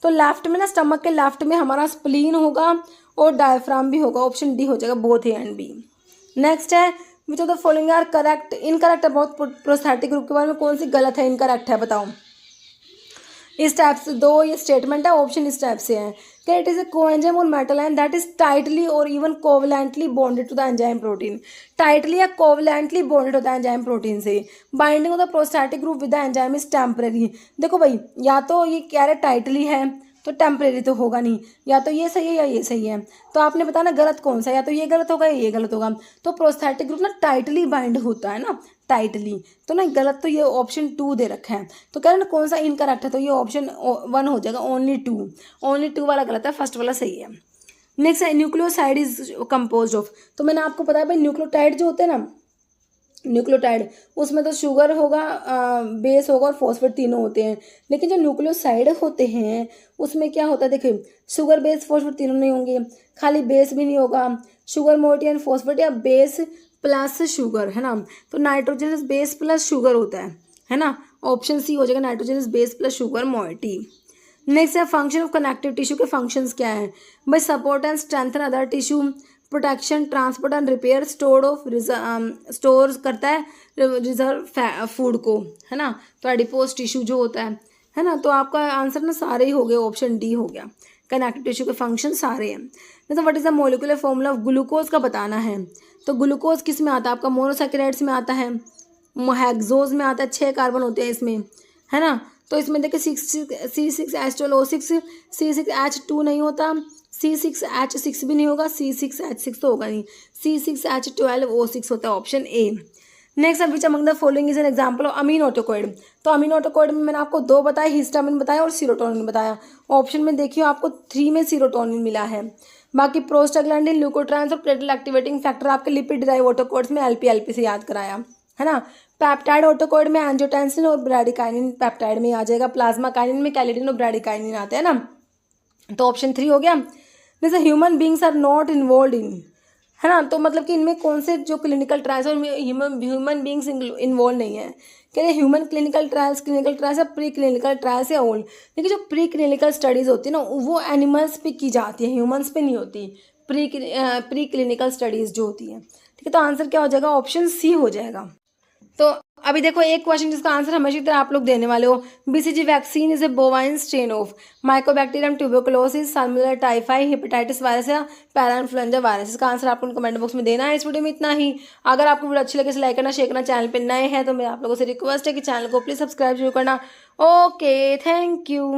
तो लेफ्ट में ना स्टमक के लेफ्ट में हमारा स्प्लीन होगा और डायफ्राम भी होगा, ऑप्शन डी हो जाएगा, both A and B. Next है which of the following are correct, incorrect about prosthetic group के बारे में कौन सी गलत है, इनकरेक्ट है बताओ। इस टाइप से दो ये स्टेटमेंट है, ऑप्शन इस टाइप से है कि it is a coenzyme or metal ion that is tightly or even covalently bonded to the enzyme protein. Tightly या कोवलेंटली बॉन्डेड होता है एंजाइम प्रोटीन से। Binding of the prosthetic group with the enzyme is temporary. देखो भाई, या तो ये कह रहे टाइटली है तो टेम्परेरी तो होगा नहीं, या तो ये सही है या ये सही है। तो आपने बताना गलत कौन सा, या तो ये गलत होगा या ये गलत होगा। तो प्रोस्थेटिक ग्रुप ना टाइटली बाइंड होता है ना, टाइटली, तो ना गलत तो ये ऑप्शन 2 दे रखा है। तो कह रहे ना कौन सा इनकरेक्ट है, तो ये ऑप्शन 1 हो जाएगा, ओनली 2। ओनली 2 वाला गलत है, फर्स्ट वाला सही है। नेक्स्ट है न्यूक्लियोसाइड इज कंपोज ऑफ। तो मैंने आपको बताया भाई न्यूक्लियोटाइड जो होते हैं ना, न्यूक्लियोटाइड उसमें तो शुगर होगा, बेस होगा और फॉस्फेट तीनों होते हैं। लेकिन जो न्यूक्लियोसाइड होते हैं उसमें क्या होता है, देखिए शुगर बेस फॉस्फेट तीनों नहीं होंगे, खाली बेस भी नहीं होगा, शुगर मोइटी एंड फॉस्फेट या बेस प्लस शुगर, है ना। तो नाइट्रोजनस बेस प्लस शुगर होता है ना। ऑप्शन सी हो जाएगा, nitrogenous base plus sugar moiety. Next है फंक्शन ऑफ कनेक्टिव टिश्यू के फंक्शंस क्या है भाई, support and strengthen other tissue, protection, transport and repair, store करता है रिजर्व फूड को, है ना। तो एडिपोज टिश्यू जो होता है ना। तो आपका आंसर ना सारे ही हो गए, ऑप्शन डी हो गया, कनेक्टिव टिश्यू के फंक्शन सारे हैं। जैसे what is the molecular formula of glucose का बताना है। तो ग्लूकोज किस में आता है आपका, मोनोसैकेराइड्स में आता है, हेक्सोज में आता है, 6 कार्बन होते हैं इसमें, है ना। तो इसमें देखिए C6H12O6, C6H2 नहीं होता, C6H6 भी नहीं होगा, C6H6 तो होगा नहीं, C6H12O6 होता है, option A. Next which among the following is an example of अमीनोटोकॉइड। तो अमीनोटोकॉइड में मैंने आपको 2 बताया, हिस्टामिन बताया और सीरोटोनिन बताया। ऑप्शन में देखिए आपको 3 में सीरोटोनिन मिला है। बाकी प्रोस्टाग्लैंडिन, ल्यूकोट्रांस और प्लेटलेट एक्टिवेटिंग फैक्टर आपके लिपिड ड्राइव ऑटोकॉइड्स में LP से याद कराया, है ना। पेप्टाइड ऑटोकॉइड में एंजियोटेंसिन और ब्रैडिकाइनिन पेप्टाइड में आ जाएगा, प्लाज्मा काइनिन में कैलिडिन और ब्रैडिकाइनिन आते हैं ना। तो ऑप्शन 3 हो गया। जैसे human beings are not involve in, है ना। तो मतलब कि इनमें कौन से जो क्लिनिकल ट्रायल्स और ह्यूमन बींग्स इन्वॉल्व नहीं है, कह रहे ह्यूमन क्लिनिकल ट्रायल्स या प्री क्लिनिकल ट्रायल्स या ओल्ड। देखिए जो प्री क्लिनिकल स्टडीज़ होती है ना वो एनिमल्स पे की जाती है, ह्यूमंस पे नहीं होती। प्री क्लिनिकल स्टडीज़ जो होती है, ठीक है। तो आंसर क्या हो जाएगा, ऑप्शन सी हो जाएगा। तो अभी देखो एक क्वेश्चन जिसका आंसर हमेशा की तरह आप लोग देने वाले हो। BCG vaccine is A bovine strain of Mycobacterium tuberculosis, salmonella typhi, hepatitis virus या पैरा इन्फ्लुएंजा वायरस। इसका आंसर आपको कमेंट बॉक्स में देना है। इस वीडियो में इतना ही। अगर आपको वीडियो अच्छी लगे तो लाइक करना, शेयर करना, चैनल पे नए हैं तो मैं आप लोगों से रिक्वेस्ट है कि चैनल को प्लीज सब्सक्राइब जरूर करना। Okay, thank you.